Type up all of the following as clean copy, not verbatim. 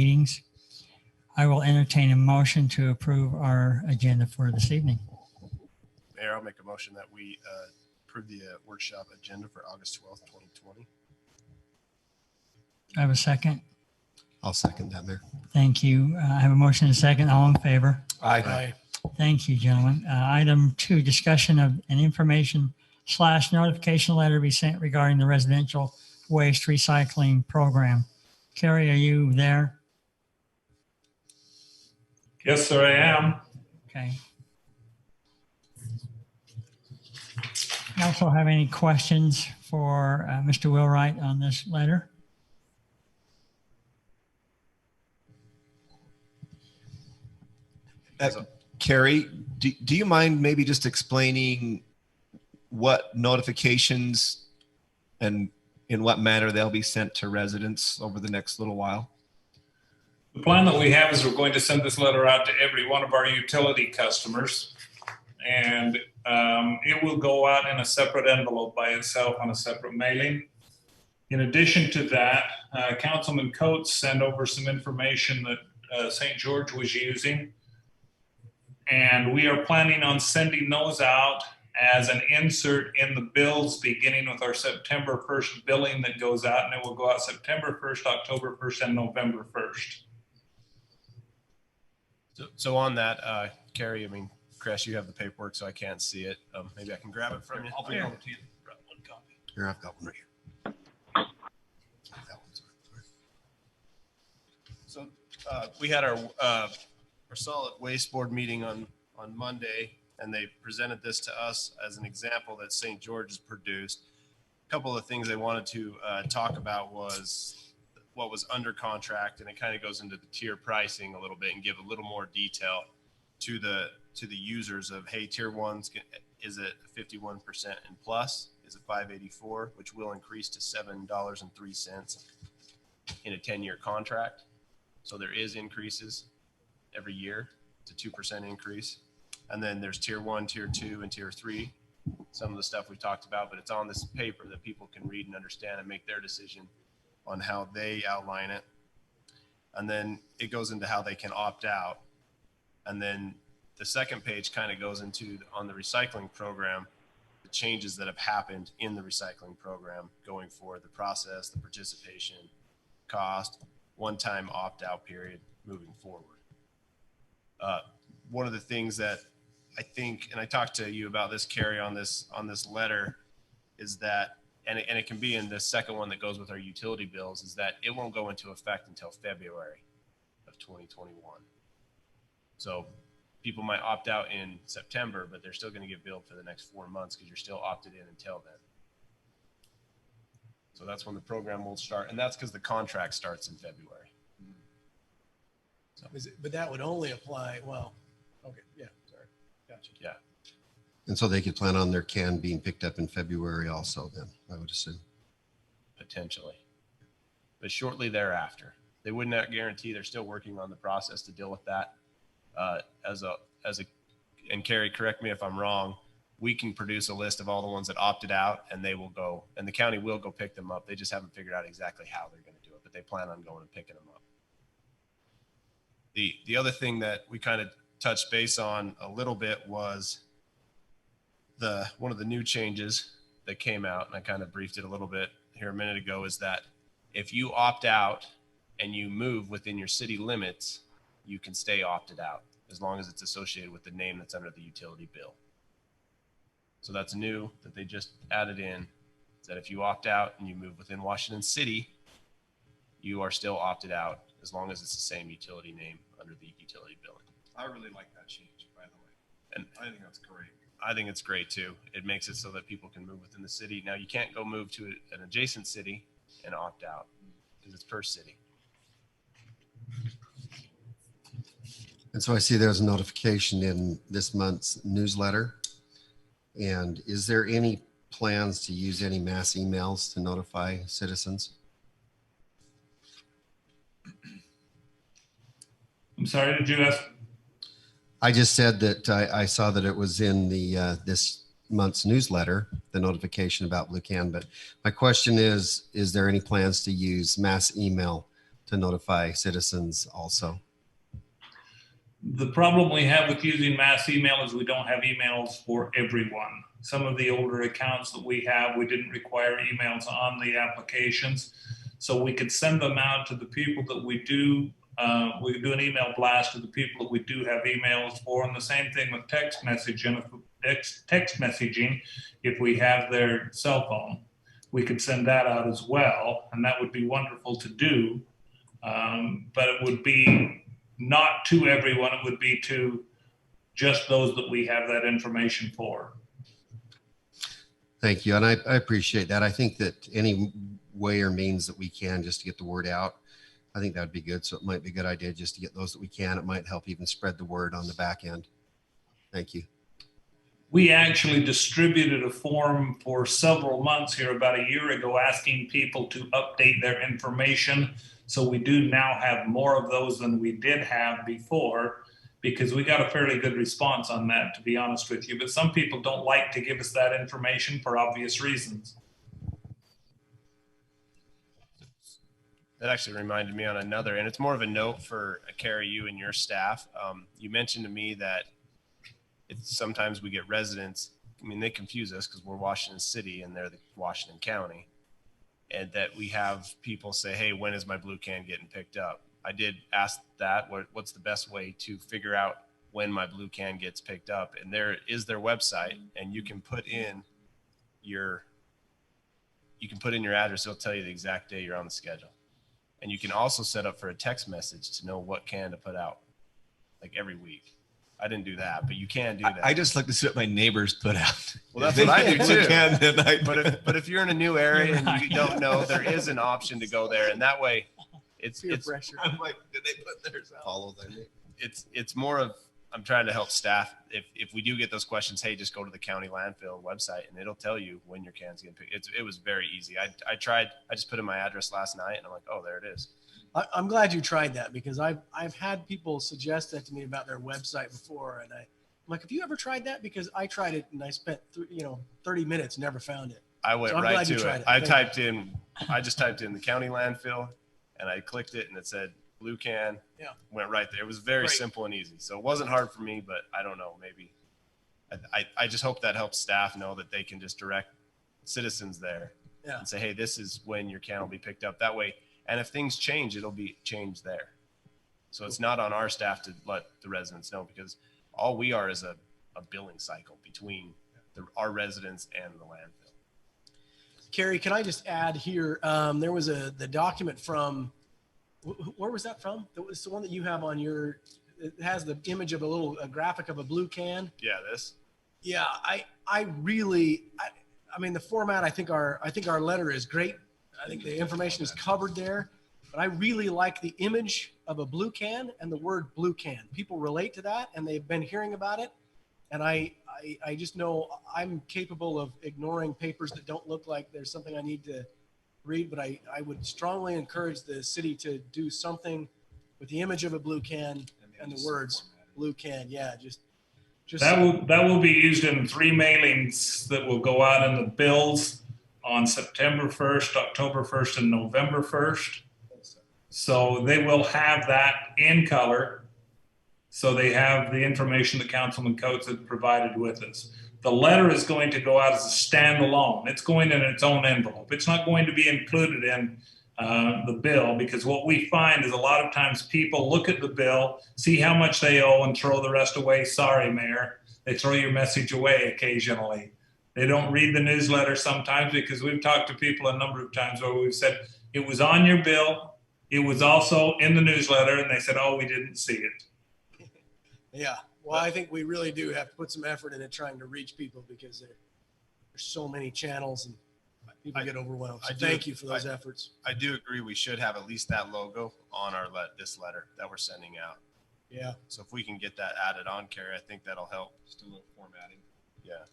meetings. I will entertain a motion to approve our agenda for this evening. Mayor, I'll make a motion that we approve the workshop agenda for August 12th, 2020. I have a second. I'll second that, Mayor. Thank you. I have a motion and a second. All in favor? Aye. Thank you, gentlemen. Item 2, discussion of an information/notification letter be sent regarding the residential waste recycling program. Kerry, are you there? Yes, sir, I am. Okay. Council have any questions for Mr. Wheelwright on this letter? Kerry, do you mind maybe just explaining what notifications and in what manner they'll be sent to residents over the next little while? The plan that we have is we're going to send this letter out to every one of our utility customers. And it will go out in a separate envelope by itself on a separate mailing. In addition to that, Councilman Coates sent over some information that St. George was using. And we are planning on sending those out as an insert in the bills beginning with our September 1st billing that goes out, and it will go out September 1st, October 1st, and November 1st. So on that, Kerry, I mean, Chris, you have the paperwork, so I can't see it. Maybe I can grab it from you. I'll bring it over to you. Grab one copy. Here, I've got one right here. So we had our solid waste board meeting on Monday, and they presented this to us as an example that St. George has produced. A couple of things they wanted to talk about was what was under contract, and it kind of goes into the tier pricing a little bit and give a little more detail to the users of, hey, tier 1's, is it 51% and plus? Is it 584, which will increase to $7.03 in a 10-year contract. So there is increases every year. It's a 2% increase. And then there's tier 1, tier 2, and tier 3. Some of the stuff we've talked about, but it's on this paper that people can read and understand and make their decision on how they outline it. And then it goes into how they can opt out. And then the second page kind of goes into, on the recycling program, the changes that have happened in the recycling program going forward, the process, the participation, cost, one-time opt-out period moving forward. One of the things that I think, and I talked to you about this, Kerry, on this letter, is that, and it can be in the second one that goes with our utility bills, is that it won't go into effect until February of 2021. So people might opt out in September, but they're still going to get billed for the next 4 months because you're still opted in until then. So that's when the program will start, and that's because the contract starts in February. So. But that would only apply, well, okay, yeah, sorry, gotcha. Yeah. And so they could plan on their can being picked up in February also then, I would assume. Potentially. But shortly thereafter. They would not guarantee. They're still working on the process to deal with that. And Kerry, correct me if I'm wrong, we can produce a list of all the ones that opted out, and they will go, and the county will go pick them up. They just haven't figured out exactly how they're going to do it, but they plan on going and picking them up. The other thing that we kind of touched base on a little bit was one of the new changes that came out, and I kind of briefed it a little bit here a minute ago, is that if you opt out and you move within your city limits, you can stay opted out as long as it's associated with the name that's under the utility bill. So that's new that they just added in, is that if you opt out and you move within Washington City, you are still opted out as long as it's the same utility name under the utility billing. I really like that change, by the way. And I think that's great. I think it's great too. It makes it so that people can move within the city. Now you can't go move to an adjacent city and opt out because it's per city. And so I see there's a notification in this month's newsletter. And is there any plans to use any mass emails to notify citizens? I'm sorry, did you ask? I just said that I saw that it was in the this month's newsletter, the notification about Blue Can. But my question is there any plans to use mass email to notify citizens also? The problem we have with using mass email is we don't have emails for everyone. Some of the older accounts that we have, we didn't require emails on the applications. So we could send them out to the people that we do. We could do an email blast to the people that we do have emails for. And the same thing with text messaging. If we have their cell phone, we could send that out as well. And that would be wonderful to do. But it would be not to everyone. It would be to just those that we have that information for. Thank you. And I appreciate that. I think that any way or means that we can just to get the word out, I think that would be good. So it might be a good idea just to get those that we can. It might help even spread the word on the back end. Thank you. We actually distributed a form for several months here about a year ago asking people to update their information. So we do now have more of those than we did have before, because we got a fairly good response on that, to be honest with you. But some people don't like to give us that information for obvious reasons. That actually reminded me on another, and it's more of a note for Kerry, you and your staff. You mentioned to me that sometimes we get residents, I mean, they confuse us because we're Washington City and they're the Washington County. And that we have people say, hey, when is my blue can getting picked up? I did ask that, what's the best way to figure out when my blue can gets picked up? And there is their website, and you can put in your address. It'll tell you the exact day you're on the schedule. And you can also set up for a text message to know what can to put out, like every week. I didn't do that, but you can do that. I just like to see what my neighbors put out. Well, that's what I do too. But But if you're in a new area and Right. you don't know, there is an option to go there, and that way, it's pressure. I'm like, did they put theirs out? Follow them. it's more of, I'm trying to help staff. If we do get those questions, hey, just go to the county landfill website and it'll tell you when your can's getting picked. It was very easy. I just put in my address last night and I'm like, oh, there it is. I'm glad you tried that, because I've had people suggest that to me about their website before, and I'm like, have you ever tried that? Because I tried it and I spent 30 minutes, never found it. I went So I'm right glad you to tried it. it. I just typed in the county landfill and I clicked it and it said blue can. Yeah. Went right there. It was very Great. simple and easy. So it wasn't hard for me, but I don't know, maybe I just hope that helps staff know that they can just direct citizens there and say, hey, this is when your can will be picked up that way. And if things change, it'll be changed there. So it's not on our staff to let the residents know, because all we are is a billing cycle between our residents and the landfill. Kerry, can I just add here? There was the document from, where was that from? It's the one that you have on your, it has the image of a graphic of a blue can. Yeah, this. Yeah, I mean, the format, I think our letter is great. I think the information is covered there, but I really like the image of a blue can and the word blue can. People relate to that and they've been hearing about it. And I just know I'm capable of ignoring papers that don't look like there's something I need to read, but I would strongly encourage the city to do something with the image of a blue can and the words blue can. Yeah, just That will be used in 3 mailings that will go out in the bills on September 1st, October 1st, and November 1st. So they will have that in color. So they have the information that Councilman Coates had provided with us. The letter is going to go out as a standalone. It's going in its own envelope. It's not going to be included in the bill, because what we find is a lot of times people look at the bill, see how much they owe, and throw the rest away. Sorry, Mayor. They throw your message away occasionally. They don't read the newsletter sometimes, because we've talked to people a number of times where we've said, it was on your bill. It was also in the newsletter. And they said, oh, we didn't see it. Yeah. Well, I think we really do have to put some effort into trying to reach people, because there's so many channels and people get overwhelmed. So thank you for those efforts. I do agree. We should have at least that logo on our this letter that we're sending out. Yeah. So if we can get that added on, Kerry, I think that'll help. Just a little formatting. Yeah.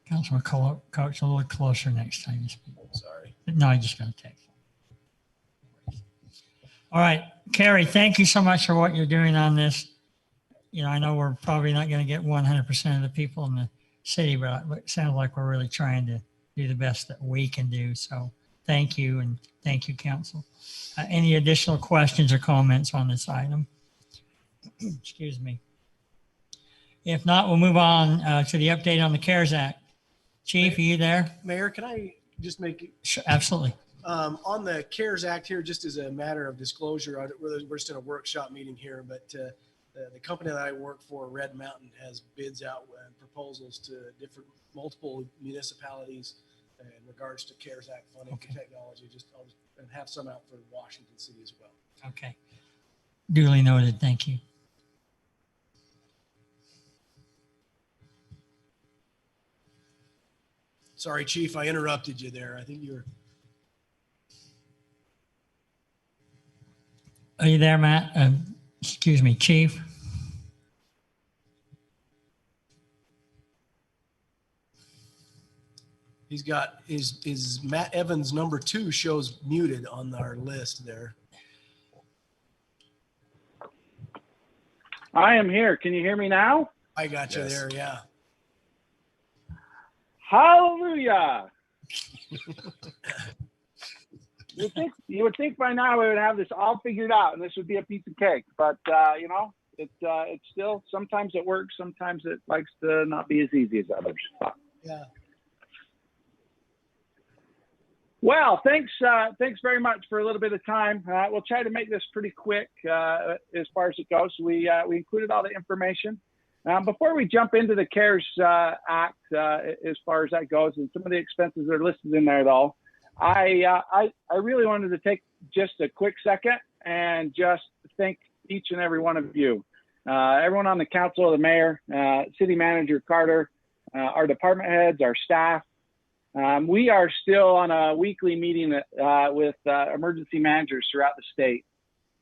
Councilman Coates, a little closer next time you speak. Sorry. No, I just got a text. All right, Kerry, thank you so much for what you're doing on this. You know, I know we're probably not going to get 100% of the people in the city, but it sounds like we're really trying to do the best that we can do. So thank you, and thank you, council. Any additional questions or comments on this item? Excuse me. If not, we'll move on to the update on the CARES Act. Chief, are you there? Mayor, can I just make, Sure, absolutely. on the CARES Act here, just as a matter of disclosure, we're just in a workshop meeting here, but the company that I work for, Red Mountain, has bids out and proposals to multiple municipalities in regards to CARES Act funding for technology, and have some out for Washington City as well. Okay. Duly noted. Thank you. Sorry, Chief, I interrupted you there. I think you were. Are you there, Matt? Excuse me, Chief. He's got his Matt Evans #2 shows muted on our list there. I am here. Can you hear me now? I got you Yes. there. Yeah. Hallelujah. You would think by now we would have this all figured out and this would be a piece of cake, but you know, it's still, sometimes it works, sometimes it likes to not be as easy as others. Yeah. Well, thanks very much for a little bit of time. We'll try to make this pretty quick as far as it goes. We included all the information. Before we jump into the CARES Act, as far as that goes, and some of the expenses that are listed in there, though, I really wanted to take just a quick second and just thank each and every one of you, everyone on the council, the mayor, city manager Carter, our department heads, our staff. We are still on a weekly meeting with emergency managers throughout the state.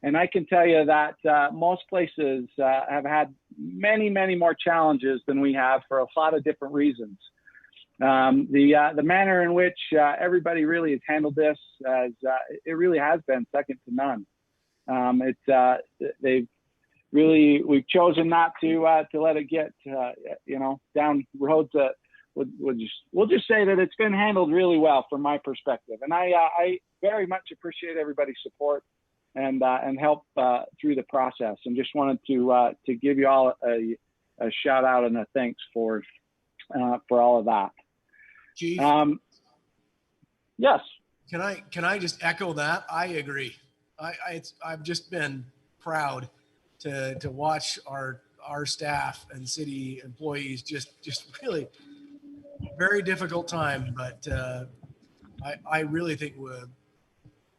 And I can tell you that most places have had many, many more challenges than we have for a lot of different reasons. The manner in which everybody really has handled this, it really has been second to none. We've chosen not to let it get, down roads that we'll just say that it's been handled really well from my perspective. And I very much appreciate everybody's support and help through the process. And just wanted to give you all a shout out and a thanks for all of that. Chief, Yes. can I just echo that? I agree. I've just been proud to watch our staff and city employees just really very difficult time, but I really think the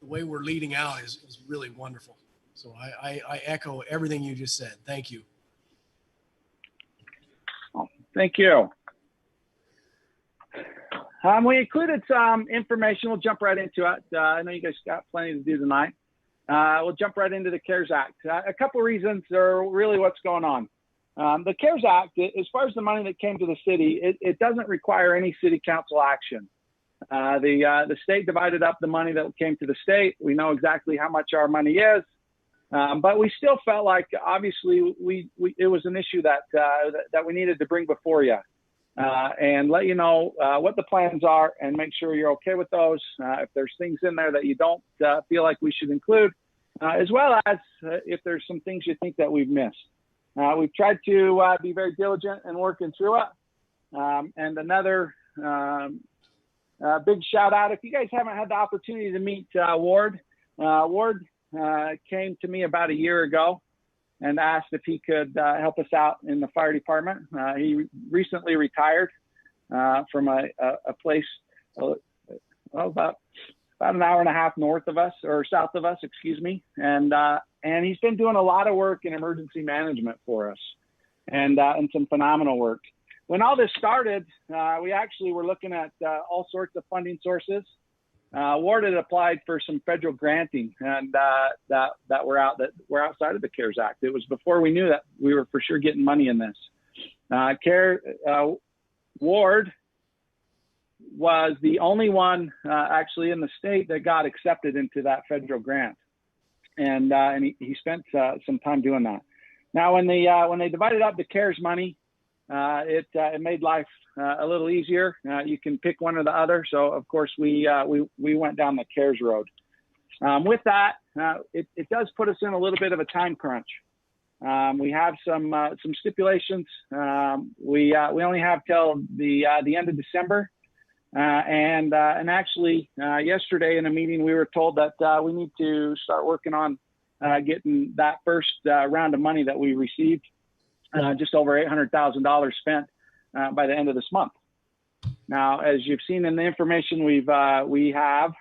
way we're leading out is really wonderful. So I echo everything you just said. Thank you. Thank you. We included some information. We'll jump right into it. I know you guys got plenty to do tonight. We'll jump right into the CARES Act. A couple reasons are really what's going on. The CARES Act, as far as the money that came to the city, it doesn't require any city council action. The state divided up the money that came to the state. We know exactly how much our money is, but we still felt like obviously it was an issue that we needed to bring before you and let you know what the plans are and make sure you're okay with those. If there's things in there that you don't feel like we should include, as well as if there's some things you think that we've missed. We've tried to be very diligent in working through it. And another big shout out, if you guys haven't had the opportunity to meet Ward, Ward came to me about a year ago and asked if he could help us out in the fire department. He recently retired from a place about an hour and a half north of us, or south of us, excuse me. And he's been doing a lot of work in emergency management for us and some phenomenal work. When all this started, we actually were looking at all sorts of funding sources. Ward had applied for some federal granting and that were outside of the CARES Act. It was before we knew that we were for sure getting money in this. Ward was the only one actually in the state that got accepted into that federal grant. And he spent some time doing that. Now, when they divided up the CARES money, it made life a little easier. You can pick one or the other. So of course we went down the CARES road. With that, it does put us in a little bit of a time crunch. We have some stipulations. We only have till the end of December. And actually, yesterday in a meeting, we were told that we need to start working on getting that first round of money that we received, just over $800,000 spent by the end of this month. Now, as you've seen in the information, we have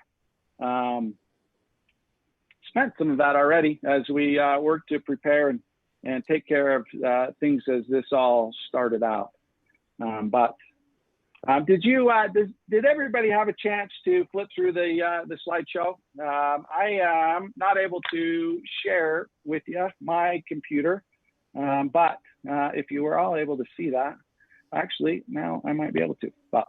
spent some of that already as we work to prepare and take care of things as this all started out. Did everybody have a chance to flip through the slideshow? I am not able to share with you my computer, but if you were all able to see that, actually now I might be able to. But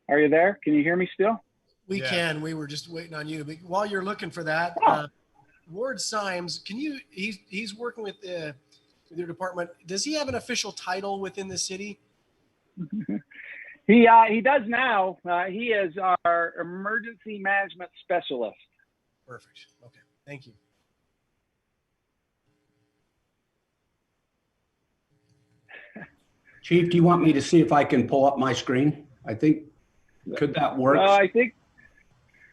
are you there? Can you hear me still? We Yeah. can. We were just waiting on you. But while you're looking for that, Ward Symes, he's working with your department. Does he have an official title within the city? He does now. He is our emergency management specialist. Perfect. Okay. Thank you. Chief, do you want me to see if I can pull up my screen? I think, could that work? I think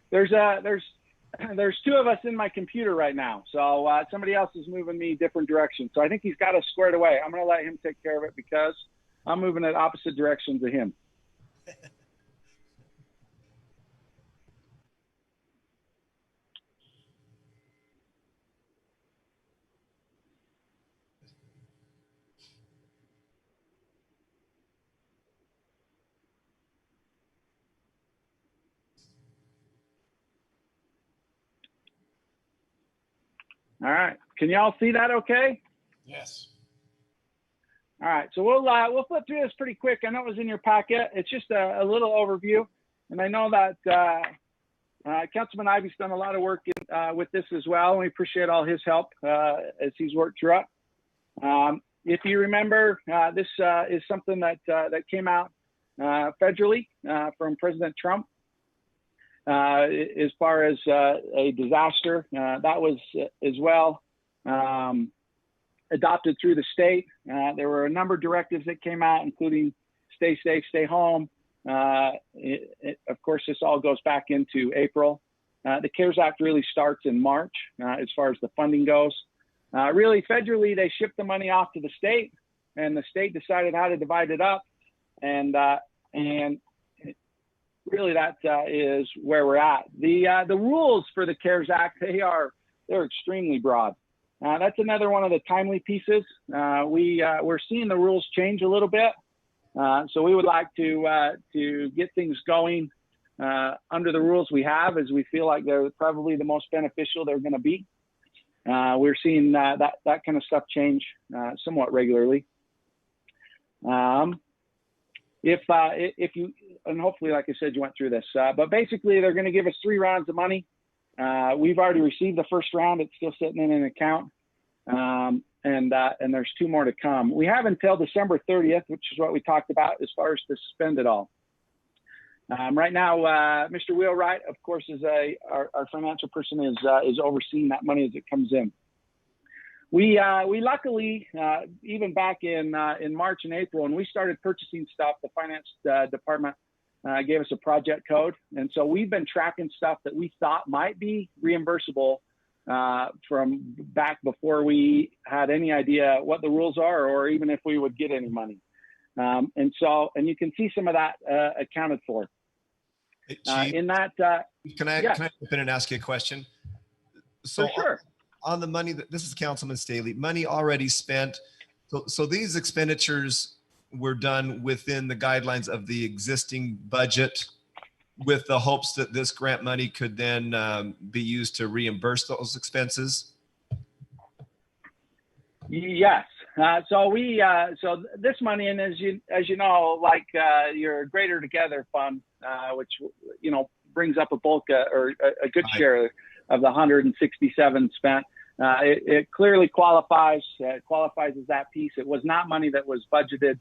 there's two of us in my computer right now. So somebody else is moving me different directions. So I think he's got us squared away. I'm going to let him take care of it because I'm moving in opposite directions of him. All right. Can y'all see that okay? Yes. All right. So we'll flip through this pretty quick. I know it was in your packet. It's just a little overview. And I know that Councilman Ivy's done a lot of work with this as well. And we appreciate all his help as he's worked through it. If you remember, this is something that came out federally from President Trump. As far as a disaster, that was as well adopted through the state. There were a number of directives that came out, including stay safe, stay home. Of course, this all goes back into April. The CARES Act really starts in March as far as the funding goes. Really, federally, they shipped the money off to the state, and the state decided how to divide it up. And really, that is where we're at. The rules for the CARES Act, they're extremely broad. That's another one of the timely pieces. We're seeing the rules change a little bit. So we would like to get things going under the rules we have, as we feel like they're probably the most beneficial they're going to be. We're seeing that kind of stuff change somewhat regularly. If you, and hopefully, like I said, you went through this, but basically they're going to give us 3 rounds of money. We've already received the first round. It's still sitting in an account. And there's 2 more to come. We have until December 30th, which is what we talked about as far as to spend it all. Right now, Mr. Wheelwright, of course, is our financial person is overseeing that money as it comes in. We luckily, even back in March and April, when we started purchasing stuff, the finance department gave us a project code. And so we've been tracking stuff that we thought might be reimbursable from back before we had any idea what the rules are, or even if we would get any money. And you can see some of that accounted for. Hey, Chief, In that, can I yeah. jump in and ask you a question? So for sure. on the money that, this is Councilman Staley, money already spent. So these expenditures were done within the guidelines of the existing budget, with the hopes that this grant money could then be used to reimburse those expenses. Yes. So this money, and as you know, like your Greater Together Fund, which brings up a bulk or a good share of the 167 spent. It clearly qualifies as that piece. It was not money that was budgeted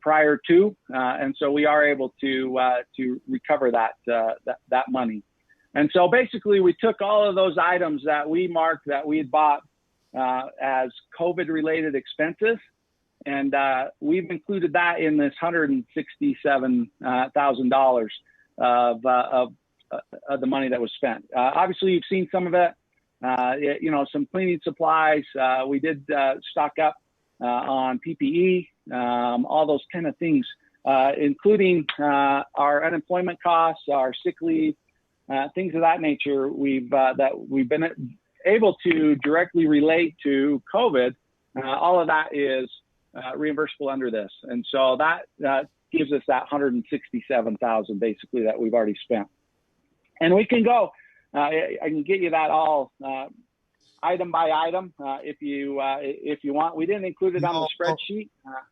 prior to, and so we are able to recover that money. And so basically, we took all of those items that we marked that we had bought as COVID-related expenses, and we've included that in this $167,000 of the money that was spent. Obviously, you've seen some of it. Some cleaning supplies. We did stock up on PPE, all those kind of things, including our unemployment costs, our sick leave, things of that nature. We've been able to directly relate to COVID. All of that is reimbursable under this, and so that gives us that $167,000 basically that we've already spent. And we can go. I can get you that all item by item if you want. We didn't include it on the spreadsheet.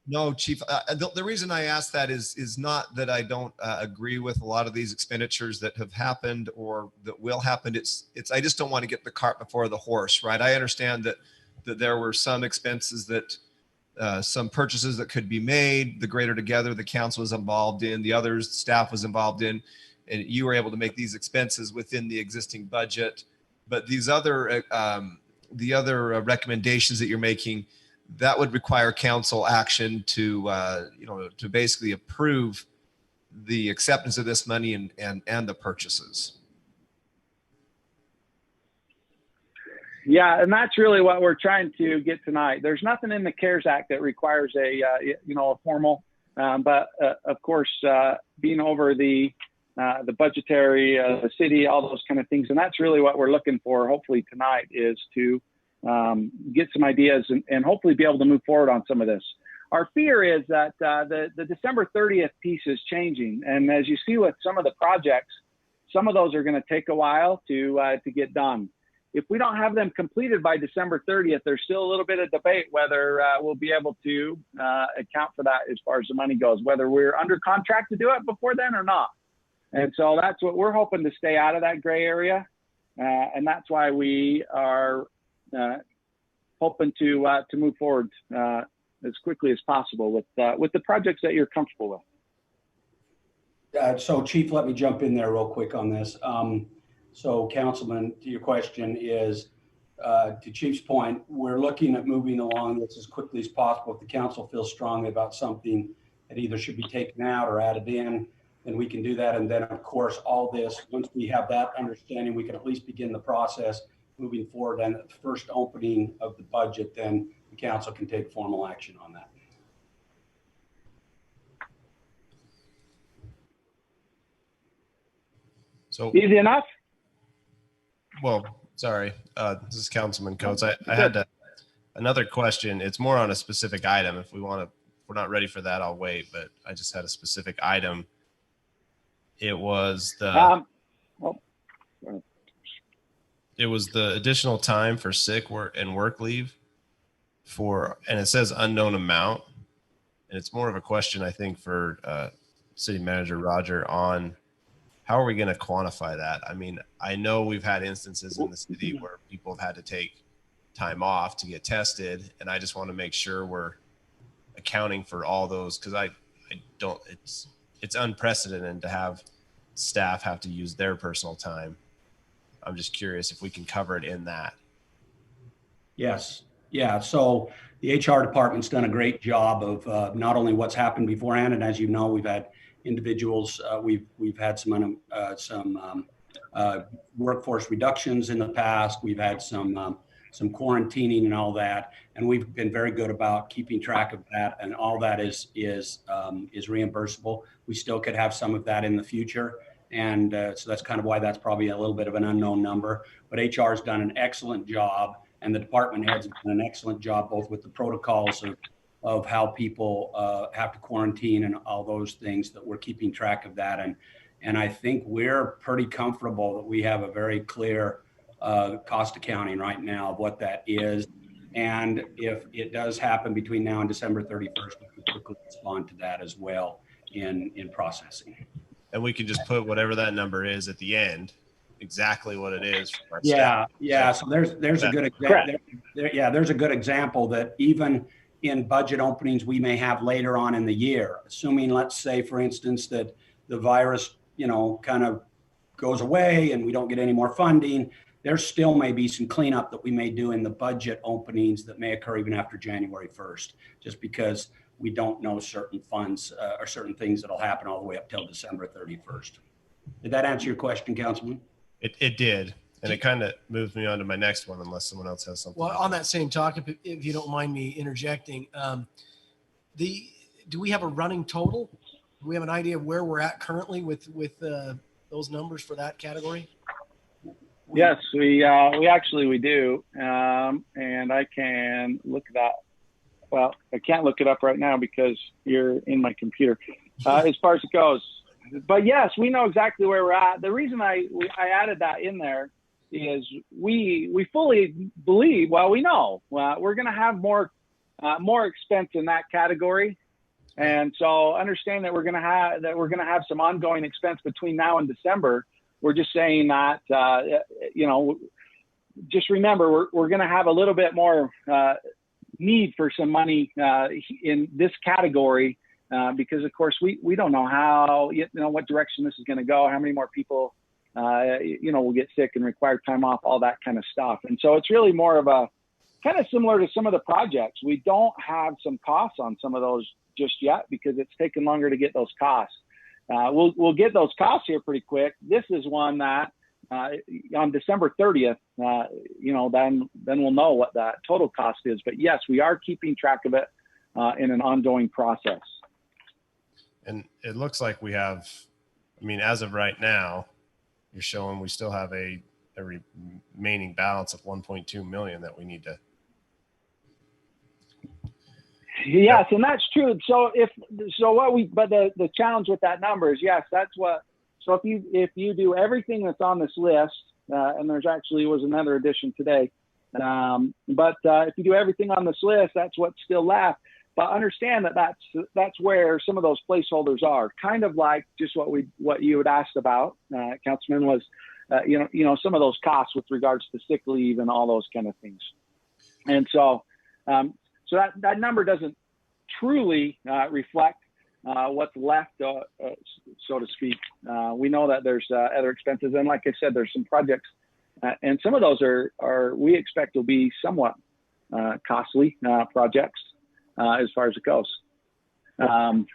No, Chief. The reason I asked that is not that I don't agree with a lot of these expenditures that have happened or that will happen. It's I just don't want to get the cart before the horse, right? I understand that there were some expenses that some purchases that could be made. The Greater Together, the council was involved in, the others, staff was involved in, and you were able to make these expenses within the existing budget. But these other, the other recommendations that you're making, that would require council action to basically approve the acceptance of this money and the purchases. Yeah, and that's really what we're trying to get tonight. There's nothing in the CARES Act that requires a formal, but of course, being over the budgetary, the city, all those kind of things. And that's really what we're looking for, hopefully tonight, is to get some ideas and hopefully be able to move forward on some of this. Our fear is that the December 30th piece is changing. And as you see with some of the projects, some of those are going to take a while to get done. If we don't have them completed by December 30th, there's still a little bit of debate whether we'll be able to account for that as far as the money goes, whether we're under contract to do it before then or not. And so that's what we're hoping, to stay out of that gray area. And that's why we are hoping to move forward as quickly as possible with the projects that you're comfortable with. So Chief, let me jump in there real quick on this. So Councilman, to your question is, to Chief's point, we're looking at moving along this as quickly as possible. If the council feels strongly about something that either should be taken out or added in, then we can do that. And then of course, all this, once we have that understanding, we can at least begin the process moving forward. And at the first opening of the budget, then the council can take formal action on that. So Easy enough? Well, sorry, this is Councilman Coates. I had another question. It's more on a specific item. If we're not ready for that, I'll wait. But I just had a specific item. It was the additional time for sick work and work leave and it says unknown amount. And it's more of a question, I think, for City Manager Roger on how are we going to quantify that? I mean, I know we've had instances in the city where people have had to take time off to get tested, and I just want to make sure we're accounting for all those, because I don't. It's unprecedented to have staff have to use their personal time. I'm just curious if we can cover it in that. Yes. Yeah. So the HR department's done a great job of not only what's happened beforehand, and as you know, we've had individuals, we've had some workforce reductions in the past. We've had some quarantining and all that, and we've been very good about keeping track of that. And all that is reimbursable. We still could have some of that in the future, and so that's kind of why that's probably a little bit of an unknown number. But HR has done an excellent job, and the department heads have done an excellent job, both with the protocols of how people have to quarantine and all those things, that we're keeping track of that. And I think we're pretty comfortable that we have a very clear cost accounting right now of what that is. And if it does happen between now and December 31st, we can quickly respond to that as well in processing. and we can just put whatever that number is at the end, exactly what it is. For our staff. Yeah. So there's a good example. There's a good example that even in budget openings we may have later on in the year, assuming, let's say, for instance, that the virus, kind of goes away and we don't get any more funding, there still may be some cleanup that we may do in the budget openings that may occur even after January 1st, just because we don't know certain funds or certain things that'll happen all the way up till December 31st. Did that answer your question, Councilman? It did. And it kind of moves me on to my next one, unless someone else has something. Well, on that same topic, if you don't mind me interjecting, do we have a running total? Do we have an idea of where we're at currently with those numbers for that category? Yes, we do. And I can look that. Well, I can't look it up right now because you're in my computer as far as it goes. But yes, we know exactly where we're at. The reason I added that in there is we fully believe, we know we're going to have more expense in that category. And so understand that we're going to have some ongoing expense between now and December. We're just saying that, just remember, we're going to have a little bit more need for some money in this category because, of course, we don't know what direction this is going to go, how many more people, will get sick and require time off, all that kind of stuff. And so it's really more of a kind of similar to some of the projects. We don't have some costs on some of those just yet because it's taken longer to get those costs. We'll get those costs here pretty quick. This is one that on December 30th, then we'll know what that total cost is. But yes, we are keeping track of it in an ongoing process. And it looks like we have, as of right now, you're showing we still have a remaining balance of 1.2 million that we need to. Yes, and that's true. So the challenge with that number is, yes, that's what. So if you do everything that's on this list, and there's actually was another addition today, but if you do everything on this list, that's what's still left. But understand that that's where some of those placeholders are, kind of like just what you had asked about, Councilman, was some of those costs with regards to sick leave and all those kind of things. And so that number doesn't truly reflect what's left, so to speak. We know that there's other expenses, and like I said, there's some projects, and some of those are we expect will be somewhat costly projects as far as it goes. And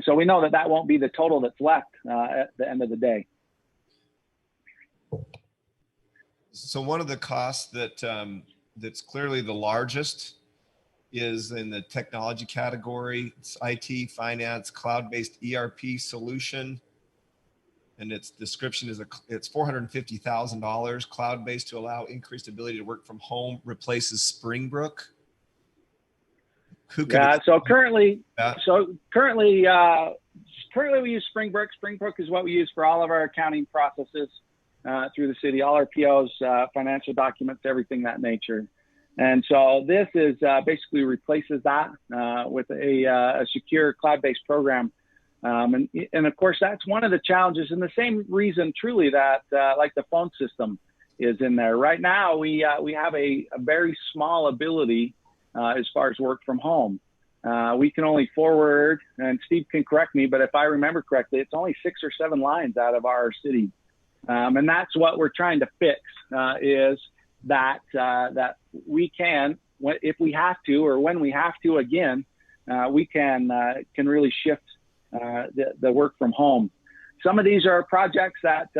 so we know that won't be the total that's left at the end of the day. So one of the costs that's clearly the largest is in the technology category. It's IT, finance, cloud-based ERP solution. And its description is it's $450,000, cloud-based to allow increased ability to work from home, replaces Springbrook. So currently we use Springbrook. Springbrook is what we use for all of our accounting processes through the city, all our POs, financial documents, everything that nature. And so this is basically replaces that with a secure cloud-based program. And of course, that's one of the challenges, and the same reason truly that like the phone system is in there. Right now, we have a very small ability as far as work from home. We can only forward, and Steve can correct me, but if I remember correctly, it's only 6 or 7 lines out of our city. And that's what we're trying to fix is that we can, if we have to, or when we have to again, we can really shift the work from home. Some of these are projects that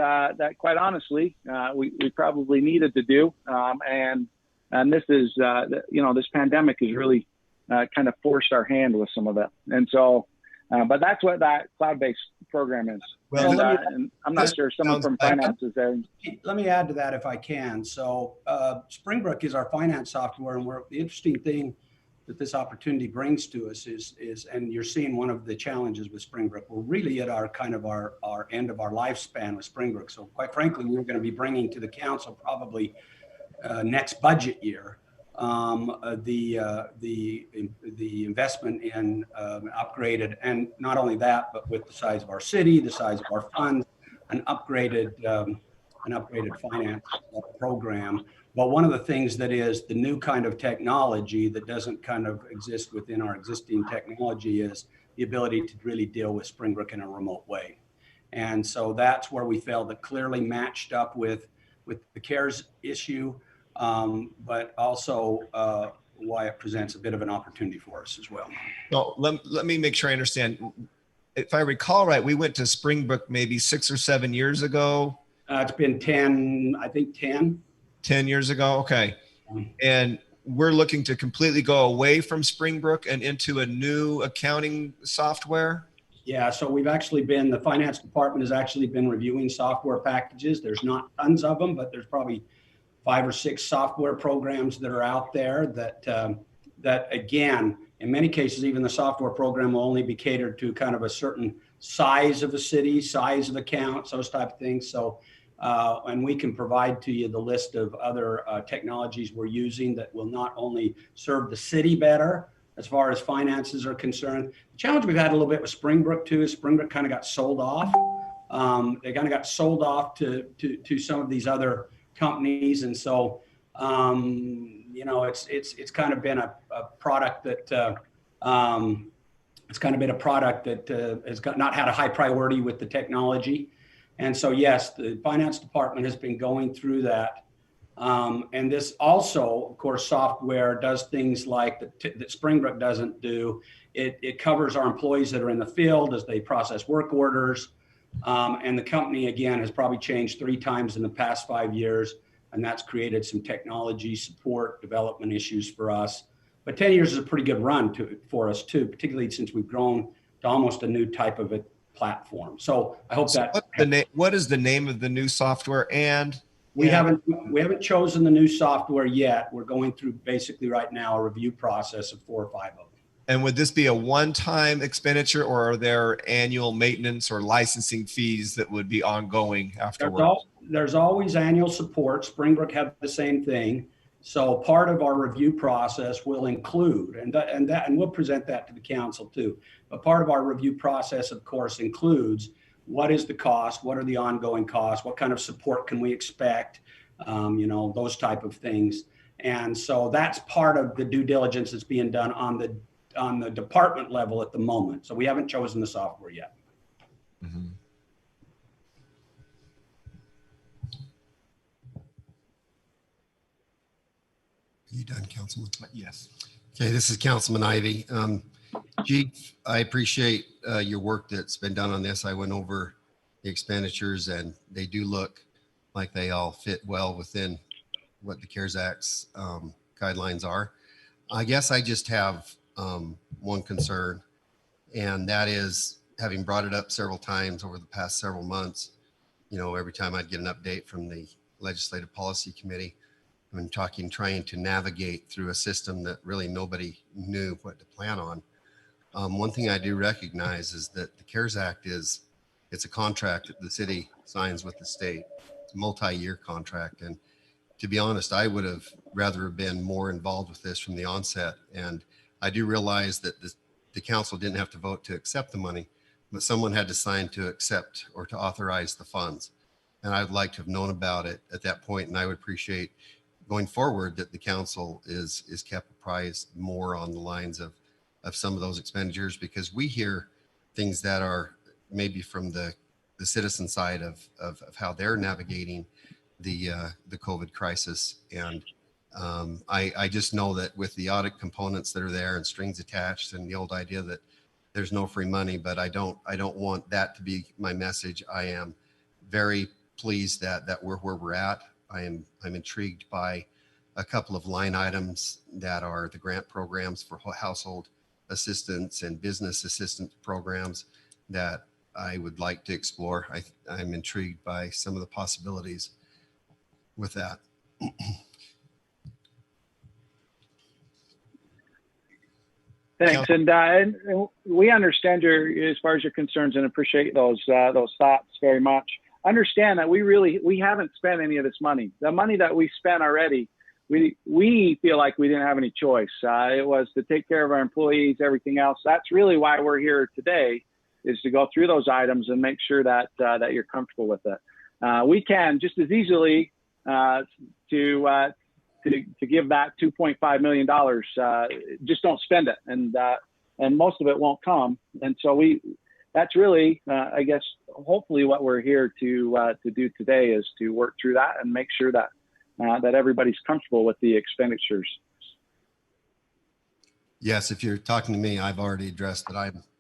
quite honestly, we probably needed to do. And this is, this pandemic has really kind of forced our hand with some of it. And so, but that's what that cloud-based program is. Well, and I'm not sure someone from finance is there. Let me add to that if I can. So Springbrook is our finance software, and the interesting thing that this opportunity brings to us is, and you're seeing one of the challenges with Springbrook, we're really at our end of our lifespan with Springbrook. So quite frankly, we're going to be bringing to the council probably next budget year the investment in upgraded, and not only that, but with the size of our city, the size of our funds, an upgraded finance program. But one of the things that is the new kind of technology that doesn't kind of exist within our existing technology is the ability to really deal with Springbrook in a remote way. And so that's where we felt that clearly matched up with the CARES issue, but also why it presents a bit of an opportunity for us as well. So let me make sure I understand. If I recall right, we went to Springbrook maybe 6 or 7 years ago. It's been 10, I think 10. 10 years ago. Okay. And we're looking to completely go away from Springbrook and into a new accounting software. Yeah, so we've actually been, the finance department has actually been reviewing software packages. There's not tons of them, but there's probably 5 or 6 software programs that are out there that again, in many cases, even the software program will only be catered to kind of a certain size of a city, size of accounts, those type of things. So, and we can provide to you the list of other technologies we're using that will not only serve the city better as far as finances are concerned. The challenge we've had a little bit with Springbrook too is Springbrook kind of got sold off. They kind of got sold off to some of these other companies, and so you know, it's kind of been a product that has not had a high priority with the technology. And so, yes, the finance department has been going through that. And this also, of course, software does things like that Springbrook doesn't do. It covers our employees that are in the field as they process work orders. And the company, again, has probably changed 3 times in the past 5 years. And that's created some technology support development issues for us. But 10 years is a pretty good run for us too, particularly since we've grown to almost a new type of a platform. So I hope What is the name of the new software? And we haven't chosen the new software yet. We're going through basically right now a review process of 4 or 5 of them. And would this be a one-time expenditure, or are there annual maintenance or licensing fees that would be ongoing afterwards? There's always annual support. Springbrook had the same thing. So part of our review process will include, and we'll present that to the council too. But part of our review process, of course, includes what is the cost, what are the ongoing costs, what kind of support can we expect, you know, those type of things. And so that's part of the due diligence that's being done on the department level at the moment. So we haven't chosen the software yet. Mm-hmm. Are you done, Councilman? Yes. Okay, this is Councilman Ivy. Chief, I appreciate your work that's been done on this. I went over the expenditures and they do look like they all fit well within what the CARES Act's guidelines are. I guess I just have one concern, and that is, having brought it up several times over the past several months, you know, every time I'd get an update from the Legislative Policy Committee, when trying to navigate through a system that really nobody knew what to plan on. One thing I do recognize is that the CARES Act it's a contract that the city signs with the state. It's a multi-year contract. And to be honest, I would have rather been more involved with this from the onset. And I do realize that the council didn't have to vote to accept the money, but someone had to sign to accept or to authorize the funds. And I'd like to have known about it at that point. And I would appreciate going forward that the council is kept apprised more on the lines of some of those expenditures, because we hear things that are maybe from the citizen side of how they're navigating the COVID crisis. And I just know that with the audit components that are there and strings attached and the old idea that there's no free money, but I don't want that to be my message. I am very pleased that we're where we're at. I'm intrigued by a couple of line items that are the grant programs for household assistance and business assistance programs that I would like to explore. I'm intrigued by some of the possibilities with that. Thanks, and we understand as far as your concerns, and appreciate those thoughts very much. Understand that we haven't spent any of this money. The money that we spent already we feel like we didn't have any choice. It was to take care of our employees, everything else. That's really why we're here today, is to go through those items and make sure that that you're comfortable with it. We can just as easily to give that $2.5 million. Just don't spend it, and most of it won't come. And so that's really, I guess, hopefully what we're here to do today is to work through that and make sure that that everybody's comfortable with the expenditures. Yes, if you're talking to me, I've already addressed that.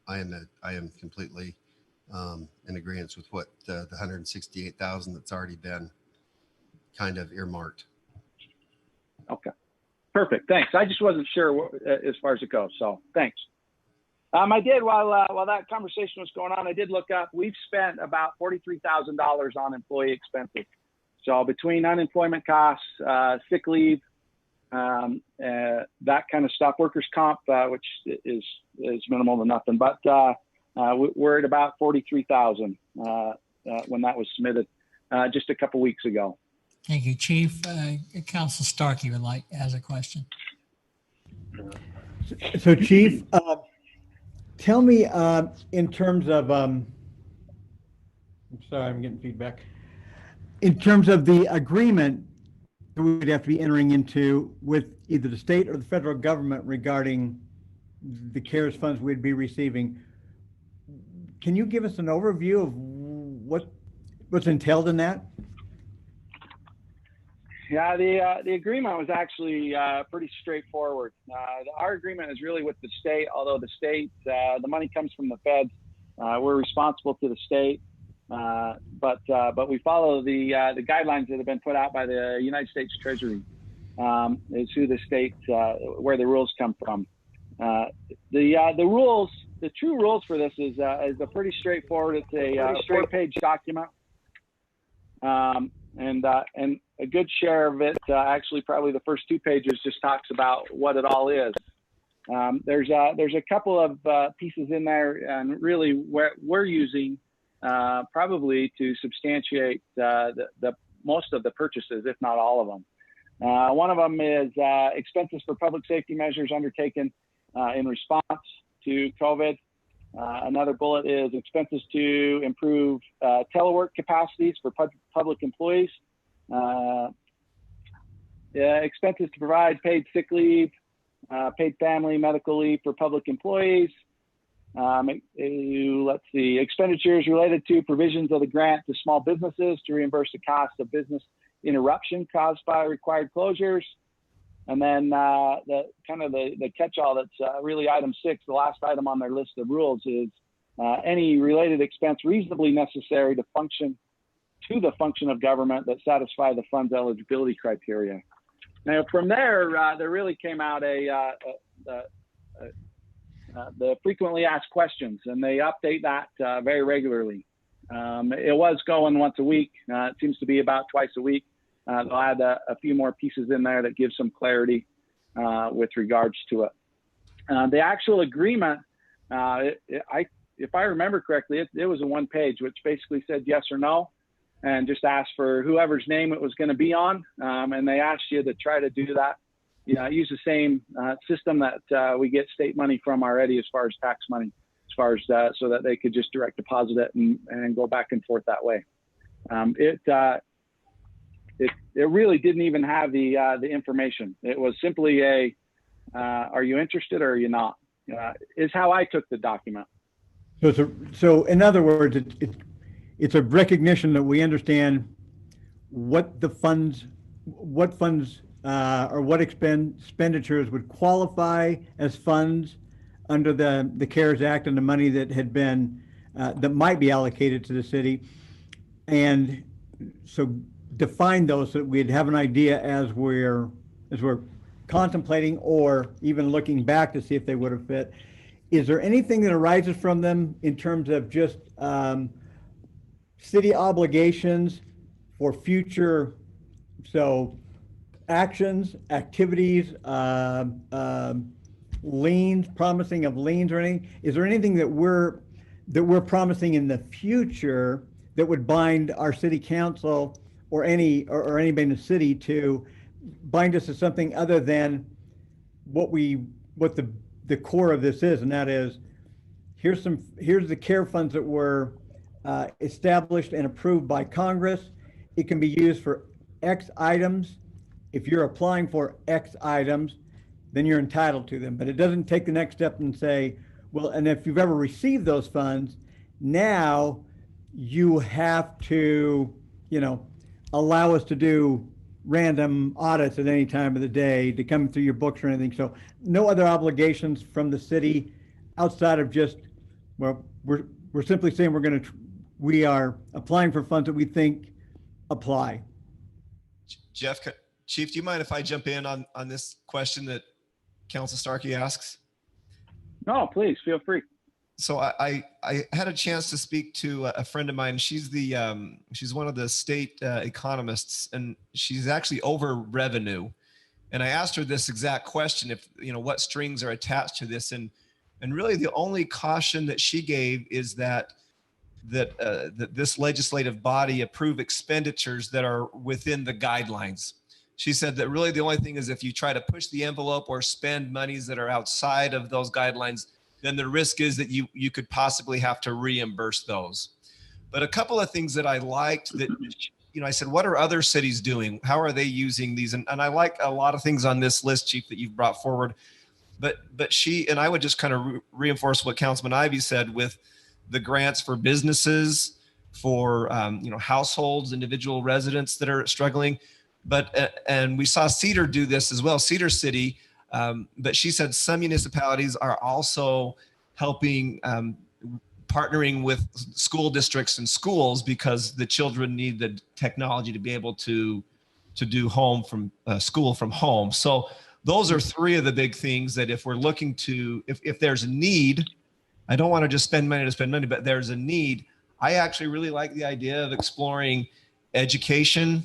I am completely in agreement with what the 168,000 that's already been kind of earmarked. Okay, perfect. Thanks. I just wasn't sure as far as it goes. So thanks. I did while that conversation was going on. I did look up. We've spent about $43,000 on employee expenses. So between unemployment costs, sick leave, that kind of stuff, workers' comp, which is minimal to nothing, but we're at about 43,000 when that was submitted just a couple weeks ago. Thank you, Chief. Council Starkey has a question. So, Chief, tell me in terms of, I'm sorry, I'm getting feedback. In terms of the agreement that we would have to be entering into with either the state or the federal government regarding the CARES funds we'd be receiving, can you give us an overview of what's entailed in that? Yeah, the agreement was actually pretty straightforward. Our agreement is really with the state, although the state, the money comes from the feds. We're responsible to the state, but we follow the guidelines that have been put out by the United States Treasury. Is who the state, where the rules come from. The rules, the true rules for this is a pretty straightforward. It's a 4-page document. And a good share of it, actually probably the first 2 pages, just talks about what it all is. There's a couple of pieces in there, and really we're using probably to substantiate the most of the purchases, if not all of them. One of them is expenses for public safety measures undertaken in response to COVID. Another bullet is expenses to improve telework capacities for public employees. Expenses to provide paid sick leave, paid family medical leave for public employees. Let's see, expenditures related to provisions of the grant to small businesses to reimburse the cost of business interruption caused by required closures. And then the catch-all that's really item 6, the last item on their list of rules, is any related expense reasonably necessary to the function of government that satisfy the fund's eligibility criteria. Now, from there, there really came out the frequently asked questions, and they update that very regularly. It was going once a week. It seems to be about twice a week. They'll add a few more pieces in there that give some clarity with regards to it. The actual agreement, if I remember correctly, it was a 1-page, which basically said yes or no, and just asked for whoever's name it was going to be on. And they asked you to try to do that. Use the same system that we get state money from already as far as tax money, as far as so that they could just direct deposit it and go back and forth that way. It really didn't even have the information. It was simply are you interested or are you not? Is how I took the document. So in other words, it's a recognition that we understand what funds or what expenditures would qualify as funds under the CARES Act and the money that had been that might be allocated to the city, and so define those so that we'd have an idea as we're contemplating or even looking back to see if they would have fit. Is there anything that arises from them in terms of just city obligations for future, so actions, activities, liens, promising of liens or anything? Is there anything that we're promising in the future that would bind our city council or anybody in the city to bind us to something other than what the core of this is, and that is, here's the care funds that were established and approved by Congress. It can be used for X items. If you're applying for X items, then you're entitled to them. But it doesn't take the next step and say, well, and if you've ever received those funds, now you have to, allow us to do random audits at any time of the day to come through your books or anything. So no other obligations from the city outside of just, well, we're simply saying we are applying for funds that we think apply. Chief, do you mind if I jump in on this question that Council Starkey asks? No, please feel free. So I had a chance to speak to a friend of mine. She's one of the state economists, and she's actually over revenue. And I asked her this exact question: if what strings are attached to this, and really the only caution that she gave is that this legislative body approve expenditures that are within the guidelines. She said that really the only thing is if you try to push the envelope or spend monies that are outside of those guidelines, then the risk is that you could possibly have to reimburse those. But a couple of things that I liked that, I said, what are other cities doing? How are they using these? And I like a lot of things on this list, Chief, that you've brought forward. But she, and I would just kind of reinforce what Councilman Ivey said with the grants for businesses, for households, individual residents that are struggling. But and we saw Cedar do this as well, Cedar City. But she said some municipalities are also helping, partnering with school districts and schools because the children need the technology to be able to do school from home. So those are three of the big things that if we're looking to, if there's a need, I don't want to just spend money to spend money, but there's a need. I actually really like the idea of exploring education,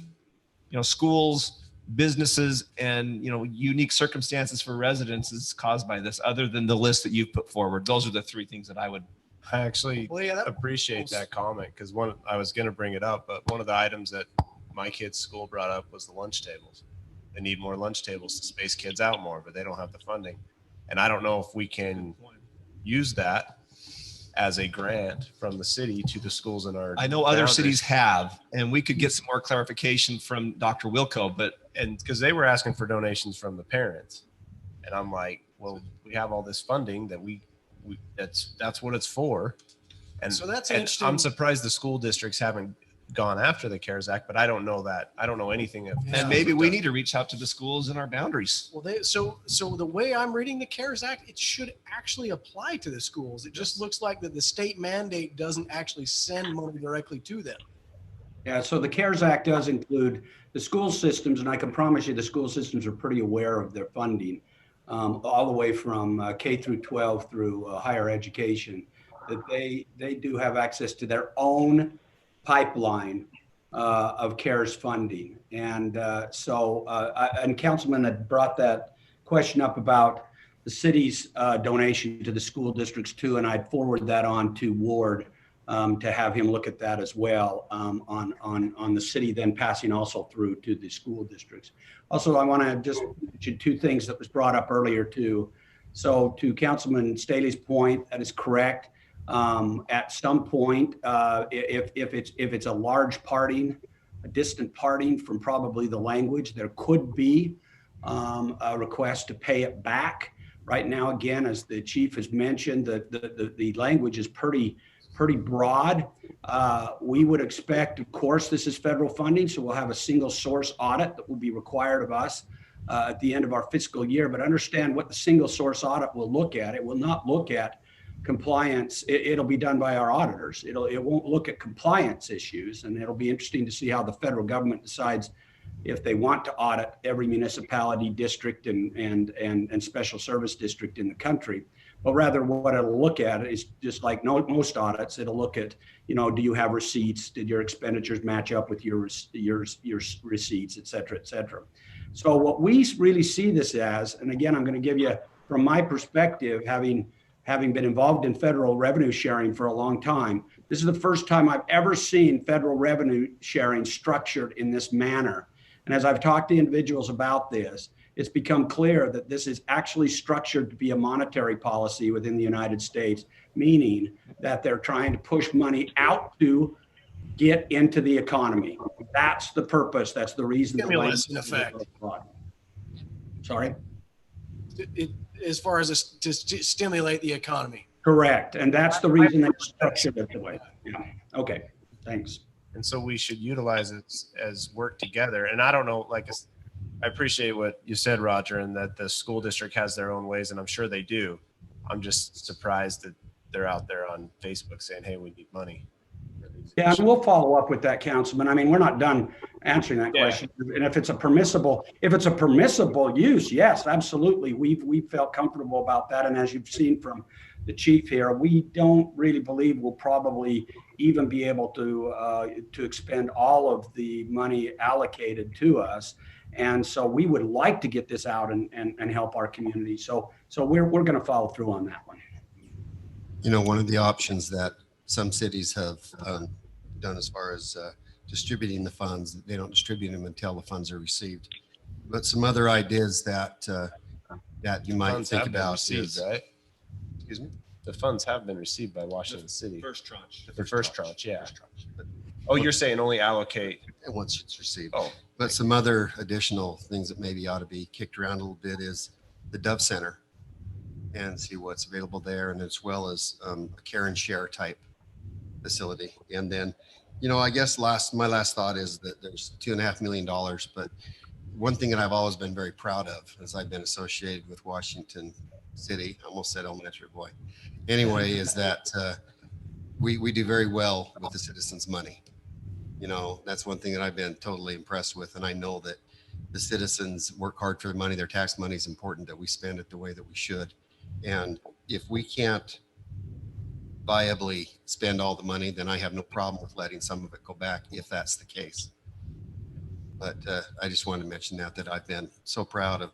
schools, businesses, and unique circumstances for residences caused by this, other than the list that you've put forward. Those are the three things that I would. I actually appreciate that comment, because I was going to bring it up, but one of the items that my kids' school brought up was the lunch tables. They need more lunch tables to space kids out more, but they don't have the funding. And I don't know if we can use that as a grant from the city to the schools in our. I know other cities have, and we could get some more clarification from Dr. Wilco, and because they were asking for donations from the parents, and I'm like, well, we have all this funding that we that's what it's for. And so that's and interesting. I'm surprised the school districts haven't gone after the CARES Act, but I don't know that. I don't know anything of. And maybe we need to reach out to the schools in our boundaries. Well, so the way I'm reading the CARES Act, it should actually apply to the schools. It just looks like that the state mandate doesn't actually send money directly to them. Yeah, so the CARES Act does include the school systems, and I can promise you the school systems are pretty aware of their funding, all the way from K through 12 through higher education, that they do have access to their own pipeline of CARES funding. And and Councilman had brought that question up about the city's donation to the school districts too, and I'd forward that on to Ward to have him look at that as well, on the city then passing also through to the school districts. Also, I want to just mention two things that was brought up earlier too. So to Councilman Staley's point, that is correct. At some point, if it's a large parting, a distant parting from probably the language, there could be a request to pay it back. Right now, again, as the chief has mentioned, the language is pretty broad. We would expect, of course, this is federal funding, so we'll have a single source audit that will be required of us at the end of our fiscal year. But understand what the single source audit will look at. It will not look at compliance. It'll be done by our auditors. It won't look at compliance issues, and it'll be interesting to see how the federal government decides if they want to audit every municipality, district, and special service district in the country. But rather, what it'll look at is just like most audits. It'll look at, do you have receipts? Did your expenditures match up with your receipts, et cetera, et cetera. So what we really see this as, and again, I'm going to give you from my perspective, having been involved in federal revenue sharing for a long time, this is the first time I've ever seen federal revenue sharing structured in this manner. And as I've talked to individuals about this, it's become clear that this is actually structured to be a monetary policy within the United States, meaning that they're trying to push money out to get into the economy. That's the purpose. That's the reason. Stimulus, in effect. Sorry? As far as to stimulate the economy. Correct. And that's the reason they structured it the way. Yeah. Okay. Thanks. And so we should utilize it as work together. And I don't know, like, I appreciate what you said, Roger, and that the school district has their own ways, and I'm sure they do. I'm just surprised that they're out there on Facebook saying, hey, we need money. Yeah, and we'll follow up with that, Councilman. I mean, we're not done answering that question. And if it's a permissible use, yes, absolutely. We felt comfortable about that. And as you've seen from the chief here, we don't really believe we'll probably even be able to expend all of the money allocated to us. And so we would like to get this out and help our community. So we're going to follow through on that one. You know, one of the options that some cities have done as far as distributing the funds, they don't distribute them until the funds are received. But some other ideas that you might think about received, right? Excuse me? The funds have been received by Washington City. First tranche. The first tranche, yeah. Oh, you're saying only allocate. once it's received. Oh, But some other additional things that maybe ought to be kicked around a little bit is the Dove Center and see what's available there, and as well as a care and share type facility. And then, you know, I guess my last thought is that there's $2.5 million, but one thing that I've always been very proud of as I've been associated with Washington City, I almost said elementary boy. Anyway, is that we do very well with the citizens' money. You know, that's one thing that I've been totally impressed with. And I know that the citizens work hard for their money. Their tax money is important, that we spend it the way that we should. And if we can't viably spend all the money, then I have no problem with letting some of it go back if that's the case. But I just wanted to mention that I've been so proud of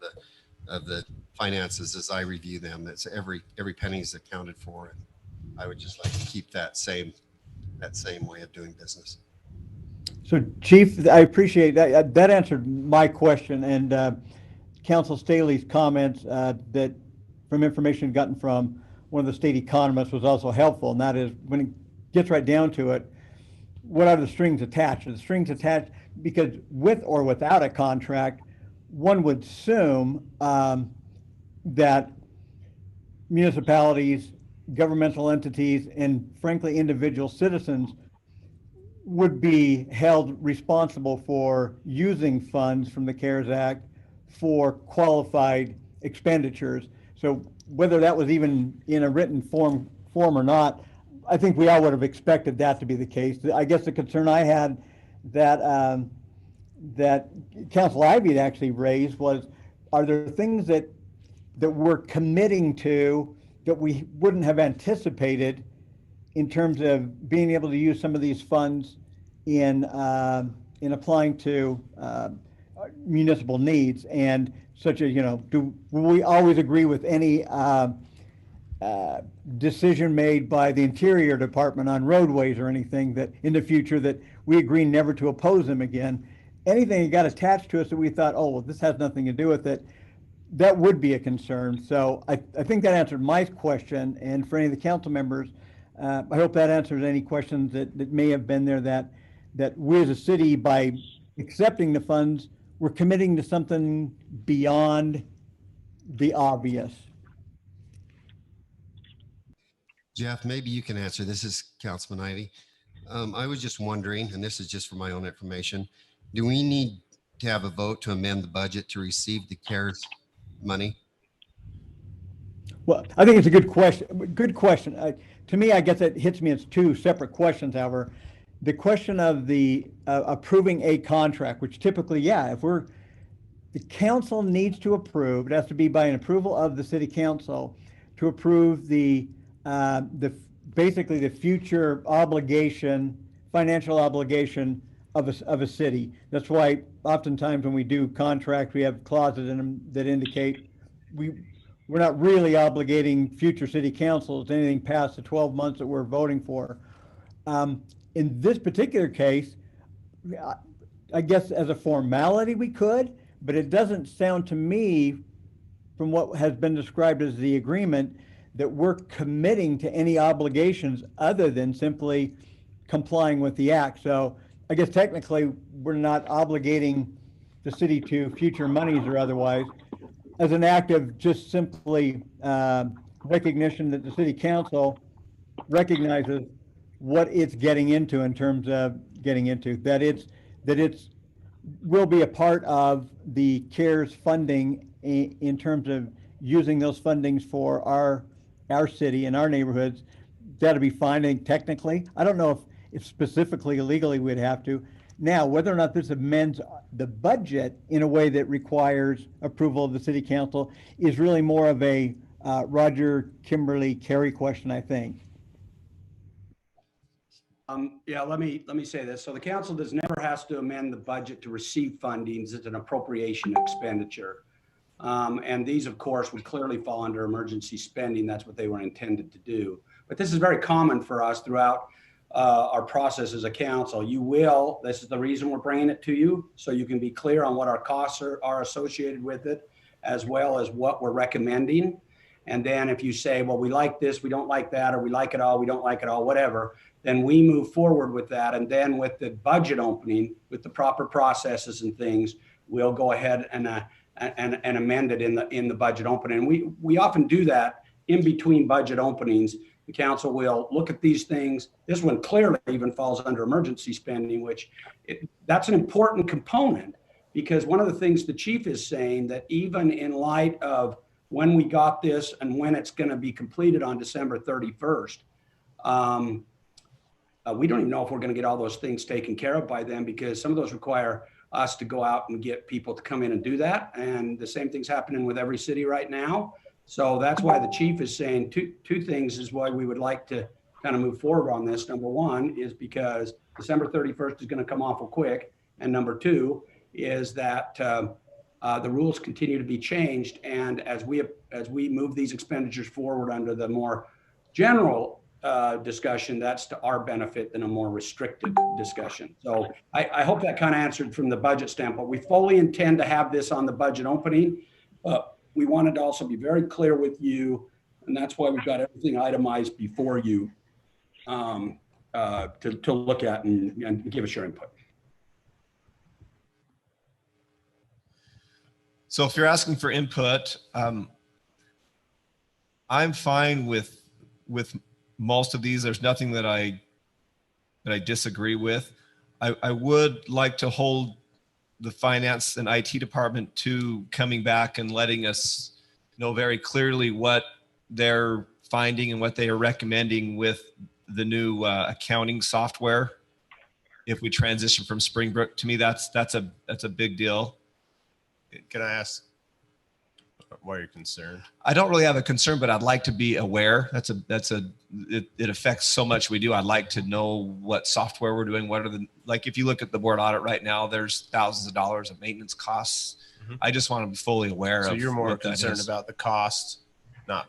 the finances as I review them. That's every penny is accounted for, and I would just like to keep that same way of doing business. So, Chief, I appreciate that. That answered my question, and Council Staley's comments that from information gotten from one of the state economists was also helpful, and that is when it gets right down to it, what are the strings attached? Are the strings attached because with or without a contract, one would assume that municipalities, governmental entities, and frankly, individual citizens would be held responsible for using funds from the CARES Act for qualified expenditures. So whether that was even in a written form or not, I think we all would have expected that to be the case. I guess the concern I had that that Council Ivey had actually raised was, are there things that we're committing to that we wouldn't have anticipated in terms of being able to use some of these funds in applying to municipal needs, and such as, you know, do we always agree with any decision made by the Interior Department on roadways or anything that in the future that we agree never to oppose them again? Anything that got attached to us that we thought, oh, well, this has nothing to do with it, that would be a concern. So I think that answered my question, and for any of the council members, I hope that answers any questions that may have been there, that we as a city, by accepting the funds, we're committing to something beyond the obvious. Jeff, maybe you can answer. This is Councilman Ivey. I was just wondering, and this is just for my own information, do we need to have a vote to amend the budget to receive the CARES money? Well, I think it's a good question. Good question. To me, I guess it hits me as two separate questions, however. The question of the approving a contract, which typically, yeah, if the council needs to approve, it has to be by an approval of the city council to approve basically the future obligation, financial obligation of a city. That's why oftentimes when we do contracts, we have clauses in them that indicate we're not really obligating future city councils to anything past the 12 months that we're voting for. In this particular case, I guess as a formality we could, but it doesn't sound to me from what has been described as the agreement that we're committing to any obligations other than simply complying with the act. So I guess technically we're not obligating the city to future monies or otherwise, as an act of just simply recognition that the city council recognizes what it's getting into in terms of getting into, that it's will be a part of the CARES funding in terms of using those fundings for our city and our neighborhoods. That'll be fine. I think technically, I don't know if specifically legally we'd have to. Now, whether or not this amends the budget in a way that requires approval of the city council is really more of a Roger, Kimberly, Kerry question, I think. Yeah, let me say this. So the council never has to amend the budget to receive fundings. It's an appropriation expenditure. And these, of course, would clearly fall under emergency spending. That's what they were intended to do. But this is very common for us throughout our process as a council. This is the reason we're bringing it to you, so you can be clear on what our costs are associated with it, as well as what we're recommending. And then if you say, well, we like this, we don't like that, or we like it all, we don't like it all, whatever, then we move forward with that. And then with the budget opening, with the proper processes and things, we'll go ahead and amend it in the budget opening. And we often do that in between budget openings. The council will look at these things. This one clearly even falls under emergency spending, that's an important component, because one of the things the chief is saying, that even in light of when we got this and when it's going to be completed on December 31st, we don't even know if we're going to get all those things taken care of by then, because some of those require us to go out and get people to come in and do that. And the same thing's happening with every city right now. So that's why the chief is saying two things is why we would like to kind of move forward on this. Number one is because December 31st is going to come awful quick. And number two is that the rules continue to be changed. And as we move these expenditures forward under the more general discussion, that's to our benefit than a more restrictive discussion. So I hope that kind of answered from the budget standpoint. We fully intend to have this on the budget opening, but we wanted to also be very clear with you, and that's why we've got everything itemized before you to look at and give us your input. So if you're asking for input, I'm fine with most of these. There's nothing that I disagree with. I would like to hold the finance and IT department to coming back and letting us know very clearly what they're finding and what they are recommending with the new accounting software. If we transition from Springbrook, to me, that's a big deal. Can I ask why you're concerned? I don't really have a concern, but I'd like to be aware. It affects so much we do. I'd like to know what software we're doing. What are like if you look at the board audit right now, there's thousands of dollars of maintenance costs. Mm-hmm. I just want to be fully aware of. So you're more concerned about the cost, not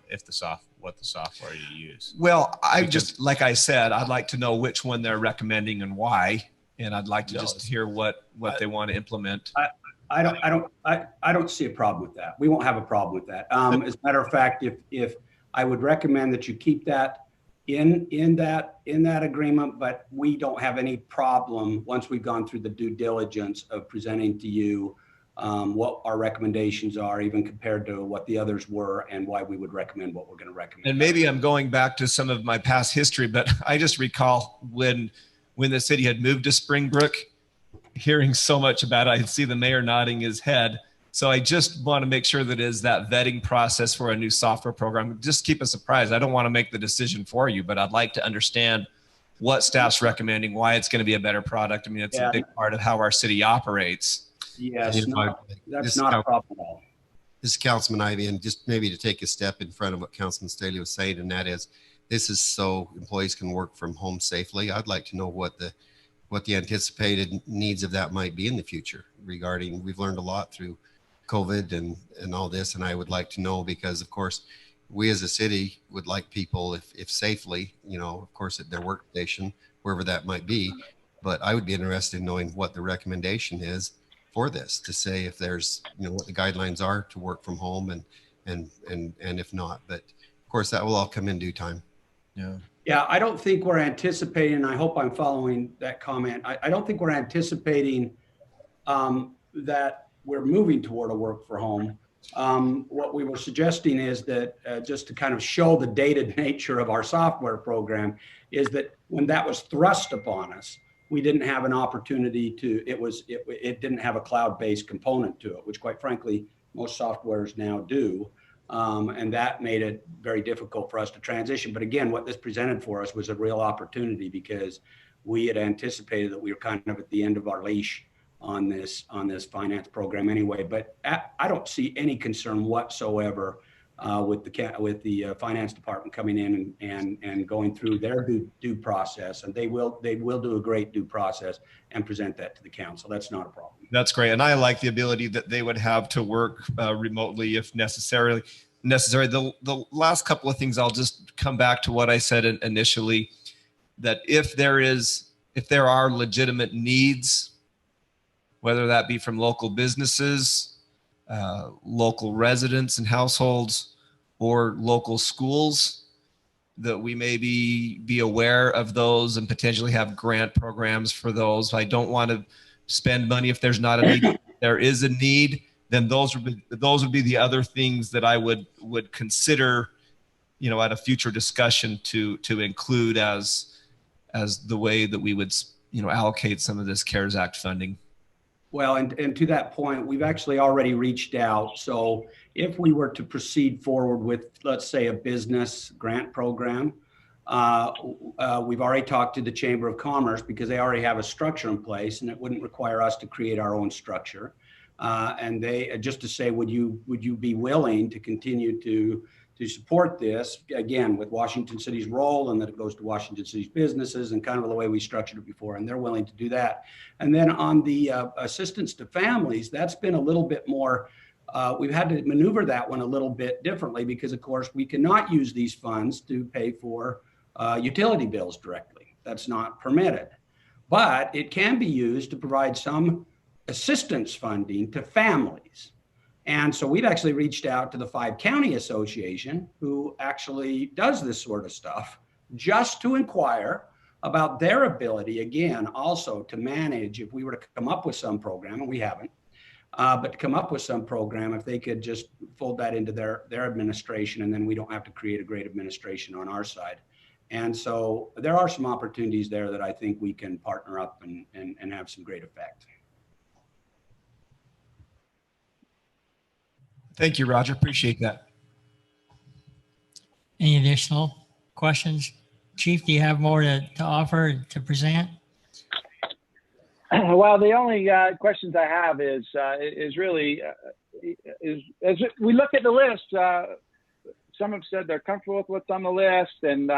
what the software you use. Well, just like I said, I'd like to know which one they're recommending and why, and I'd like to just hear what they want to implement. I don't see a problem with that. We won't have a problem with that. As a matter of fact, if I would recommend that you keep that in that agreement, but we don't have any problem once we've gone through the due diligence of presenting to you what our recommendations are, even compared to what the others were, and why we would recommend what we're going to recommend. And maybe I'm going back to some of my past history, but I just recall when the city had moved to Springbrook, hearing so much about it. I see the mayor nodding his head. So I just want to make sure that is that vetting process for a new software program. Just keep us apprised. I don't want to make the decision for you, but I'd like to understand what staff's recommending, why it's going to be a better product. I mean, it's a big part of how our city operates. Yes, that's not a problem at all. This is Councilman Ivey, and just maybe to take a step in front of what Councilman Staley was saying, and that is, this is so employees can work from home safely. I'd like to know what the anticipated needs of that might be in the future regarding, we've learned a lot through COVID and all this. And I would like to know, because of course, we as a city would like people, if safely, of course, at their workstation, wherever that might be, but I would be interested in knowing what the recommendation is for this, to say if there's, what the guidelines are to work from home and if not. But of course, that will all come in due time. Yeah. Yeah, I don't think we're anticipating, and I hope I'm following that comment. I don't think we're anticipating that we're moving toward a work for home. What we were suggesting is that just to kind of show the dated nature of our software program is that when that was thrust upon us, we didn't have an opportunity to, it didn't have a cloud-based component to it, which quite frankly, most softwares now do. And that made it very difficult for us to transition. But again, what this presented for us was a real opportunity because we had anticipated that we were kind of at the end of our leash on this finance program anyway. But I don't see any concern whatsoever with the finance department coming in and going through their due process, and they will do a great due process and present that to the council. That's not a problem. That's great. And I like the ability that they would have to work remotely if necessary. The last couple of things, I'll just come back to what I said initially, that if there are legitimate needs, whether that be from local businesses, local residents and households, or local schools, that we may be aware of those and potentially have grant programs for those. I don't want to spend money if there's not a need. If there is a need, then those would be the other things that I would consider, at a future discussion to include as the way that we would, allocate some of this CARES Act funding. Well, and to that point, we've actually already reached out. So if we were to proceed forward with, let's say, a business grant program, we've already talked to the Chamber of Commerce because they already have a structure in place, and it wouldn't require us to create our own structure. And they just to say, would you be willing to continue to support this, again, with Washington City's role, and that it goes to Washington City's businesses and kind of the way we structured it before, and they're willing to do that. And then on the assistance to families, that's been a little bit more, we've had to maneuver that one a little bit differently because, of course, we cannot use these funds to pay for utility bills directly. That's not permitted. But it can be used to provide some assistance funding to families. And so we've actually reached out to the 5-County Association, who actually does this sort of stuff, just to inquire about their ability, again, also to manage if we were to come up with some program, and we haven't, but to come up with some program, if they could just fold that into their administration, and then we don't have to create a great administration on our side. And so there are some opportunities there that I think we can partner up and have some great effect. Thank you, Roger. Appreciate that. Any additional questions? Chief, do you have more to offer, to present? Well, the only questions I have is really as we look at the list. Some have said they're comfortable with what's on the list, and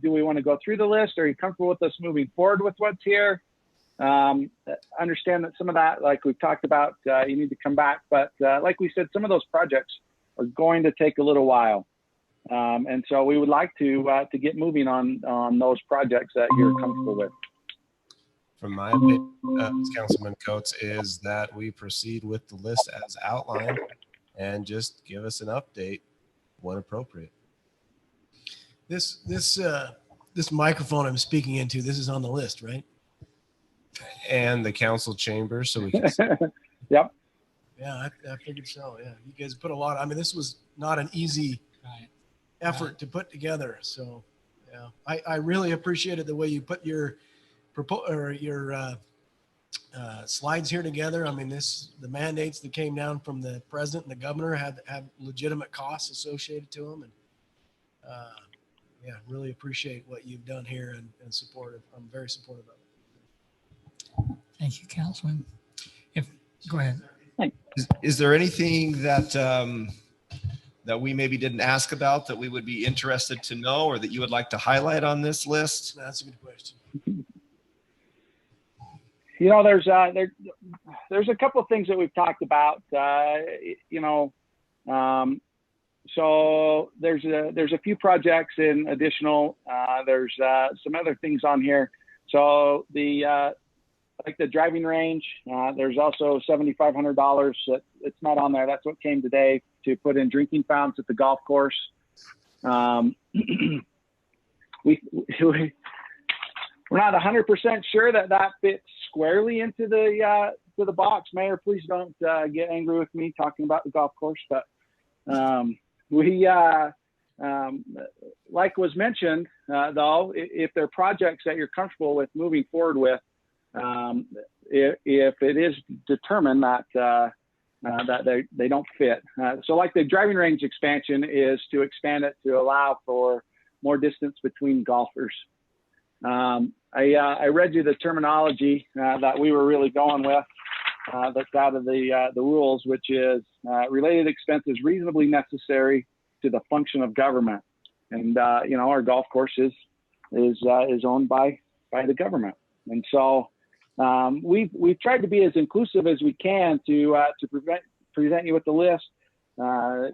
do we want to go through the list? Are you comfortable with us moving forward with what's here? Understand that some of that, like we've talked about, you need to come back. But like we said, some of those projects are going to take a little while. And so we would like to get moving on those projects that you're comfortable with. From my opinion, Councilman Coates, is that we proceed with the list as outlined and just give us an update when appropriate. This microphone I'm speaking into, this is on the list, right? And the council chamber, so we can Yep. Yeah, I figured so. Yeah, you guys put a lot. I mean, this was not an easy effort to put together. So, yeah, I really appreciated the way you put your slides here together. I mean, the mandates that came down from the president and the governor have legitimate costs associated to them, and yeah, really appreciate what you've done here and supportive. I'm very supportive of it. Thank you, Councilman. Go ahead. Is there anything that that we maybe didn't ask about that we would be interested to know, or that you would like to highlight on this list? That's a good question. There's a couple of things that we've talked about. So there's a few projects in additional. There's some other things on here. So the like the driving range, there's also $7,500 that it's not on there. That's what came today to put in drinking fountains at the golf course. We're not 100% sure that fits squarely into the box. Mayor, please don't get angry with me talking about the golf course, but like was mentioned, though, if there are projects that you're comfortable with moving forward with, if it is determined that that they don't fit. So like the driving range expansion is to expand it to allow for more distance between golfers. I read you the terminology that we were really going with that's out of the rules, which is related expenses reasonably necessary to the function of government. And our golf course is owned by the government. And so we've tried to be as inclusive as we can to present you with the list.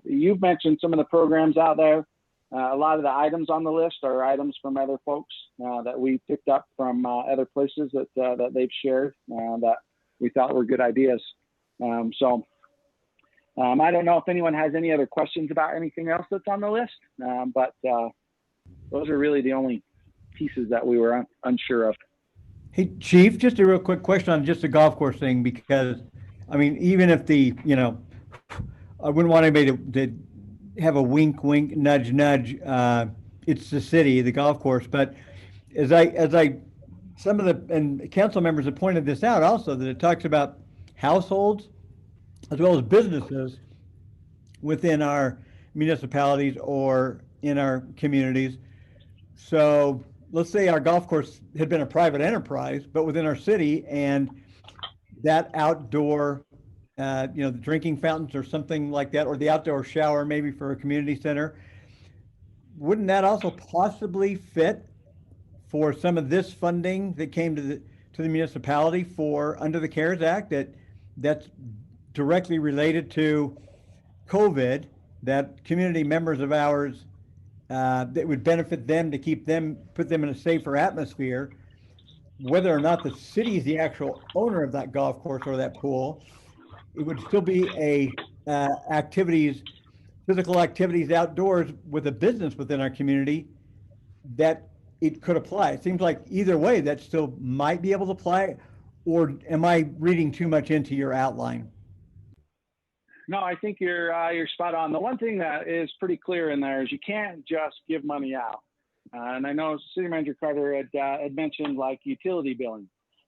You've mentioned some of the programs out there. A lot of the items on the list are items from other folks that we picked up from other places that they've shared that we thought were good ideas. I don't know if anyone has any other questions about anything else that's on the list, but those are really the only pieces that we were unsure of. Hey, Chief, just a real quick question on just the golf course thing, because, I mean, even if I wouldn't want anybody to have a wink, wink, nudge, nudge. It's the city, the golf course. But some of the council members have pointed this out also, that it talks about households as well as businesses within our municipalities or in our communities. So let's say our golf course had been a private enterprise, but within our city, and that outdoor, the drinking fountains or something like that, or the outdoor shower maybe for a community center, wouldn't that also possibly fit for some of this funding that came to the municipality for under the CARES Act that's directly related to COVID, that community members of ours that would benefit them to put them in a safer atmosphere, whether or not the city is the actual owner of that golf course or that pool, it would still be physical activities outdoors with a business within our community that it could apply. It seems like either way that still might be able to apply, or am I reading too much into your outline? No, I think you're spot on. The one thing that is pretty clear in there is you can't just give money out. And I know City Manager Carter had mentioned like utility billing.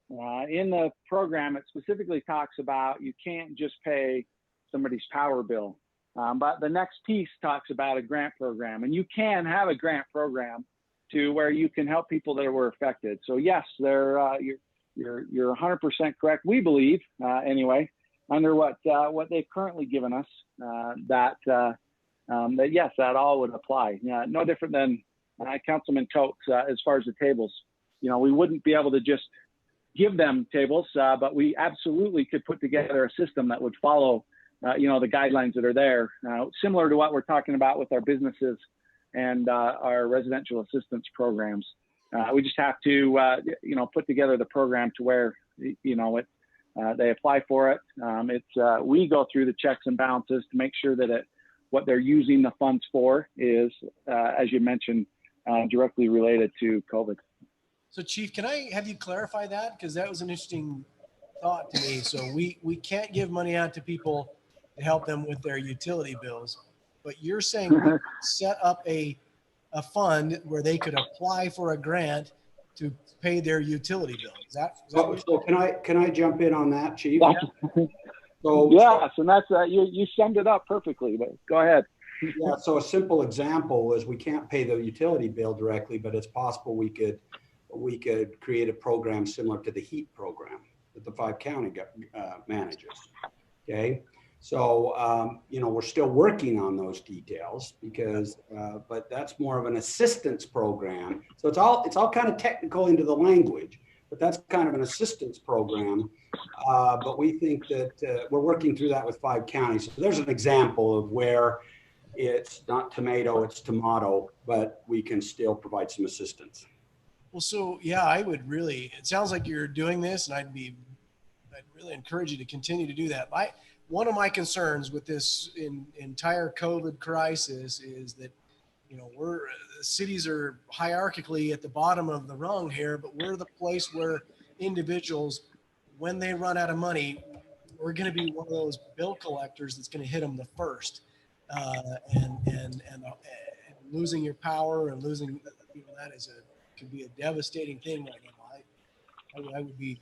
In the program, it specifically talks about you can't just pay somebody's power bill. But the next piece talks about a grant program, and you can have a grant program to where you can help people that were affected. So yes, you're 100% correct. We believe anyway, under what they've currently given us, that yes, that all would apply. No different than Councilman Coates as far as the tables. We wouldn't be able to just give them tables, but we absolutely could put together a system that would follow, the guidelines that are there, similar to what we're talking about with our businesses and our residential assistance programs. We just have to, put together the program to where, they apply for it. We go through the checks and balances to make sure that what they're using the funds for is, as you mentioned, directly related to COVID. So Chief, can I have you clarify that? Because that was an interesting thought to me. So we can't give money out to people to help them with their utility bills, but you're saying we could set up a fund where they could apply for a grant to pay their utility bill. Is that so can I jump in on that, Chief? So yes, and that's you summed it up perfectly, but go ahead. Yeah, so a simple example is we can't pay the utility bill directly, but it's possible we could create a program similar to the heat program that the 5 county manages. Okay, so we're still working on those details because, but that's more of an assistance program. So it's all kind of technical into the language, but that's kind of an assistance program. But we think that we're working through that with 5 counties. So there's an example of where it's not tomato, it's tomato, but we can still provide some assistance. Well, so yeah, I would really, it sounds like you're doing this and I'd really encourage you to continue to do that. One of my concerns with this entire COVID crisis is that, you know, cities are hierarchically at the bottom of the rung here, but we're the place where individuals, when they run out of money, we're going to be one of those bill collectors that's going to hit them the first, and losing your power and losing, you know, that could be a devastating thing right now. I would be,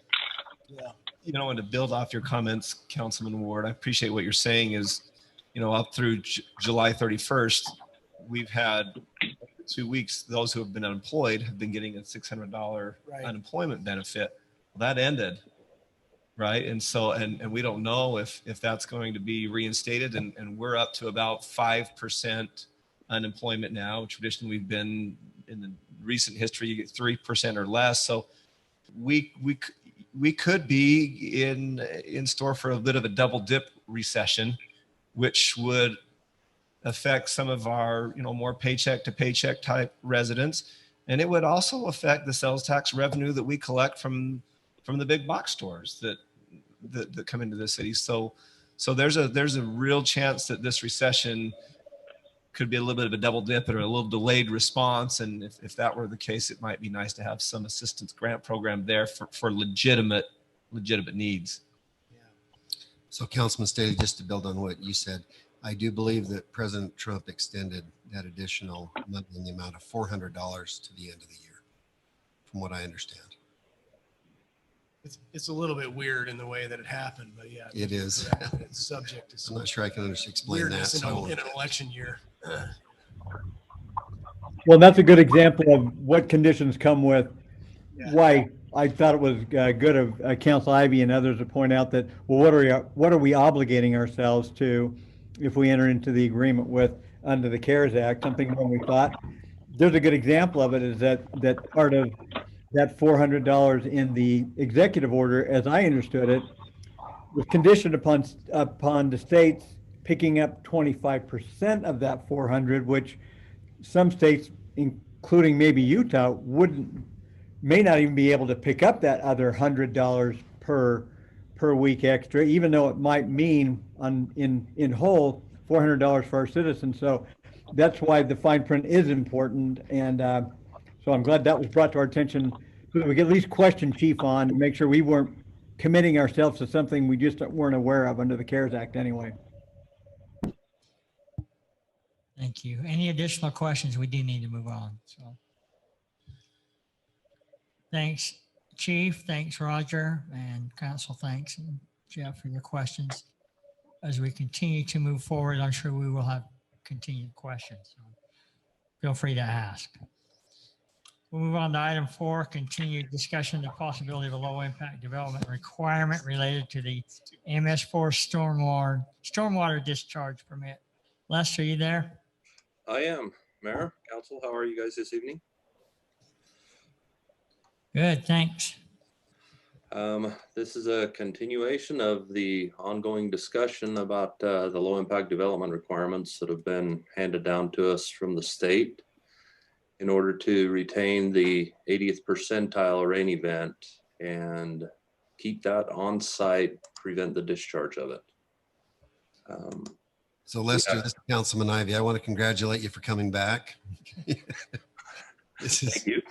yeah. You know, and to build off your comments, Councilman Ward, I appreciate what you're saying is, you know, up through July 31st, we've had 2 weeks, those who have been unemployed have been getting a $600 unemployment benefit. Well, that ended, right? And so, and we don't know if that's going to be reinstated, and we're up to about 5% unemployment now. Traditionally, we've been in the recent history 3% or less. So we could be in store for a bit of a double dip recession, which would affect some of our, you know, more paycheck to paycheck type residents. And it would also affect the sales tax revenue that we collect from the big box stores that come into the city. So there's a real chance that this recession could be a little bit of a double dip or a little delayed response. And if that were the case, it might be nice to have some assistance grant program there for legitimate needs. Yeah. So Councilman Staley, just to build on what you said, I do believe that President Trump extended that additional money in the amount of $400 to the end of the year, from what I understand. It's a little bit weird in the way that it happened, but yeah, It is. it's subject to I'm some not sure I can explain that. weirdness So in an election year. Well, that's a good example of what conditions come with. Yeah. Why I thought it was good of Council Ivy and others to point out that, well, what are we obligating ourselves to if we enter into the agreement with under the CARES Act? Something when we thought there's a good example of it is that part of that $400 in the executive order, as I understood it, was conditioned upon the states picking up 25% of that 400, which some states, including maybe Utah, may not even be able to pick up that other $100 per week extra, even though it might mean in whole $400 for our citizens. So that's why the fine print is important, and so I'm glad that was brought to our attention so that we can at least question Chief on to make sure we weren't committing ourselves to something we just weren't aware of under the CARES Act anyway. Thank you. Any additional questions? We do need to move on. So thanks, Chief. Thanks, Roger, and Council. Thanks, and Jeff, for your questions. As we continue to move forward, I'm sure we will have continued questions. So feel free to ask. We'll move on to item 4, continued discussion of the possibility of a low impact development requirement related to the MS4 stormwater discharge permit. Lester, are you there? I am. Mayor, Council, how are you guys this evening? Good, thanks. This is a continuation of the ongoing discussion about the low impact development requirements that have been handed down to us from the state in order to retain the 80th percentile rain event and keep that on site, prevent the discharge of it. So Lester, this is Councilman Ivy. I want to congratulate you for coming back. Thank you.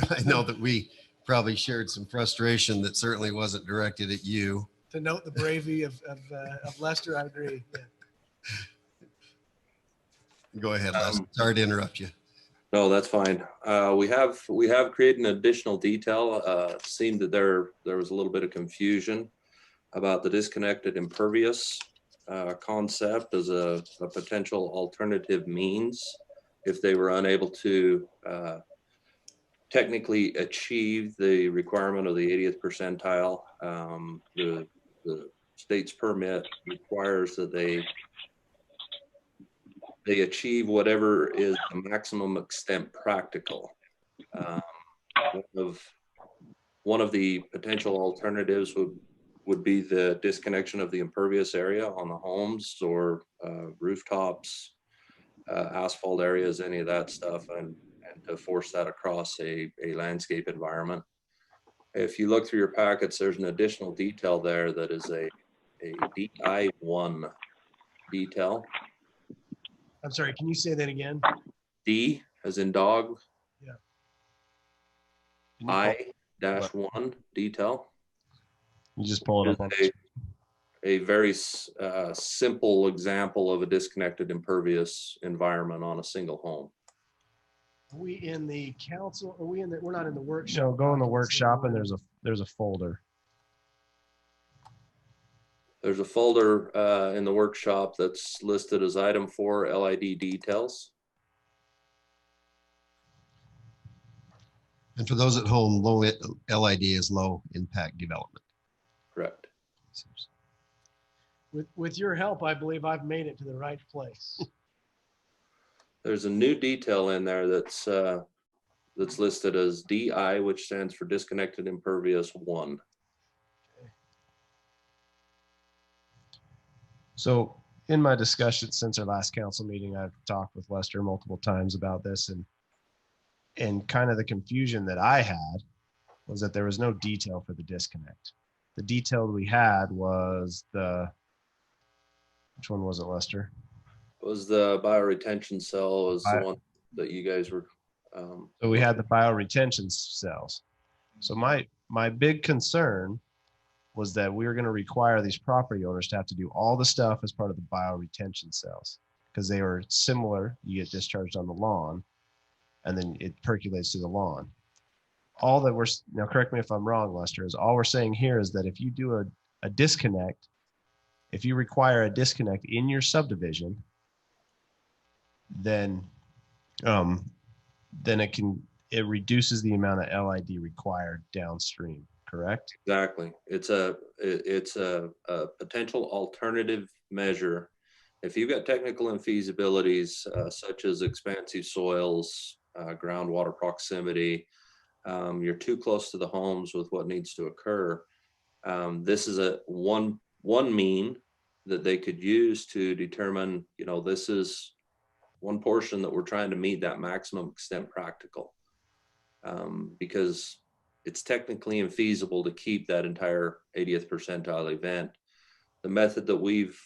I know that we probably shared some frustration that certainly wasn't directed at you. To note the bravery of Lester, I agree. Yeah. Go ahead, Lester. Sorry to interrupt you. No, that's fine. We have created an additional detail. It seemed that there was a little bit of confusion about the disconnected impervious concept as a potential alternative means if they were unable to technically achieve the requirement of the 80th percentile. The state's permit requires that they achieve whatever is the maximum extent practical. One of the potential alternatives would be the disconnection of the impervious area on the homes or rooftops, asphalt areas, any of that stuff. And and to force that across a landscape environment. If you look through your packets, there's an additional detail there that is a DI1 detail. I'm sorry, can you say that again? D as in dog. Yeah. I-1 detail. You just pull it up on A very simple example of a disconnected impervious environment on a single home. Are we in the council? Are we in the, we're not in the workshop. No, go in the documents workshop and anymore. there's a folder. There's a folder in the workshop that's listed as item 4 LID details. And for those at home, low LID is low impact development. Correct. With your help, I believe I've made it to the right place. There's a new detail in there that's listed as DI, which stands for disconnected impervious 1. So in my discussion since our last council meeting, I've talked with Lester multiple times about this, and kind of the confusion that I had was that there was no detail for the disconnect. The detail we had was which one was it, Lester? It was the bioretention cell was the one that you guys were. So we had the bioretention cells. So my big concern was that we were going to require these property owners to have to do all the stuff as part of the bioretention cells because they were similar. You get discharged on the lawn and then it percolates through the lawn. All that now correct me if I'm wrong, Lester, is all we're saying here is that if you do a disconnect, if you require a disconnect in your subdivision, then it reduces the amount of LID required downstream, correct? Exactly. It's a potential alternative measure. If you've got technical infeasibilities such as expansive soils, groundwater proximity, you're too close to the homes with what needs to occur. This is one mean that they could use to determine, this is one portion that we're trying to meet that maximum extent practical, because it's technically infeasible to keep that entire 80th percentile event. The method that we've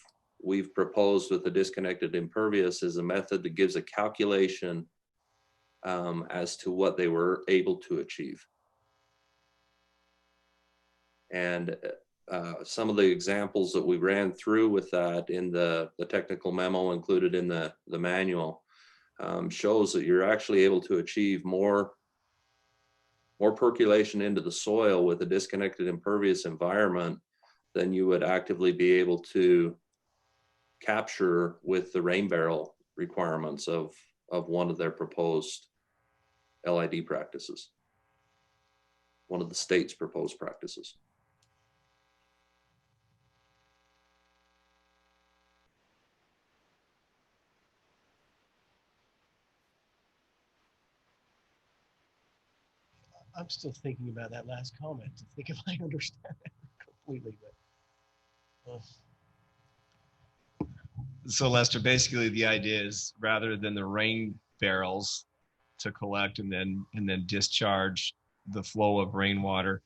proposed with the disconnected impervious is a method that gives a calculation as to what they were able to achieve. And some of the examples that we ran through with that in the technical memo included in the manual shows that you're actually able to achieve more percolation into the soil with a disconnected impervious environment than you would actively be able to capture with the rain barrel requirements of one of their proposed LID practices, one of the state's proposed practices. I'm still thinking about that last comment to think if I understand it completely, but. So Lester, basically the idea is rather than the rain barrels to collect and then discharge the flow of rainwater,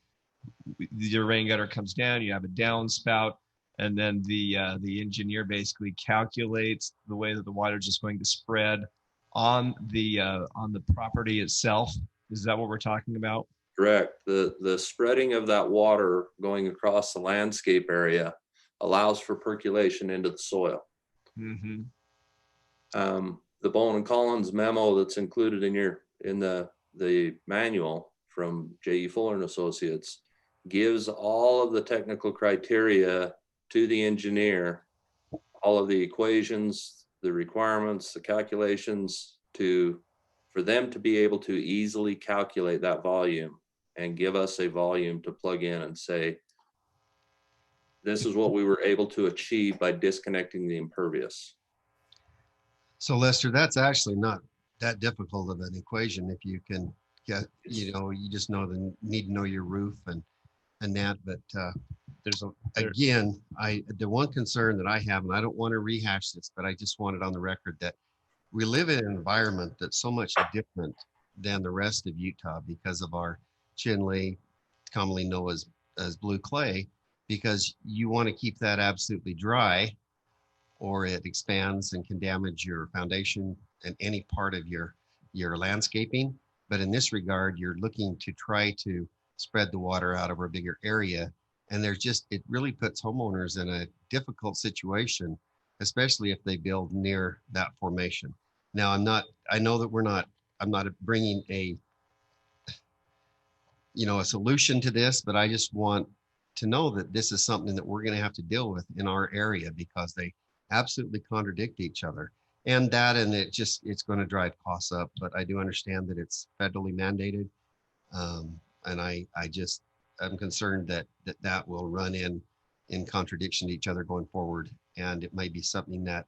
your rain gutter comes down, you have a downspout, and then the engineer basically calculates the way that the water is just going to spread on the property itself. Is that what we're talking about? Correct. The spreading of that water going across the landscape area allows for percolation into the soil. Mm-hmm. The Bowen and Collins memo that's included in the manual from J.E. Fuller and Associates gives all of the technical criteria to the engineer, all of the equations, the requirements, the calculations for them to be able to easily calculate that volume and give us a volume to plug in and say, this is what we were able to achieve by disconnecting the impervious. So Lester, that's actually not that difficult of an equation if you can get, you just need to know your roof and that, but the one concern that I have, and I don't want to rehash this, but I just want it on the record that we live in an environment that's so much different than the rest of Utah because of our chinle, commonly known as blue clay, because you want to keep that absolutely dry or it expands and can damage your foundation and any part of your landscaping. But in this regard, you're looking to try to spread the water out over a bigger area. And it really puts homeowners in a difficult situation, especially if they build near that formation. Now, I'm not bringing a solution to this, but I just want to know that this is something that we're going to have to deal with in our area because they absolutely contradict each other. And it's going to drive costs up, but I do understand that it's federally mandated. And I'm concerned that will run in contradiction to each other going forward. And it might be something that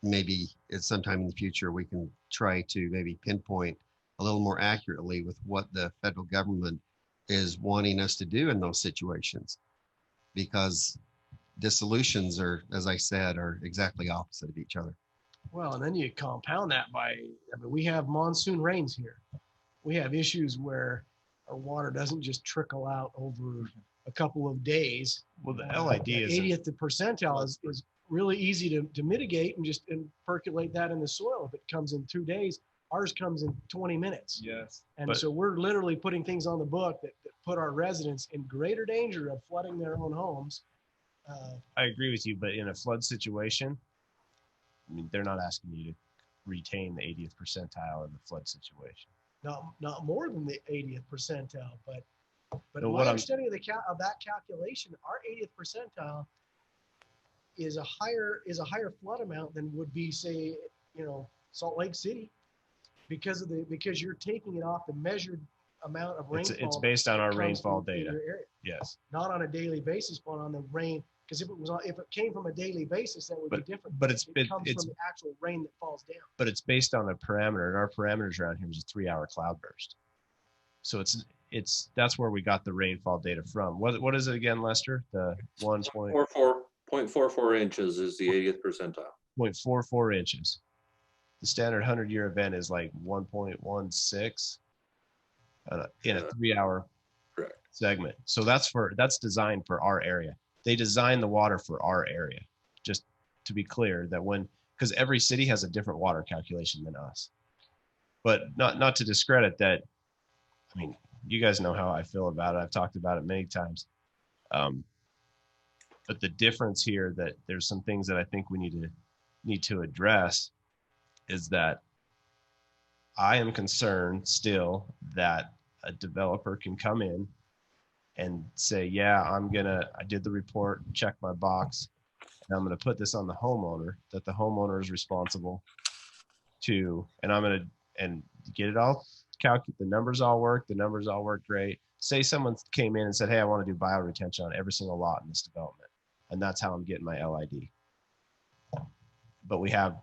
maybe at some time in the future, we can try to maybe pinpoint a little more accurately with what the federal government is wanting us to do in those situations. Because the solutions as I said, are exactly opposite of each other. Well, and then you compound that we have monsoon rains here. We have issues where our water doesn't just trickle out over a couple of days. Well, the LID is 80th percentile is really easy to mitigate and percolate that in the soil. If it comes in 2 days, ours comes in 20 minutes. yes. And so we're literally putting things on the book that put our residents in greater danger of flooding their own homes. I agree with you, but in a flood situation, I mean, they're not asking you to retain the 80th percentile in the flood situation. Not more than the 80th percentile, but No, my understanding of that calculation, our 80th percentile is a higher flood amount than would be, say, Salt Lake City, because you're taking it off the measured amount of rainfall. It's based on our that comes rainfall through data. your area. Yes. Not on a daily basis, but on the rain. Because if it came from a daily basis, that would be different. But it comes from the actual rain that falls down. But it's based on a parameter, and our parameters around here is a 3-hour cloudburst. So that's where we got the rainfall data from. What is it again, Lester? The 0.44 inches is the 80th percentile. 0.44 inches. The standard 100-year event is like 1.16 in a 3-hour Correct. segment. So that's designed for our area. They design the water for our area. Just to be clear, because every city has a different water calculation than us. But not to discredit that. I mean, you guys know how I feel about it. I've talked about it many times. But the difference here, that there's some things that I think we need to address, is that I am concerned still that a developer can come in and say, yeah, I did the report, check my box, and I'm going to put this on the homeowner, that the homeowner is responsible to, and I'm going to get it all calculate. The numbers all work great. Say someone came in and said, hey, I want to do bioretention on every single lot in this development, and that's how I'm getting my LID. But how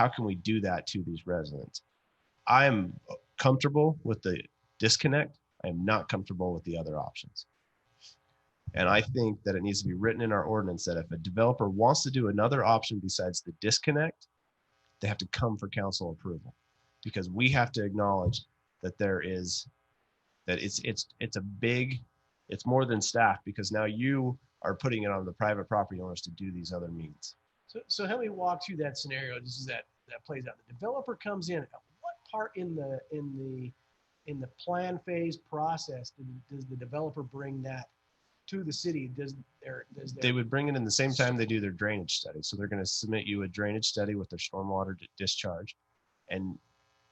can we do that to these residents? I'm comfortable with the disconnect. I am not comfortable with the other options. And I think that it needs to be written in our ordinance that if a developer wants to do another option besides the disconnect, they have to come for council approval, because we have to acknowledge that it's more than staff, because now you are putting it on the private property owners to do these other means. So help me walk through that scenario. This is that plays out. The developer comes in. At what part in the plan phase process does the developer bring that to the city? They would bring it in the same time they do their drainage study. So they're going to submit you a drainage study with their stormwater discharge. And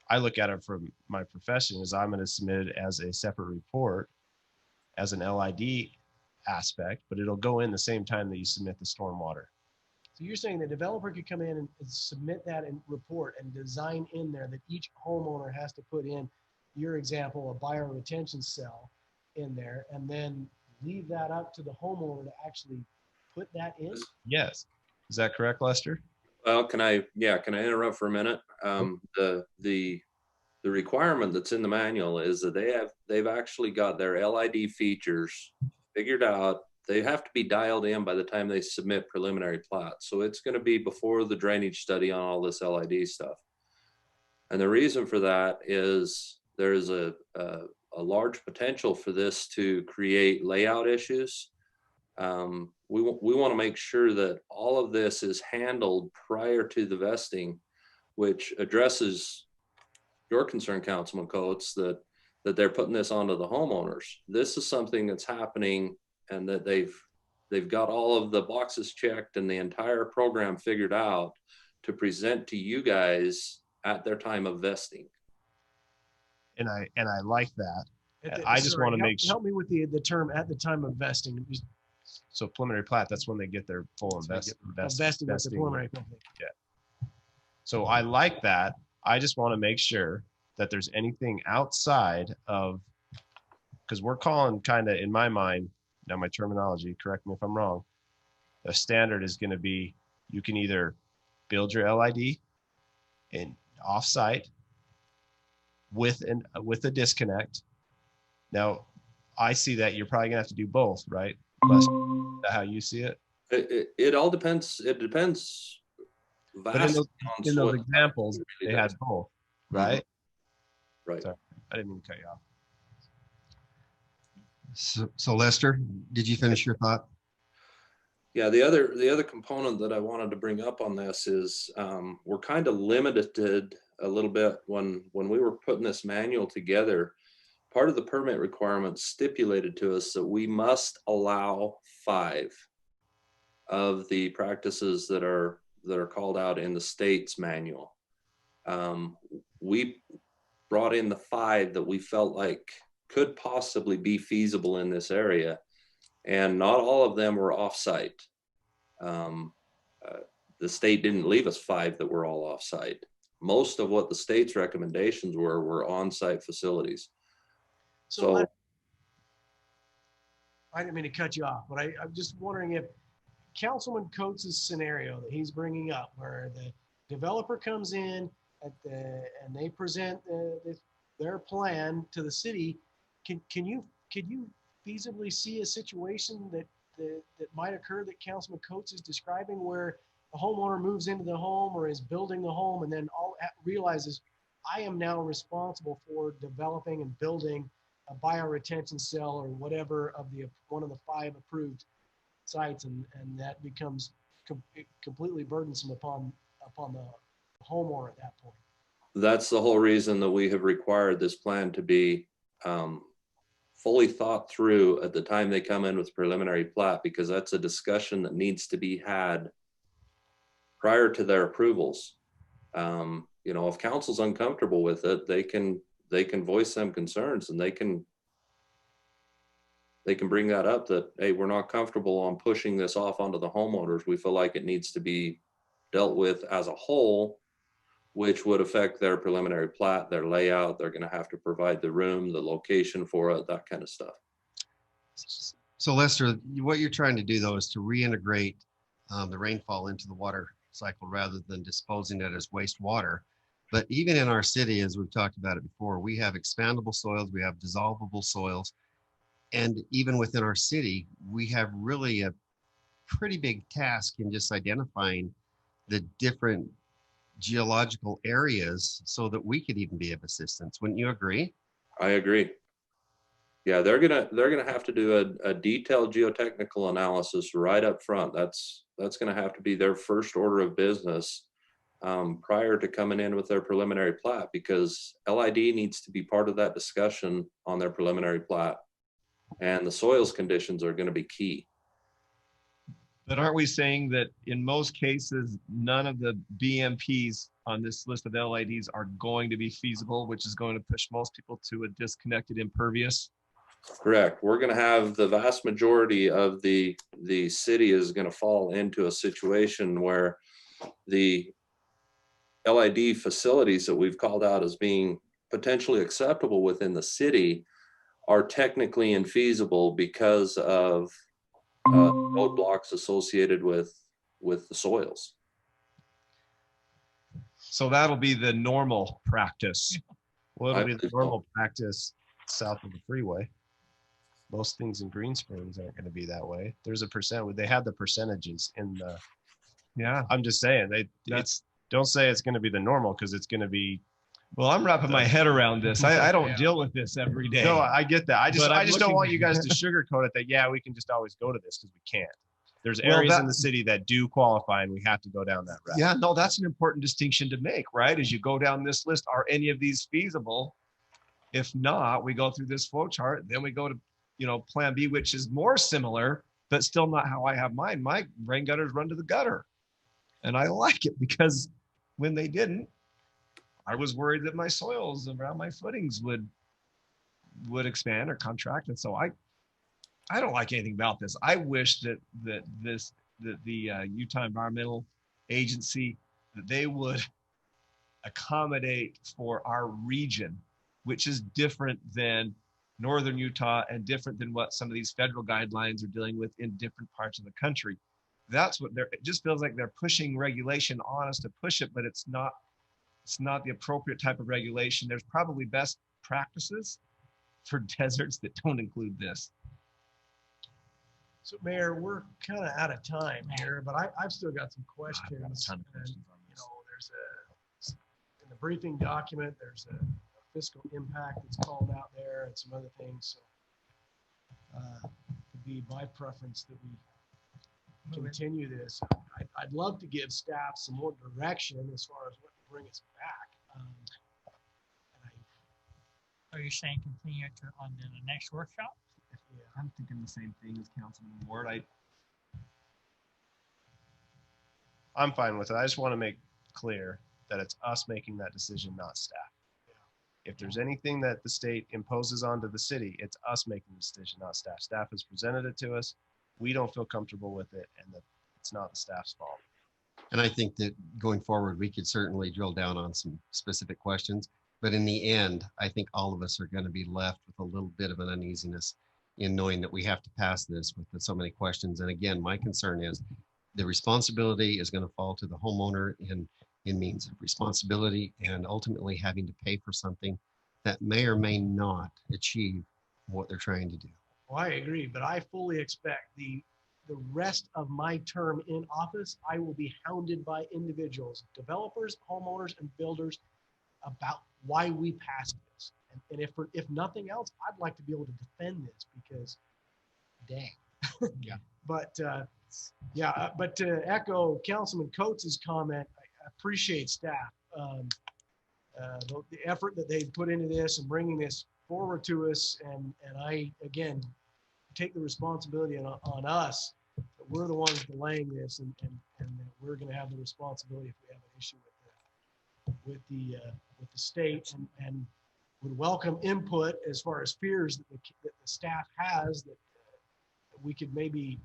I look at it from my profession as I'm going to submit it as a separate report as an LID aspect, but it'll go in the same time that you submit the stormwater. So you're saying the developer could come in and submit that and report and design in there that each homeowner has to put in, your example, a bioretention cell in there, and then leave that up to the homeowner to actually put that in? Yes. Is that correct, Lester? Well, can I interrupt for a minute? The requirement that's in the manual is that they've actually got their LID features figured out. They have to be dialed in by the time they submit preliminary plat. So it's going to be before the drainage study on all this LID stuff. And the reason for that is there's a large potential for this to create layout issues. We want to make sure that all of this is handled prior to the vesting, which addresses your concern, Councilman Coates, that they're putting this onto the homeowners. This is something that's happening, and that they've got all of the boxes checked and the entire program figured out to present to you guys at their time of vesting. And I like that. I just wanna make help me with the term "at the time of vesting." So preliminary plat, that's when they get their full Vesting at the preliminary company. So I like that. I just want to make sure that there's anything outside of, because we're calling kind of, in my mind, now my terminology, correct me if I'm wrong, the standard is going to be, you can either build your LID in offsite with a disconnect. Now, I see that you're probably gonna have to do both, right? Les, is that how you see it? It all depends. It depends. But in those examples, they had both, right? Right. Sorry, I didn't mean to cut you off. So Lester, did you finish your thought? Yeah, the other component that I wanted to bring up on this is we're kind of limited a little bit when we were putting this manual together. Part of the permit requirements stipulated to us that we must allow 5 of the practices that are called out in the state's manual. We brought in the 5 that we felt like could possibly be feasible in this area, and not all of them were off-site. The state didn't leave us 5 that were all off-site. Most of what the state's recommendations were on-site facilities. So I didn't mean to cut you off, but I'm just wondering if Councilman Coates' scenario that he's bringing up, where the developer comes in and they present their plan to the city, can you feasibly see a situation that might occur that Councilman Coates is describing, where the homeowner moves into the home or is building the home and then realizes, I am now responsible for developing and building a bioretention cell or whatever of one of the 5 approved sites, and that becomes completely burdensome upon the homeowner at that point. that's the whole reason that we have required this plan to be fully thought through at the time they come in with preliminary plat, because that's a discussion that needs to be had prior to their approvals. You know, if council's uncomfortable with it, they can voice some concerns, and they can bring that up, that, hey, we're not comfortable on pushing this off onto the homeowners. We feel like it needs to be dealt with as a whole, which would affect their preliminary plat, their layout. They're going to have to provide the room, the location for it, that kind of stuff. So Lester, what you're trying to do though is to reintegrate the rainfall into the water cycle rather than disposing it as wastewater. But even in our city, as we've talked about it before, we have expandable soils, we have dissolvable soils. And even within our city, we have really a pretty big task in just identifying the different geological areas so that we could even be of assistance. Wouldn't you agree? I agree. Yeah, they're gonna have to do a detailed geotechnical analysis right up front. That's gonna have to be their first order of business prior to coming in with their preliminary plat, because LID needs to be part of that discussion on their preliminary plat, and the soils conditions are going to be key. But aren't we saying that in most cases, none of the BMPs on this list of LIDs are going to be feasible, which is going to push most people to a disconnected impervious? Correct. We're going to have the vast majority of the city is going to fall into a situation where the LID facilities that we've called out as being potentially acceptable within the city are technically infeasible because of roadblocks associated with the soils. So that'll be the normal practice. Well, it'll be the believe so. normal practice south of the freeway. Most things in Green Springs aren't going to be that way. There's a percent. They had the percentages in the. Yeah. I'm just saying don't say it's going to be the normal, because it's going to be Well, I'm wrapping my head around this. I don't Yeah. deal with this every day. No, I get that. But I'm I just don't looking- want you guys to sugarcoat it that, yeah, we can just always go to this because we can't. There's Well, areas in that- the city that do qualify and we have to go down that route. Yeah, no, that's an important distinction to make, right? As you go down this list, are any of these feasible? If not, we go through this flow chart, then we go to, plan B, which is more similar, but still not how I have mine. My rain gutters run to the gutter. And I like it because when they didn't, I was worried that my soils around my footings would expand or contract. And so I don't like anything about this. I wish that the Utah Environmental Agency, that they would accommodate for our region, which is different than Northern Utah and different than what some of these federal guidelines are dealing with in different parts of the country. That's what it just feels like they're pushing regulation on us to push it, but it's not the appropriate type of regulation. There's probably best practices for deserts that don't include this. So Mayor, we're kind of out of time here, but I've still got some questions. I've got a ton of And, questions on this. there's in the briefing document, there's a fiscal impact that's called out there and some other things. So it'd be my preference that we continue this. I'd love to give staff some more direction as far as what to bring us back. Are you saying continue to on to the next workshop? I'm thinking the same thing as Councilman Ward. I'm fine with it. I just want to make clear that it's us making that decision, not staff. If there's anything that the state imposes onto the city, it's us making the decision, not staff. Staff has presented it to us. We don't feel comfortable with it, and that it's not the staff's fault. And I think that going forward, we could certainly drill down on some specific questions. But in the end, I think all of us are going to be left with a little bit of an uneasiness in knowing that we have to pass this with so many questions. And again, my concern is the responsibility is going to fall to the homeowner in means of responsibility and ultimately having to pay for something that may or may not achieve what they're trying to do. Well, I agree, but I fully expect the rest of my term in office, I will be hounded by individuals, developers, homeowners, and builders about why we passed this. And if nothing else, I'd like to be able to defend this because, dang. Yeah. But to echo Councilman Coates' comment, I appreciate staff. The effort that they put into this and bringing this forward to us. And I, again, take the responsibility on us that we're the ones delaying this and that we're going to have the responsibility if we have an issue with the state and would welcome input as far as fears that the staff has that we could maybe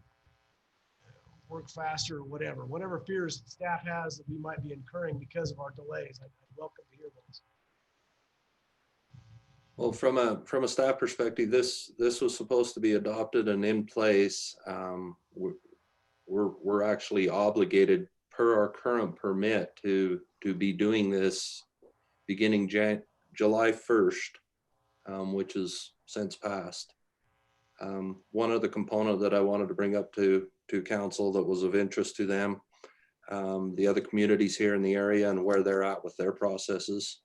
work faster or whatever fears the staff has that we might be incurring because of our delays. I'd welcome to hear those. Well, from a staff perspective, this was supposed to be adopted and in place. We're actually obligated per our current permit to be doing this beginning July 1st, which is since passed. One other component that I wanted to bring up to council that was of interest to them, the other communities here in the area and where they're at with their processes.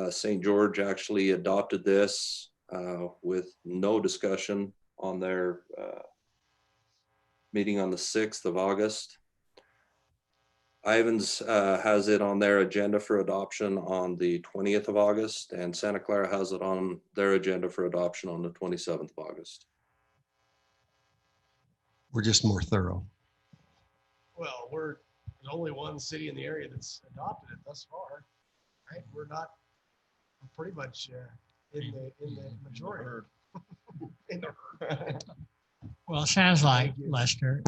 St. George actually adopted this with no discussion on their meeting on the 6th of August. Ivans has it on their agenda for adoption on the 20th of August, and Santa Clara has it on their agenda for adoption on the 27th of August. We're just more thorough. Well, we're the only one city in the area that's adopted it thus far, right? We're pretty much in the majority. In the herd. Well, it sounds like, Thank you. Lester,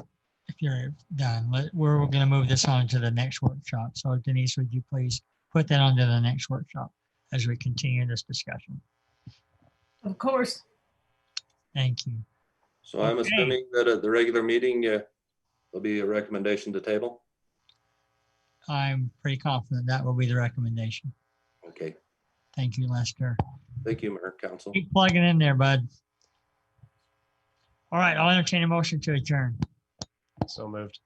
if you're done, we're going to move this on to the next workshop. So Denise, would you please put that onto the next workshop as we continue this discussion? Of course. Thank you. So I'm Okay. assuming that at the regular meeting, there'll be a recommendation to table? I'm pretty confident that will be the recommendation. Okay, Thank you, Lester. thank you, Mayor, Council. Keep plugging in there, bud. All right, I'll entertain a motion to adjourn. So moved.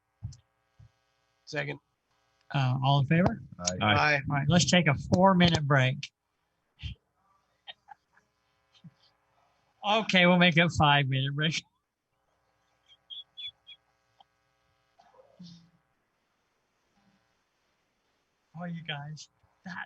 Second. All in favor? Aye. All right, let's take a 4-minute break. Okay, we'll make it a 5-minute break. Oh, you guys, that.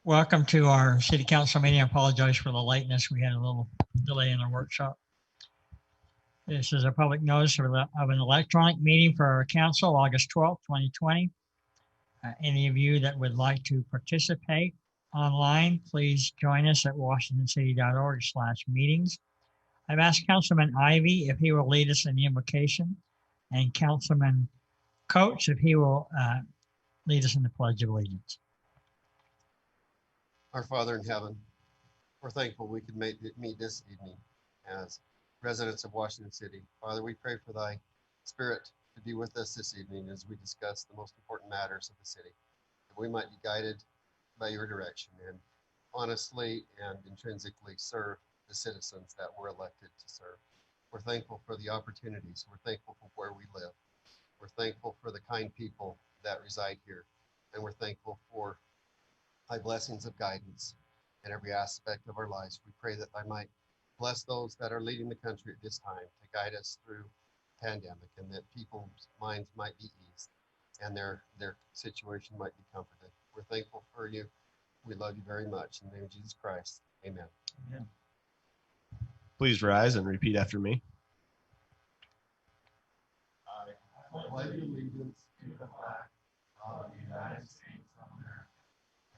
Welcome to our city council meeting. I apologize for the lateness. We had a little delay in our workshop. This is a public notice of an electronic meeting for our council, August 12th, 2020. Any of you that would like to participate online, please join us at washingtoncity.org/meetings. I've asked Councilman Ivy if he will lead us in the invocation, and Councilman Coates if he will lead us in the Pledge of Allegiance. Our Father in heaven, we're thankful we could meet this evening as residents of Washington City. Father, we pray for thy spirit to be with us this evening as we discuss the most important matters of the city, that we might be guided by your direction and honestly and intrinsically serve the citizens that we're elected to serve. We're thankful for the opportunities. We're thankful for where we live. We're thankful for the kind people that reside here. And we're thankful for thy blessings of guidance in every aspect of our lives. We pray that thy might bless those that are leading the country at this time to guide us through the pandemic, and that people's minds might be eased and their situation might be comforted. We're thankful for you. We love you very much. In the name of Jesus Christ, amen. Amen. Please rise and repeat after me. I pledge allegiance to the flag of the United States of America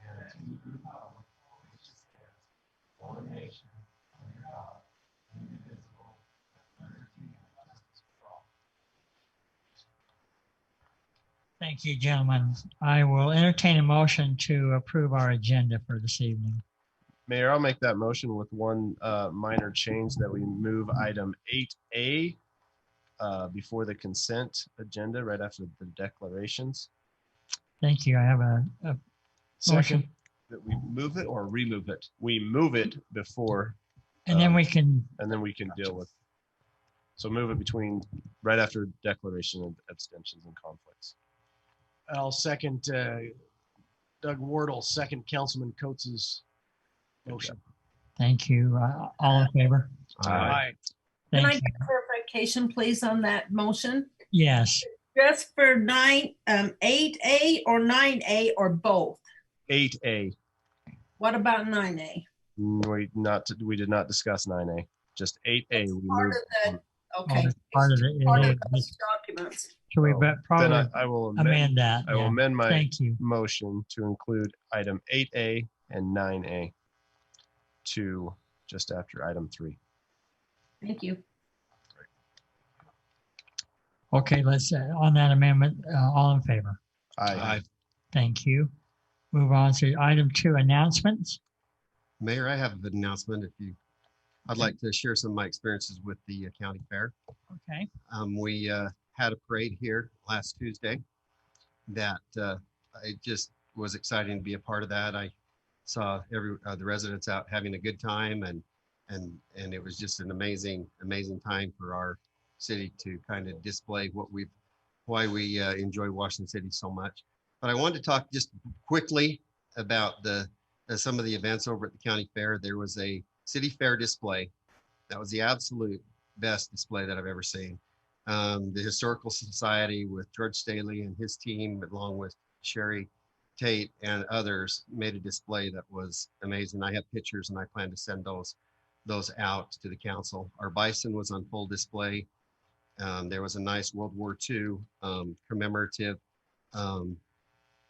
and to the republic for which it stands, one nation, under God, indivisible, with liberty and justice for all. Thank you, gentlemen. I will entertain a motion to approve our agenda for this evening. Mayor, I'll make that motion with one minor change, that we move item 8A before the consent agenda, right after the declarations. Thank you. I have a motion. Second, that we move it or remove it? We move it before, And then we can, deal with. So move it between, right after declaration of abstentions and conflicts. I'll second Doug Wardle, second Councilman Coates's motion. thank you. All in favor? Aye. Can I Thank get you. clarification, please, on that motion? Yes. Just for 8A or 9A or both? 8A. What about 9A? We did not discuss 9A, just 8A. We Part moved. of that, okay. Part of it. Part It of is. those documents. So we Then probably I will amend that. I will yeah. amend my Thank you. motion to include item 8A and 9A to just after item 3. Thank you. Okay, let's, on that amendment, all in favor? Aye. Thank you. Move on to item 2, announcements. Mayor, I have an announcement. I'd like to share some of my experiences with the county fair. Okay. We had a parade here last Tuesday that it just was exciting to be a part of that. I saw the residents out having a good time, and it was just an amazing time for our city to kind of display why we enjoy Washington City so much. But I wanted to talk just quickly about some of the events over at the county fair. There was a city fair display that was the absolute best display that I've ever seen. The Historical Society with George Staley and his team, along with Sherry Tate and others, made a display that was amazing. I have pictures and I plan to send those out to the council. Our bison was on full display. There was a nice World War II commemorative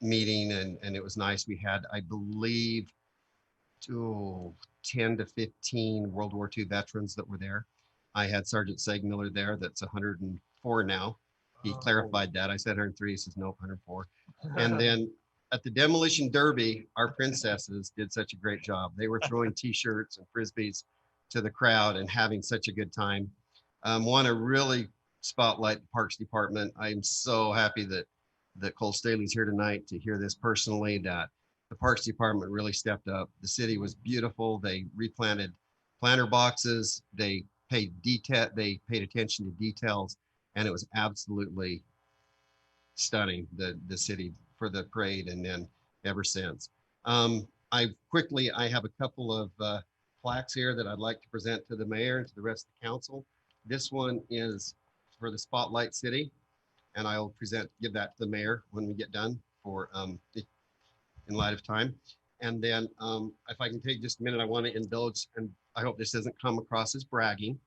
meeting, and it was nice. We had, I believe, 10 to 15 World War II veterans that were there. I had Sergeant Segmiller there, that's 104 now. He clarified that. I said 103, he says nope, 104. And then at the Demolition Derby, our princesses did such a great job. They were throwing t-shirts and frisbees to the crowd and having such a good time. Want to really spotlight the Parks Department. I'm so happy that Cole Staley's here tonight to hear this personally, that the Parks Department really stepped up. The city was beautiful. They replanted planter boxes. They paid attention to details, and it was absolutely stunning, the city for the parade, and then ever since. I have a couple of plaques here that I'd like to present to the mayor and to the rest of the council. This one is for the Spotlight City, and I'll give that to the mayor when we get done in light of time. And then if I can take just a minute, I want to indulge, and I hope this doesn't come across as bragging,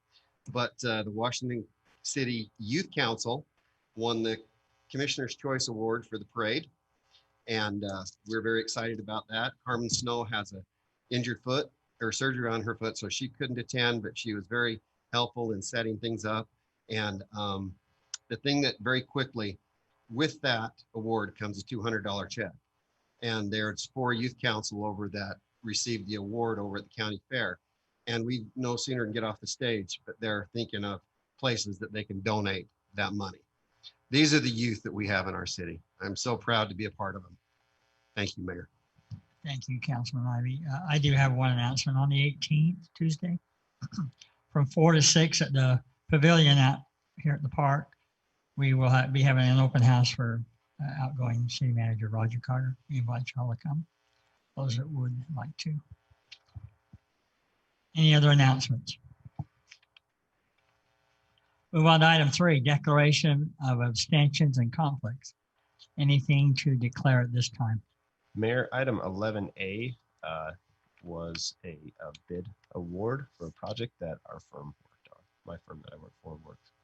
but the Washington City Youth Council won the Commissioner's Choice Award for the parade. And we're very excited about that. Carmen Snow has a injured foot or surgery on her foot, so she couldn't attend, but she was very helpful in setting things up. And the thing that very quickly with that award comes a $200 check. And there's 4 youth council over that received the award over at the county fair. And we no sooner can get off the stage, but they're thinking of places that they can donate that money. These are the youth that we have in our city. I'm so proud to be a part of them. Thank you, Mayor. Thank you, Councilman Ivy. I do have one announcement on the 18th, Tuesday, from 4 to 6 at the pavilion out here at the park. We will be having an open house for outgoing city manager Roger Carter. We invite you all to come, those that would like to. Any other announcements? Move on to item 3, declaration of abstentions and conflicts. Anything to declare at this time? Mayor, item 11A was a bid award for a project that our firm worked on. My firm that I work for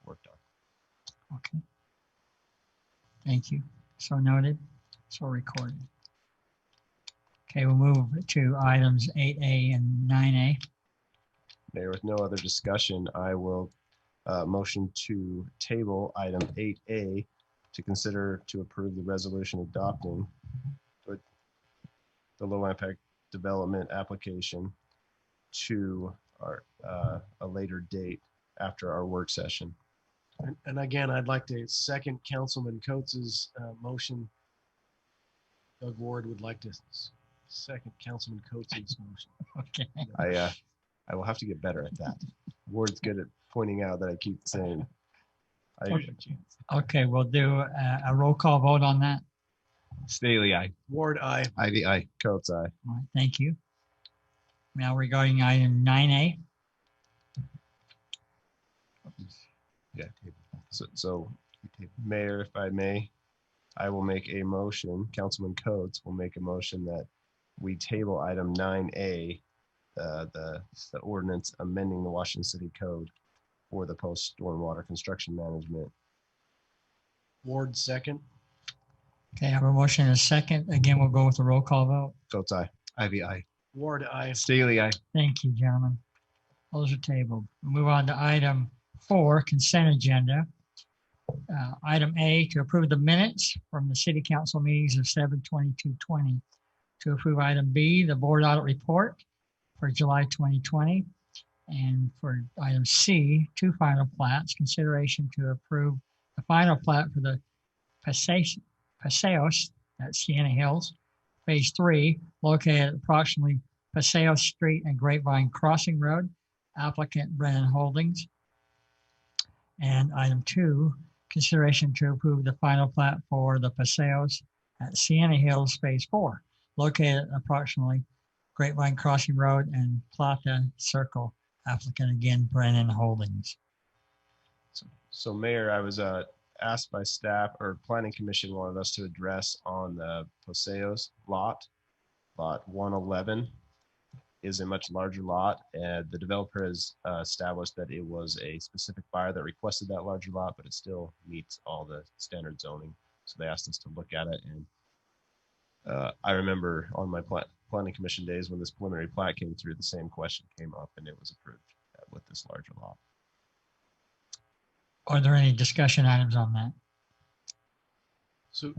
worked on. Okay. Thank you. So noted, so recorded. Okay, we'll move to items 8A and 9A. Mayor, with no other discussion, I will motion to table item 8A to consider to approve the resolution adopting the low impact development application to our a later date after our work session. And again, I'd like to second Councilman Coates's motion. Doug Ward would like to second Councilman Coates's motion. Okay. I will have to get better at that. Ward's good at pointing out that I keep saying. Okay, we'll do a roll call vote on that. Staley, aye. Ward, aye. Ivy, aye. Coates, aye. All right, thank you. Now regarding item 9A. Yeah. So Mayor, if I may, I will make a motion. Councilman Coates will make a motion that we table item 9A, the ordinance amending the Washington City Code for the post stormwater construction management. Ward, second. Okay, I have a motion and a second. Again, we'll go with the roll call vote. Coates, aye. Ivy, aye. Ward, aye. Staley, aye. Thank you, gentlemen. Those are tabled. We'll move on to item 4, consent agenda. Item A, to approve the minutes from the city council meetings of 7/22/20. To approve item B, the board audit report for July 2020. And for item C, 2 final plats, consideration to approve the final plat for the Paseos at Sienna Hills, Phase 3, located at approximately Paseos Street and Grapevine Crossing Road, applicant Brennan Holdings. And item 2, consideration to approve the final plat for the Paseos at Sienna Hills, Phase 4, located at approximately Grapevine Crossing Road and Plata Circle, applicant again Brennan Holdings. So Mayor, I was asked by staff, or planning commission wanted us to address on the Paseos lot 111 is a much larger lot, and the developer has established that it was a specific buyer that requested that larger lot, but it still meets all the standard zoning. So they asked us to look at it, and I remember on my planning commission days when this preliminary plat came through, the same question came up and it was approved with this larger lot. Are there any discussion items on that? So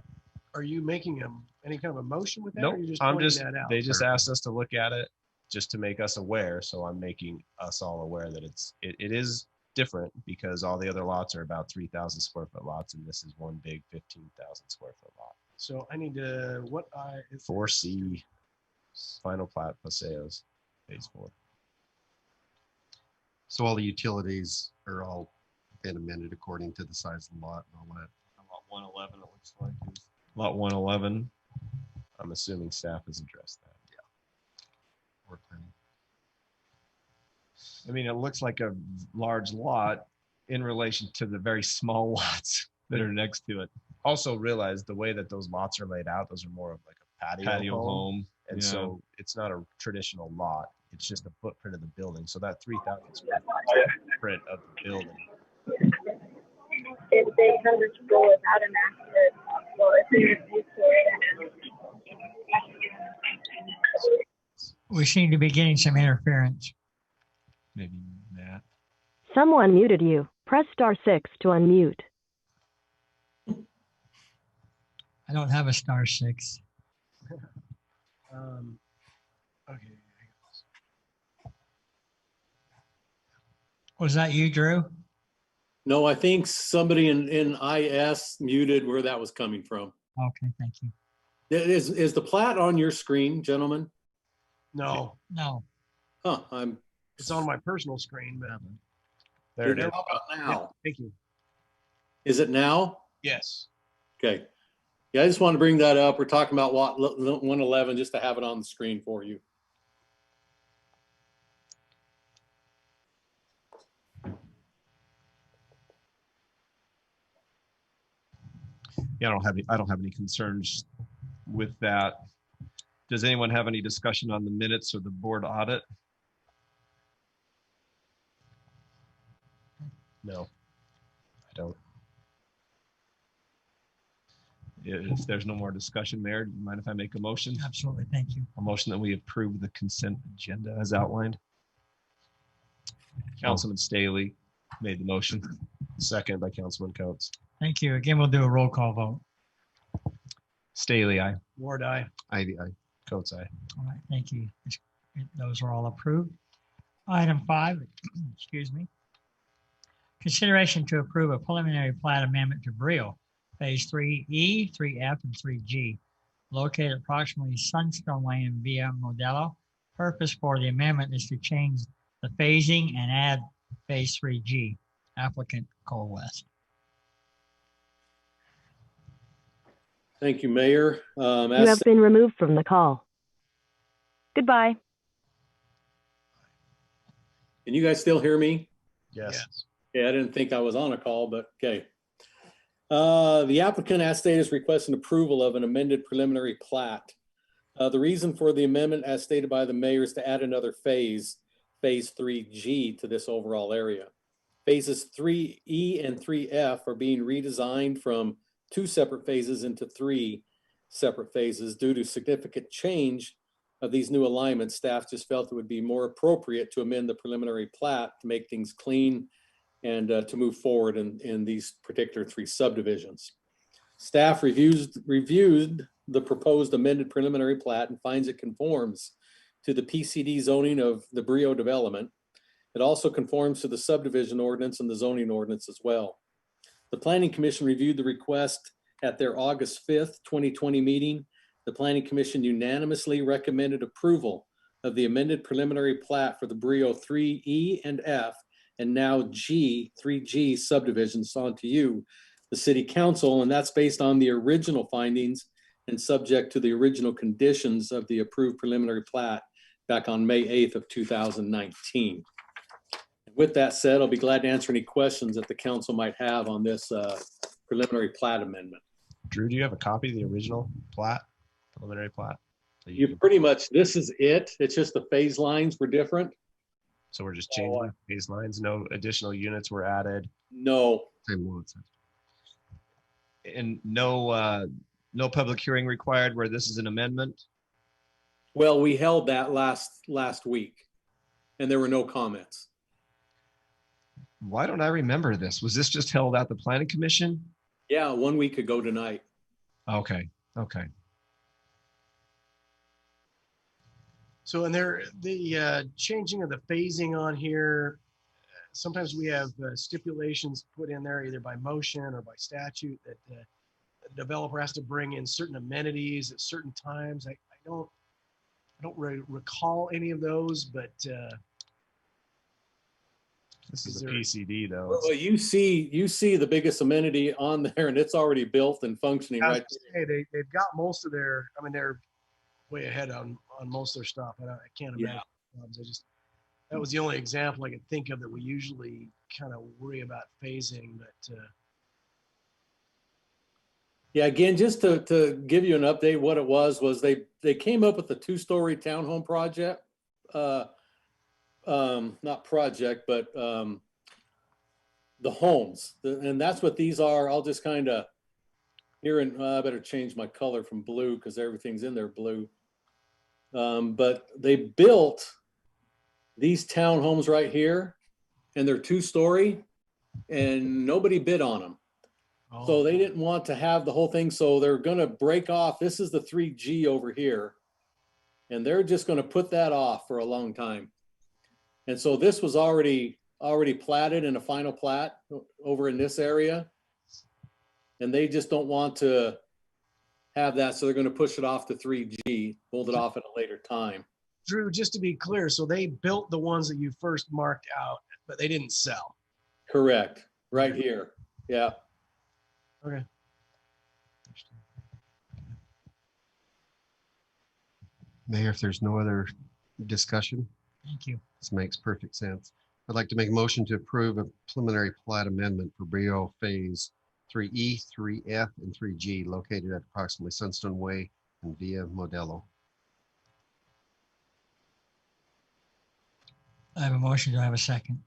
are you making any kind of a motion with that? Nope, Or are you I'm pointing just, that out? they just asked us to look at it just to make us aware. So I'm making us all aware that it is different because all the other lots are about 3,000 square foot lots and this is one big 15,000 square foot lot. So I need to, 4C, final plat Paseos, phase 4. So all the utilities are all been amended according to the size of the lot and all that. Lot 111, it looks like. Lot 111. I'm assuming staff has addressed that. Yeah. Or planning. I mean, it looks like a large lot in relation to the very small lots that are next to it. Also realize the way that those lots are laid out, those are more of like a patio home. And so it's not a traditional lot. It's just a footprint of the building. So that 3,000 square feet is the footprint of the building. If they tend to go without an accident, well, if they refuse to, We seem to be getting some interference. Maybe that. Someone muted you. Press star 6 to unmute. I don't have a star 6. Okay. Was that you, Drew? No, I think somebody in IS muted where that was coming from. Okay, thank you. Is the plat on your screen, gentlemen? No, No. Huh, it's on my personal screen, but There it is. How about now? thank you. Is it now? Yes. Okay. Yeah, I just want to bring that up. We're talking about what 111 just to have it on the screen for you. Yeah, I don't have any concerns with that. Does anyone have any discussion on the minutes or the board audit? No, I don't. If there's no more discussion, Mayor, do you mind if I make a motion? Absolutely, thank you. A motion that we approve the consent agenda as outlined. Councilman Staley made the motion, second by Councilman Coates. Thank you. Again, we'll do a roll call vote. Staley, aye. Ward, aye. Ivy, aye. Coates, aye. All right, thank you. Those are all approved. Item 5, excuse me. Consideration to approve a preliminary plat amendment to Brio, Phase 3E, 3F, and 3G, located approximately Sunstone Lane in Villa Modelo. Purpose for the amendment is to change the phasing and add Phase 3G. Applicant Cole West. Thank you, Mayor. You have been removed from the call. Goodbye. Can you guys still hear me? Yes. Yeah, I didn't think I was on a call, but okay. The applicant, as stated, is requesting approval of an amended preliminary plat. The reason for the amendment, as stated by the mayor, is to add another phase, Phase 3G, to this overall area. Phases 3E and 3F are being redesigned from 2 separate phases into 3 separate phases due to significant change of these new alignments. Staff just felt it would be more appropriate to amend the preliminary plat to make things clean and to move forward in these particular 3 subdivisions. Staff reviewed the proposed amended preliminary plat and finds it conforms to the PCD zoning of the Brio development. It also conforms to the subdivision ordinance and the zoning ordinance as well. The Planning Commission reviewed the request at their August 5th, 2020 meeting. The Planning Commission unanimously recommended approval of the amended preliminary plat for the Brio 3E and F and now 3G subdivisions onto you, the City Council, and that's based on the original findings and subject to the original conditions of the approved preliminary plat back on May 8th of 2019. With that said, I'll be glad to answer any questions that the council might have on this preliminary plat amendment. Drew, do you have a copy of the original plat, preliminary plat? You pretty much, this is it. It's just the phase lines were different. So we're just changing phase lines. No additional units were added. No. Same lots. And no public hearing required where this is an amendment? Well, we held that last week and there were no comments. Why don't I remember this? Was this just held at the Planning Commission? Yeah, 1 week ago tonight. Okay. So, and the changing of the phasing on here, sometimes we have stipulations put in there either by motion or by statute that the developer has to bring in certain amenities at certain times. I don't really recall any of those, but this is a PCD though. Well, you see the biggest amenity on there, and it's already built and functioning, right? Hey, they've got most of their. I mean, they're way ahead on most of their stuff. I can't imagine. Yeah. That was the only example I could think of that we usually kind of worry about phasing, but Yeah, again, just to give you an update, what it was they came up with a 2-story townhome project, not project, but the homes, and that's what these are. I'll just kind of here, and I better change my color from blue because everything's in there blue. But they built these townhomes right here, and they're 2-story, and nobody bid on them. So they didn't want to have the whole thing. So they're going to break off. This is the 3G over here. And they're just going to put that off for a long time. And so this was already platted in a final plat over in this area. And they just don't want to have that. So they're going to push it off to 3G, hold it off at a later time. Drew, just to be clear, so they built the ones that you first marked out, but they didn't sell. Correct. Right here. Yeah. Okay. Mayor, if there's no other discussion, Thank you. this makes perfect sense. I'd like to make a motion to approve a preliminary plat amendment for Brio Phase 3E, 3F, and 3G located at approximately Sunstone Way and Via Modelo. I have a motion. Do I have a second?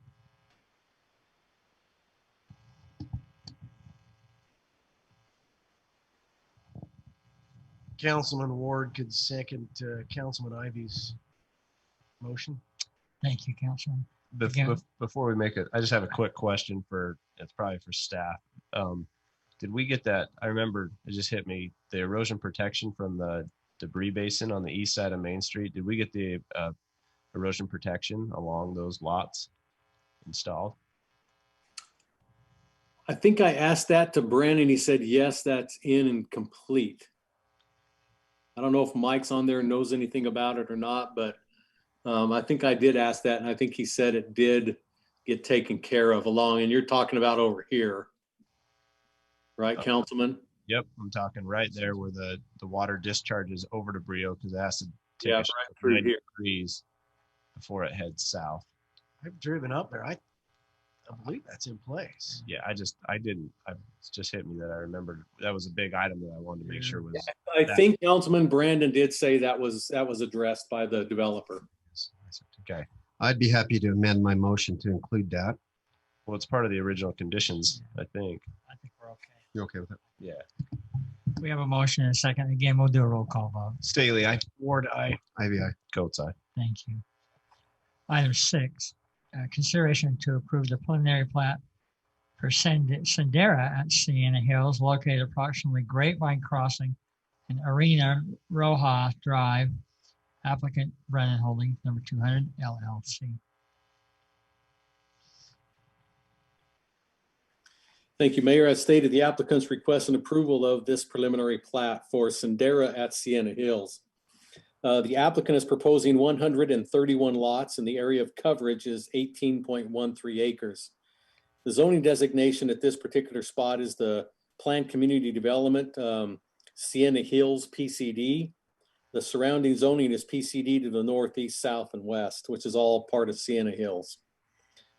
Councilman Ward could second Councilman Ivy's motion. Thank you, Councilman. Before we make it, I just have a quick question it's probably for staff. Did we get that? I remember it just hit me, the erosion protection from the debris basin on the east side of Main Street. Did we get the erosion protection along those lots installed? I think I asked that to Brandon. He said, yes, that's in and complete. I don't know if Mike's on there and knows anything about it or not, but I think I did ask that, and I think he said it did get taken care of along, and you're talking about over here, right, Councilman? Yep, I'm talking right there where the water discharges over to Brio because it has to take Yeah, a right shift through 90 here. degrees before it heads south. I've driven up there. I believe that's in place. Yeah, it just hit me that I remembered that was a big item that I wanted to make sure was. I think Councilman Brandon did say that was addressed by the developer. Okay. I'd be happy to amend my motion to include that. Well, it's part of the original conditions, I think. I think we're okay. You okay with it? Yeah. We have a motion and a second. Again, we'll do a roll call vote. Staley, aye. Ward, aye. Ivy, aye. Goat's eye. Thank you. Item 6, consideration to approve the preliminary plat for Sendera at Sienna Hills, located approximately Grapevine Crossing and Arena Rojas Drive. Applicant Brennan Holdings, number 200 LLC. Thank you, Mayor. As stated, the applicants request an approval of this preliminary plat for Sendera at Sienna Hills. The applicant is proposing 131 lots and the area of coverage is 18.13 acres. The zoning designation at this particular spot is the Planned Community Development Sienna Hills PCD. The surrounding zoning is PCD to the northeast, south, and west, which is all part of Sienna Hills.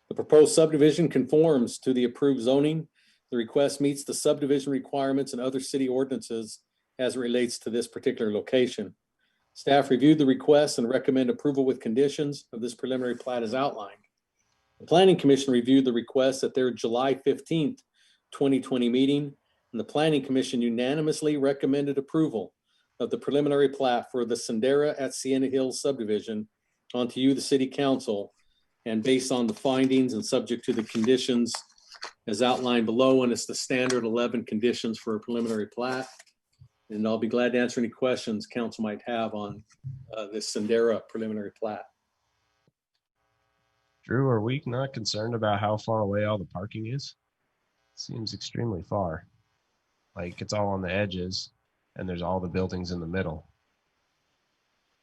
The proposed subdivision conforms to the approved zoning. The request meets the subdivision requirements and other city ordinances as it relates to this particular location. Staff reviewed the request and recommend approval with conditions of this preliminary plat as outlined. The Planning Commission reviewed the request at their July 15th, 2020 meeting, and the Planning Commission unanimously recommended approval of the preliminary plat for the Sendera at Sienna Hills subdivision onto you, the City Council, and based on the findings and subject to the conditions as outlined below, and it's the standard 11 conditions for a preliminary plat. And I'll be glad to answer any questions council might have on this Sendera preliminary plat. Drew, are we not concerned about how far away all the parking is? Seems extremely far. Like it's all on the edges and there's all the buildings in the middle.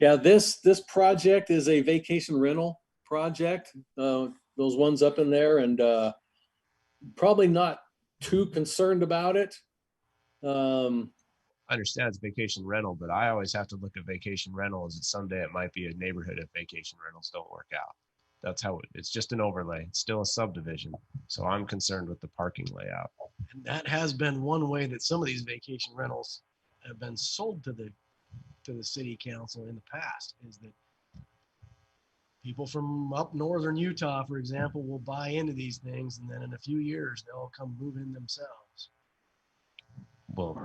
Yeah, this project is a vacation rental project. Those ones up in there, and probably not too concerned about it. I understand it's vacation rental, but I always have to look at vacation rental as someday it might be a neighborhood if vacation rentals don't work out. That's how it's just an overlay. It's still a subdivision. So I'm concerned with the parking layout. And that has been one way that some of these vacation rentals have been sold to the city council in the past, is that people from up northern Utah, for example, will buy into these things, and then in a few years they'll come move in themselves. Well,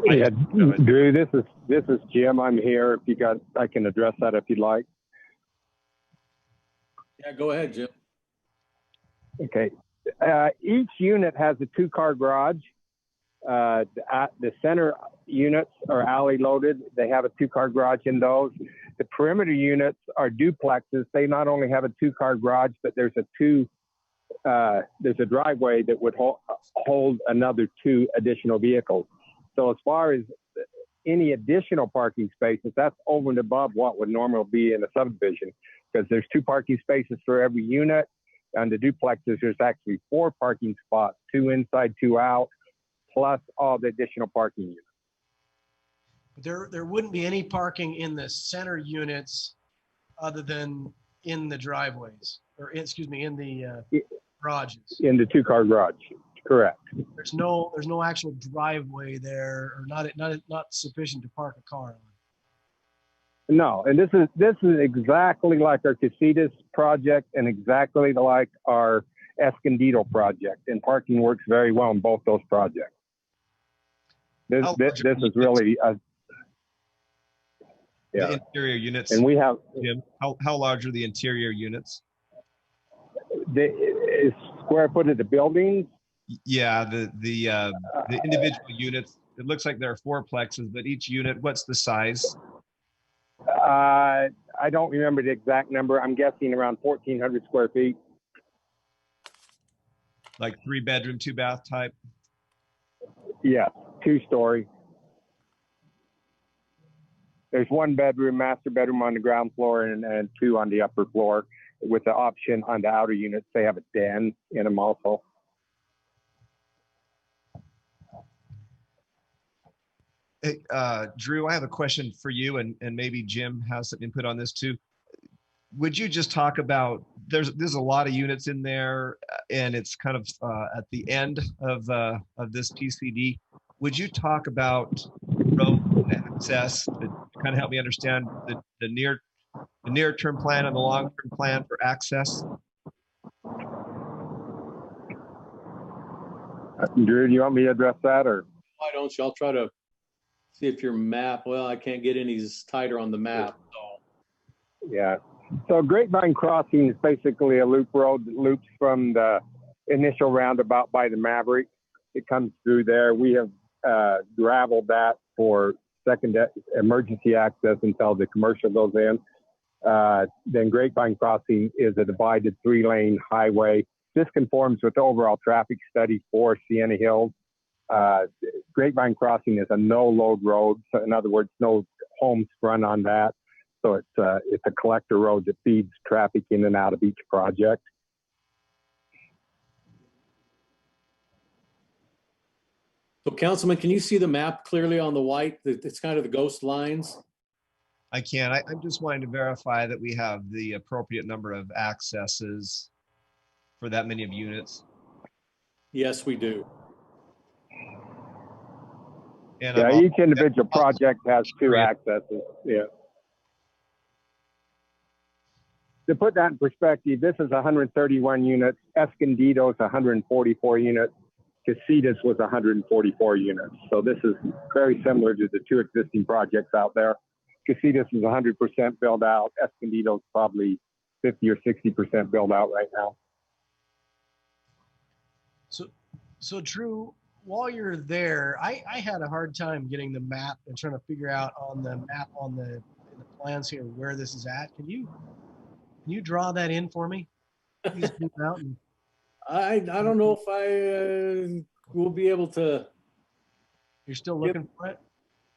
yeah, Drew, this is Jim. I'm here. If I can address that if you'd like. Yeah, go ahead, Jim. Okay. Each unit has a 2-car garage. The center units are alley loaded. They have a 2-car garage in those. The perimeter units are duplexes. They not only have a 2-car garage, but there's a driveway that would hold another 2 additional vehicles. So as far as any additional parking spaces, that's over and above what would normally be in a subdivision, because there's 2 parking spaces for every unit. On the duplexes, there's actually 4 parking spots, 2 inside, 2 out, plus all the additional parking units. There wouldn't be any parking in the center units other than in the driveways, or in the garages. In the 2-car garage, correct. There's no actual driveway there, or not sufficient to park a car on. No, and this is exactly like our Casitas project and exactly like our Escondido project, and parking works very well in both those projects. This is really the interior units. And we have, Jim, how large are the interior units? The square foot of the buildings. Yeah, the individual units. It looks like there are 4 plexes, but each unit, what's the size? I don't remember the exact number. I'm guessing around 1,400 square feet. Like 3-bedroom, 2-bath type? Yeah, 2-story. There's 1 bedroom, master bedroom on the ground floor, and 2 on the upper floor, with the option on the outer units. They have a den in them also. Hey, Drew, I have a question for you, and maybe Jim has some input on this too. Would you just talk about, there's a lot of units in there, and it's kind of at the end of this PCD. Would you talk about road access to kind of help me understand the near-term plan and the long-term plan for access? Drew, do you want me to address that, or? Why don't you? I'll try to see if your map, well, I can't get any tighter on the map. So. Yeah. So Grapevine Crossing is basically a loop road that loops from the initial roundabout by the Maverick. It comes through there. We have graveled that for second emergency access until the commercial goes in. Then Grapevine Crossing is a divided 3-lane highway. This conforms with the overall traffic study for Sienna Hills. Grapevine Crossing is a no-load road. So in other words, no homes run on that. So it's a collector road that feeds traffic in and out of each project. So Councilman, can you see the map clearly on the white? It's kind of the ghost lines. I can. I'm just wanting to verify that we have the appropriate number of accesses for that many of units. Yes, we do. And yeah, each individual project has 2 accesses. Yeah. To put that in perspective, this is 131 units. Escondido is 144 units. Casitas was 144 units. So this is very similar to the 2 existing projects out there. Casitas is 100% built out. Escondido is probably 50 or 60% built out right now. So Drew, while you're there, I had a hard time getting the map and trying to figure out on the map in the plans here where this is at. Can you draw that in for me? Please do out and... I don't know if I will be able to. You're still looking for it?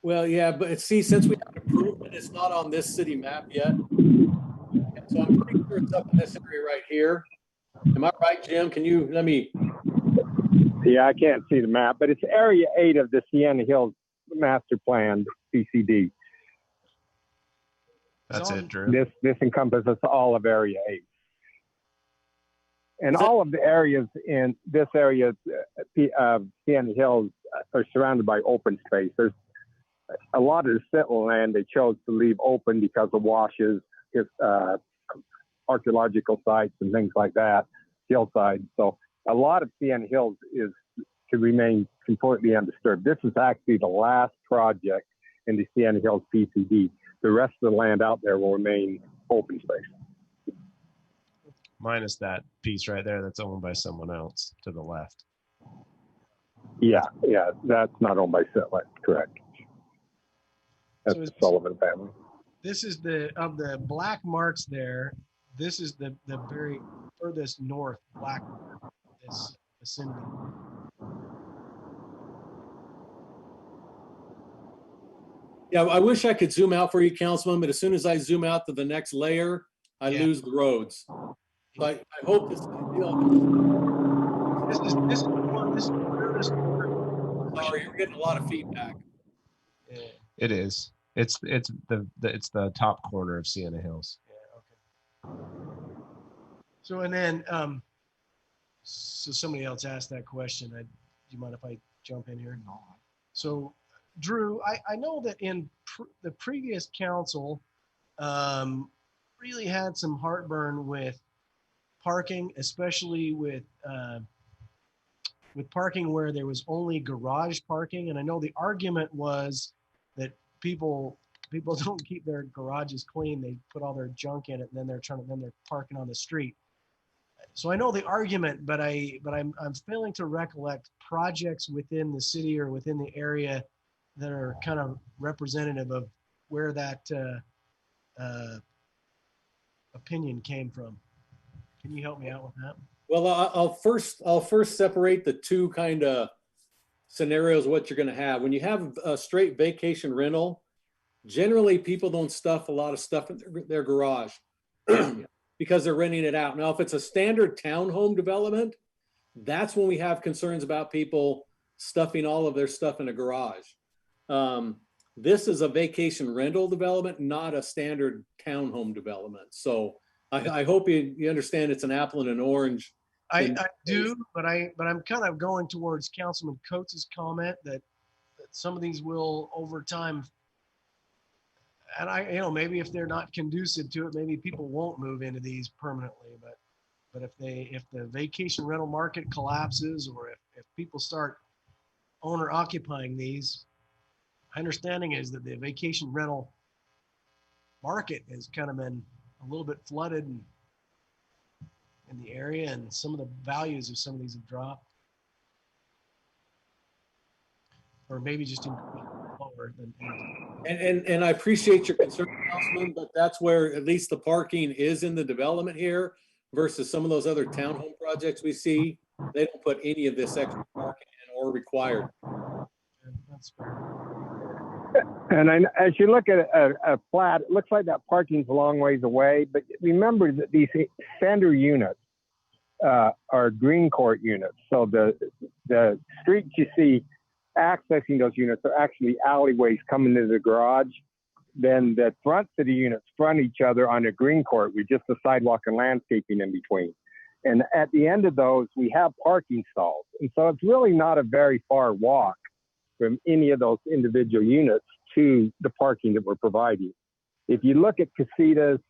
Well, yeah, but see, since we haven't approved it, it's not on this city map yet. And so I'm pretty sure it's up in this area right here. Am I right, Jim? Can you let me? Yeah, I can't see the map, but it's Area 8 of the Sienna Hills Master Plan, PCD. That's it, Drew. This encompasses all of Area 8. And all of the areas in this area of Sienna Hills are surrounded by open space. There's a lot of the settler land they chose to leave open because of washes, archaeological sites and things like that, hillsides. So a lot of Sienna Hills is to remain completely undisturbed. This is actually the last project in the Sienna Hills PCD. The rest of the land out there will remain open space. Minus that piece right there that's owned by someone else to the left. Yeah, that's not owned by Sittler, correct. That's So the Sullivan family. This is of the black marks there. This is the very furthest north black mark of this vicinity. Yeah, I wish I could zoom out for you, Councilman, but as soon as I zoom out to the next layer, I lose the roads. So I hope this, This is the furthest north. Sorry, you're getting a lot of feedback. Yeah. It is. It's the top corner of Sienna Hills. Yeah, okay. So and then so somebody else asked that question. Do you mind if I jump in here? No. So Drew, I know that in the previous council really had some heartburn with parking, especially with parking where there was only garage parking. And I know the argument was that people don't keep their garages clean. They put all their junk in it, and then they're parking on the street. So I know the argument, but I'm failing to recollect projects within the city or within the area that are kind of representative of where that opinion came from. Can you help me out with that? Well, I'll first separate the two kind of scenarios, what you're going to have. When you have a straight vacation rental, generally people don't stuff a lot of stuff in their garage because they're renting it out. Now, if it's a standard townhome development, that's when we have concerns about people stuffing all of their stuff in a garage. This is a vacation rental development, not a standard townhome development. So I hope you understand it's an apple and an orange. I do, but I'm kind of going towards Councilman Coates' comment that some of these will over time, and maybe if they're not conducive to it, maybe people won't move into these permanently. But if the vacation rental market collapses, or if people start owner occupying these, my understanding is that the vacation rental market has kind of been a little bit flooded in the area, and some of the values of some of these have dropped, or maybe just lower than. And I appreciate your concern, Councilman, but that's where at least the parking is in the development here versus some of those other townhome projects we see. They don't put any of this extra parking in or required. That's fair. And as you look at a flat, it looks like that parking's a long ways away. But remember that these Sander units are green court units. So the streets you see accessing those units are actually alleyways coming into the garage. Then the fronts of the units front each other on a green court with just the sidewalk and landscaping in between. And at the end of those, we have parking stalls. And so it's really not a very far walk from any of those individual units to the parking that we're providing. If you look at Casitas,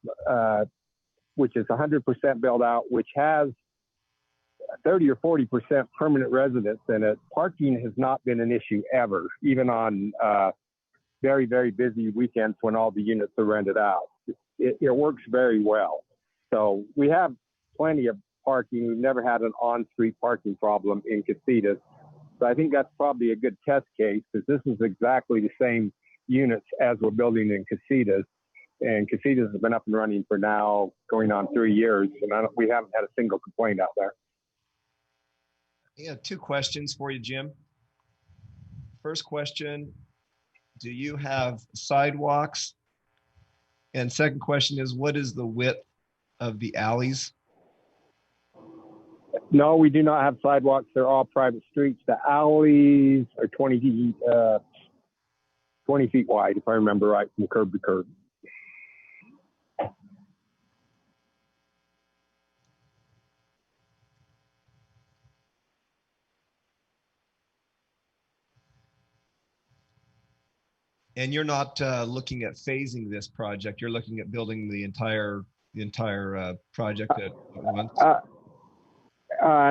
which is 100% built out, which has 30 or 40% permanent residents in it, parking has not been an issue ever, even on very, very busy weekends when all the units are rented out. It works very well. So we have plenty of parking. We've never had an on-street parking problem in Casitas. So I think that's probably a good test case, because this is exactly the same units as we're building in Casitas. And Casitas has been up and running for now going on 3 years, and we haven't had a single complaint out there. Yeah, two questions for you, Jim. First question, do you have sidewalks? And second question is, what is the width of the alleys? No, we do not have sidewalks. They're all private streets. The alleys are 20 feet wide, if I remember right, from curb to curb. And you're not looking at phasing this project. You're looking at building the entire project at once.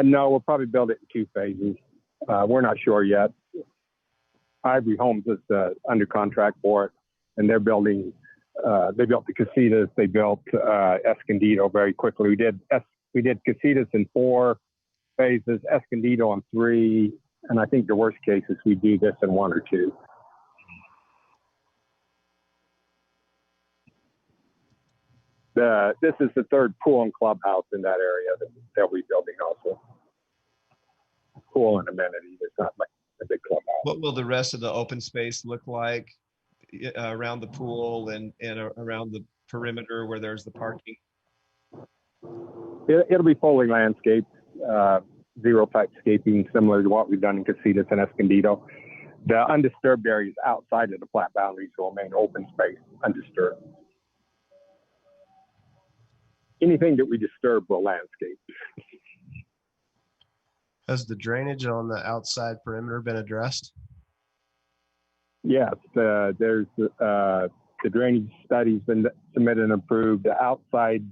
No, we'll probably build it in 2 phases. We're not sure yet. Ivory Homes is under contract for it, and they're building. They built the Casitas. They built Escondido very quickly. We did Casitas in 4 phases, Escondido in 3, and I think the worst case is we do this in 1 or 2. This is the 3rd pool and clubhouse in that area that they'll be building also. Pool and amenities. It's not like a big clubhouse. What will the rest of the open space look like around the pool and around the perimeter where there's the parking? It'll be fully landscaped, zero type scaping, similar to what we've done in Casitas and Escondido. The undisturbed areas outside of the plat boundaries will remain open space, undisturbed. Anything that we disturb will landscape. Has the drainage on the outside perimeter been addressed? Yes, there's the drainage study's been submitted and approved. The outside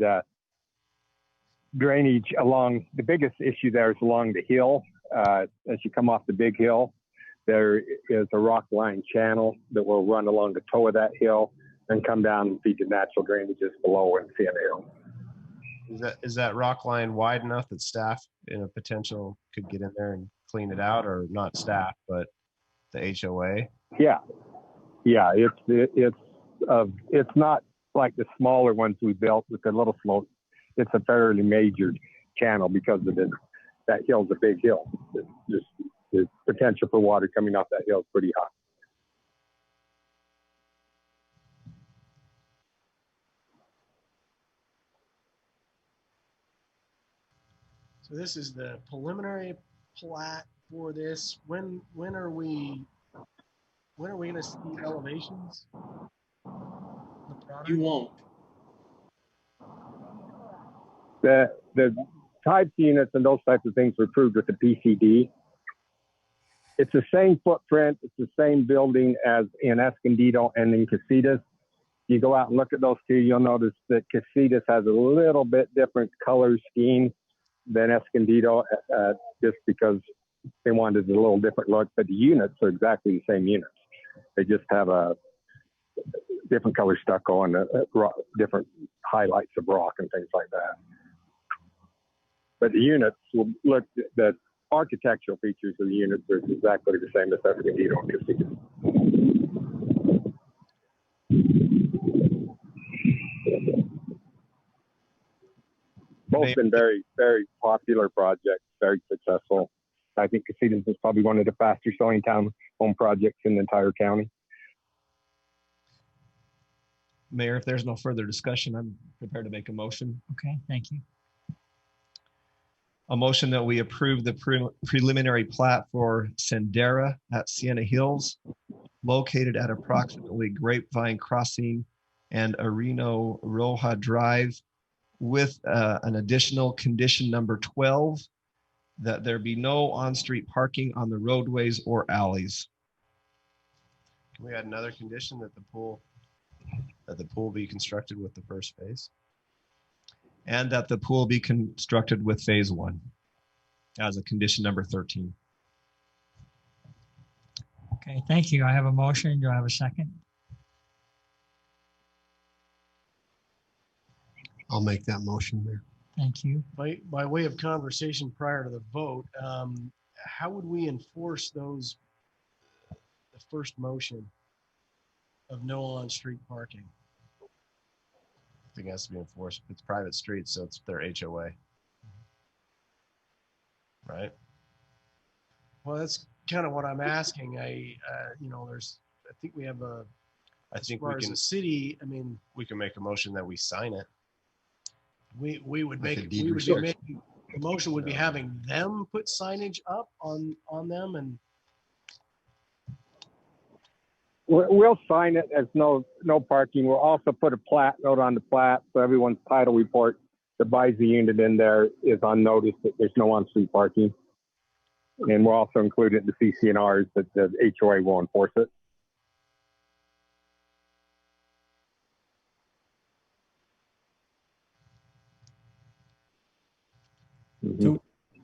drainage along, the biggest issue there is along the hill. As you come off the big hill, there is a rock line channel that will run along the toe of that hill and come down and feed the natural drainages below and Sienna Hill. Is that rock line wide enough that staff in a potential could get in there and clean it out, or not staff, but the HOA? Yeah, it's not like the smaller ones we built with the little slope. It's a fairly major channel because of that hill's a big hill. Just the potential for water coming off that hill is pretty high. So this is the preliminary plat for this. When are we going to see elevations? You won't. The types units and those types of things were approved with the PCD. It's the same footprint. It's the same building as in Escondido and in Casitas. You go out and look at those 2, you'll notice that Casitas has a little bit different color scheme than Escondido, just because they wanted a little different look, but the units are exactly the same units. They just have a different color stucco and different highlights of rock and things like that. But the units will look, the architectural features of the units are exactly the same as Escondido and Casitas. Both been very, very popular projects, very successful. I think Casitas is probably one of the faster selling town home projects in the entire county. Mayor, if there's no further discussion, I'm prepared to make a motion. Okay, thank you. A motion that we approve the preliminary plat for Sendera at Sienna Hills, located at approximately Grapevine Crossing and Areno Roja Drive, with an additional condition number 12, that there be no on-street parking on the roadways or alleys. Can we add another condition that the pool be constructed with the first phase? And that the pool be constructed with phase 1 as a condition number 13. Okay, thank you. I have a motion. Do I have a second? I'll make that motion there. Thank you. By way of conversation prior to the vote, how would we enforce the first motion of no on-street parking? I think it has to be enforced. It's private streets, so it's their HOA. Right? Well, that's kind of what I'm asking. I think we have as far as a city, I mean, we can make a motion that we sign it. We would Like make a deed we would be restriction. making, the motion would be having them put signage up on them, and We'll sign it as no parking. We'll also put a plat note on the plat, so everyone's title report that buys the unit in there is on notice that there's no on-street parking. And we'll also include it in the CCNRs that the HOA will enforce it.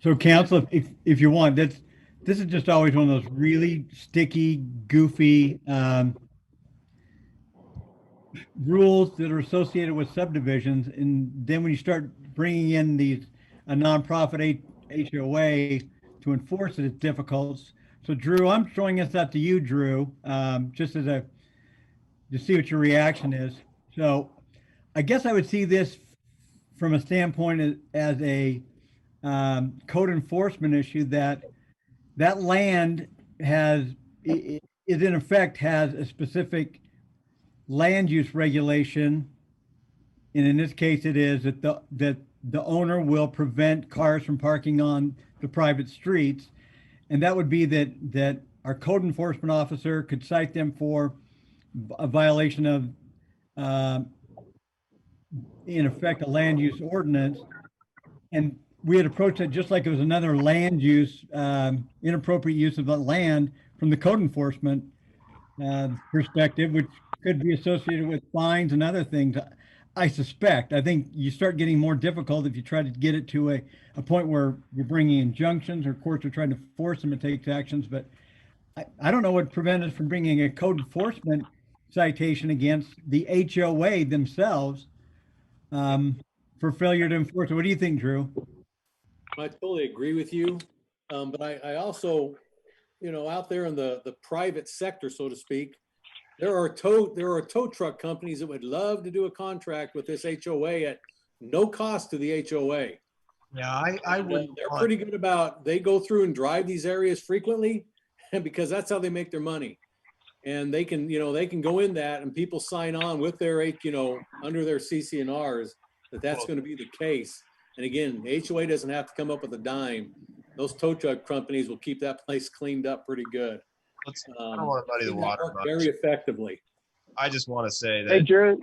So council, if you want, this is just always one of those really sticky, goofy rules that are associated with subdivisions. And then when you start bringing in a nonprofit HOA to enforce it, it's difficult. So Drew, I'm throwing this out to you, Drew, just to see what your reaction is. So I guess I would see this from a standpoint as a code enforcement issue, that land is in effect has a specific land use regulation. And in this case, it is that the owner will prevent cars from parking on the private streets. And that would be that our code enforcement officer could cite them for a violation of, in effect, a land use ordinance. And we had approached it just like it was another land use, inappropriate use of the land from the code enforcement perspective, which could be associated with fines and other things. I suspect. I think you start getting more difficult if you try to get it to a point where you're bringing injunctions or courts are trying to force them to take actions. But I don't know what prevents us from bringing a code enforcement citation against the HOA themselves for failure to enforce it. What do you think, Drew? I totally agree with you. But I also, out there in the private sector, so to speak, there are tow truck companies that would love to do a contract with this HOA at no cost to the HOA. Yeah, I would. They're pretty good about, they go through and drive these areas frequently, and because that's how they make their money. And they can go in that, and people sign on with their, under their CC&Rs that's going to be the case. And again, the HOA doesn't have to come up with a dime. Those tow truck companies will keep that place cleaned up pretty good. I don't want to muddy the water much. Very effectively. I just want to say that Hey, Drew.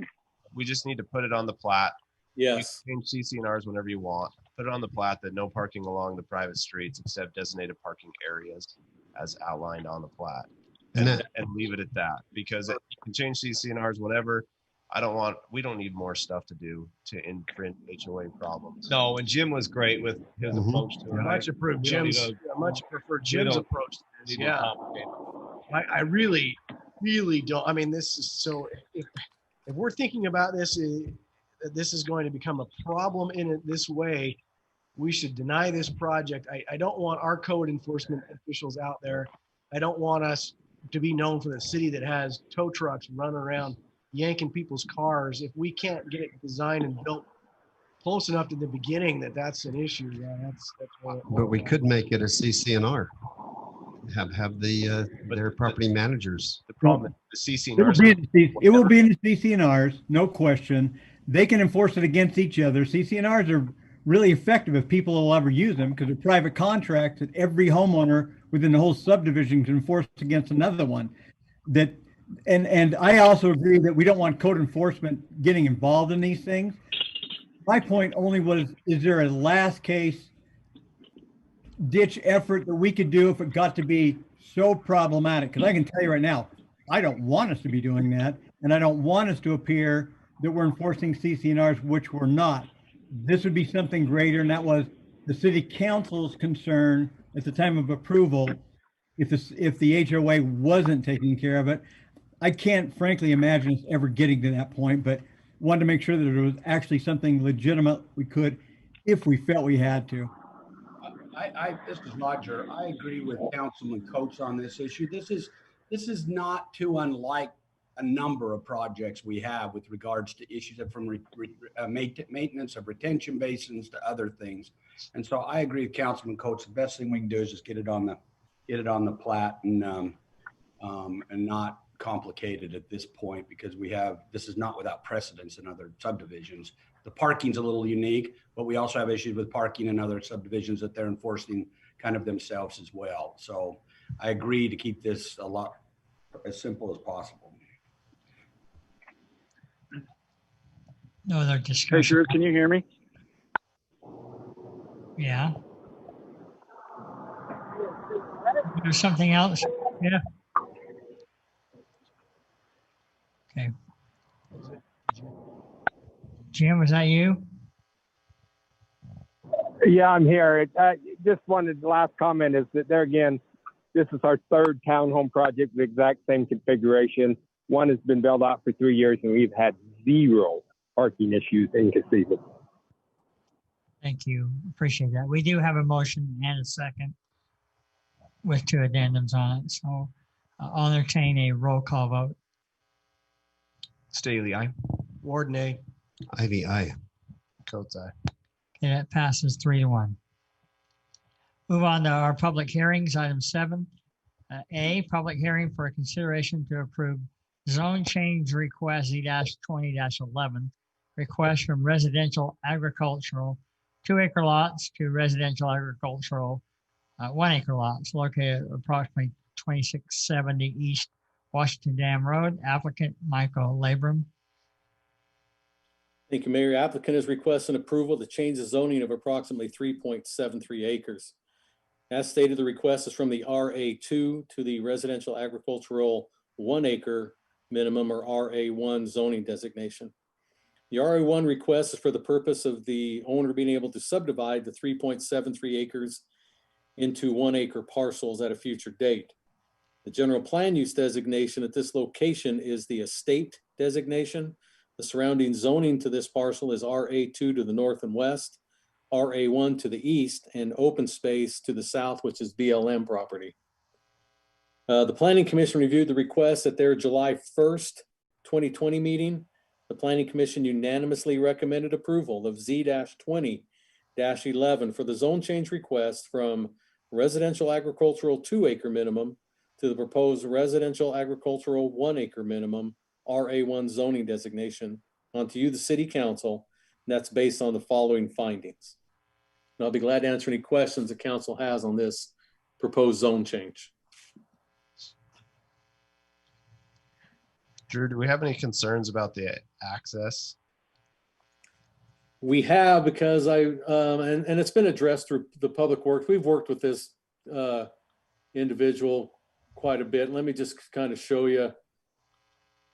we just need to put it on the plat. Yes. You can change CC&Rs whenever you want. Put it on the plat that no parking along the private streets except designated parking areas as outlined on the plat. And leave it at that, because you can change CC&Rs whenever. We don't need more stuff to do to imprint HOA problems. No, and Jim was great with his approach to it. Much prefer Jim's approach to this. Yeah. I really, really don't. I mean, this is so, if we're thinking about this, this is going to become a problem in it this way, we should deny this project. I don't want our code enforcement officials out there. I don't want us to be known for the city that has tow trucks running around yanking people's cars. If we can't get it designed and built close enough to the beginning that's an issue. Yeah, that's But we could make it a CC&R. Have their property managers. The problem, the CC&Rs. It will be in the CC&Rs, no question. They can enforce it against each other. CC&Rs are really effective if people will ever use them, because they're private contracts that every homeowner within the whole subdivision can enforce against another one. And I also agree that we don't want code enforcement getting involved in these things. My point only was, is there a last case ditch effort that we could do if it got to be so problematic? Because I can tell you right now, I don't want us to be doing that. And I don't want us to appear that we're enforcing CC&Rs, which we're not. This would be something greater, and that was the city council's concern at the time of approval. If the HOA wasn't taking care of it, I can't frankly imagine us ever getting to that point, but wanted to make sure that there was actually something legitimate we could, if we felt we had to. This is Roger. I agree with Councilman Coates on this issue. This is not too unlike a number of projects we have with regards to issues from maintenance of retention basins to other things. And so I agree with Councilman Coates. The best thing we can do is just get it on the plat and not complicated at this point, because this is not without precedence in other subdivisions. The parking's a little unique, but we also have issues with parking in other subdivisions that they're enforcing kind of themselves as well. So I agree to keep this a lot as simple as possible. No other Hey, discussion. Drew, can you hear me? Yeah. There's something else? Yeah. Okay. Jim, was that you? Yeah, I'm here. just wanted, the last comment is that there again, this is our third townhome project, the exact same configuration. One has been built out for 3 years and we've had 0 parking issues inconceivable. Thank you. Appreciate that. We do have a motion and a second with 2 addendums on it. So I'll entertain a roll call vote. Staley, aye. Ward, nay. Ivy, aye. Coates, aye. Okay, that passes 3-1. Move on to our public hearings, item 7. A, public hearing for a consideration to approve zone change request Z-20-11, request from residential agricultural 2-acre lots to residential agricultural 1-acre lots located at approximately 2670 East Washington Dam Road. Applicant Michael Labram. Thank you, Mayor. Applicant is requesting approval to change the zoning of approximately 3.73 acres. As stated, the request is from the RA2 to the residential agricultural 1-acre minimum or RA1 zoning designation. The RA1 request is for the purpose of the owner being able to subdivide the 3.73 acres into 1-acre parcels at a future date. The general plan use designation at this location is the estate designation. The surrounding zoning to this parcel is RA2 to the north and west, RA1 to the east, and open space to the south, which is BLM property. The Planning Commission reviewed the request at their July 1st, 2020 meeting. The Planning Commission unanimously recommended approval of Z-20-11 for the zone change request from residential agricultural 2-acre minimum to the proposed residential agricultural 1-acre minimum RA1 zoning designation onto you, the City Council, and that's based on the following findings. And I'll be glad to answer any questions the council has on this proposed zone change. Drew, do we have any concerns about the access? We have, because and it's been addressed through the public works. We've worked with this individual quite a bit. Let me just kind of show you.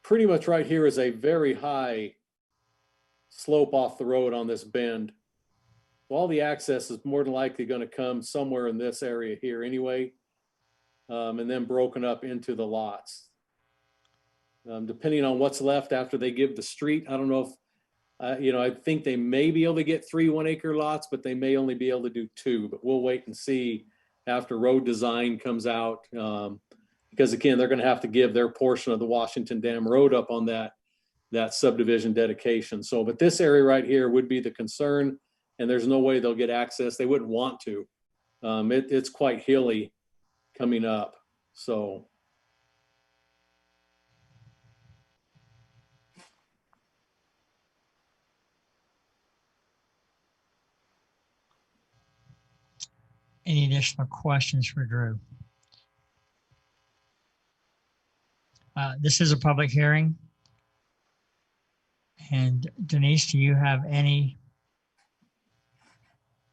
Pretty much right here is a very high slope off the road on this bend. All the access is more than likely going to come somewhere in this area here anyway, and then broken up into the lots. Depending on what's left after they give the street, I don't know if, I think they may be able to get 3 1-acre lots, but they may only be able to do 2, but we'll wait and see after road design comes out. Because again, they're going to have to give their portion of the Washington Dam Road up on that subdivision dedication. So, but this area right here would be the concern, and there's no way they'll get access. They wouldn't want to. It's quite hilly coming up. So. Any additional questions for Drew? This is a public hearing. And Denise, do you have any?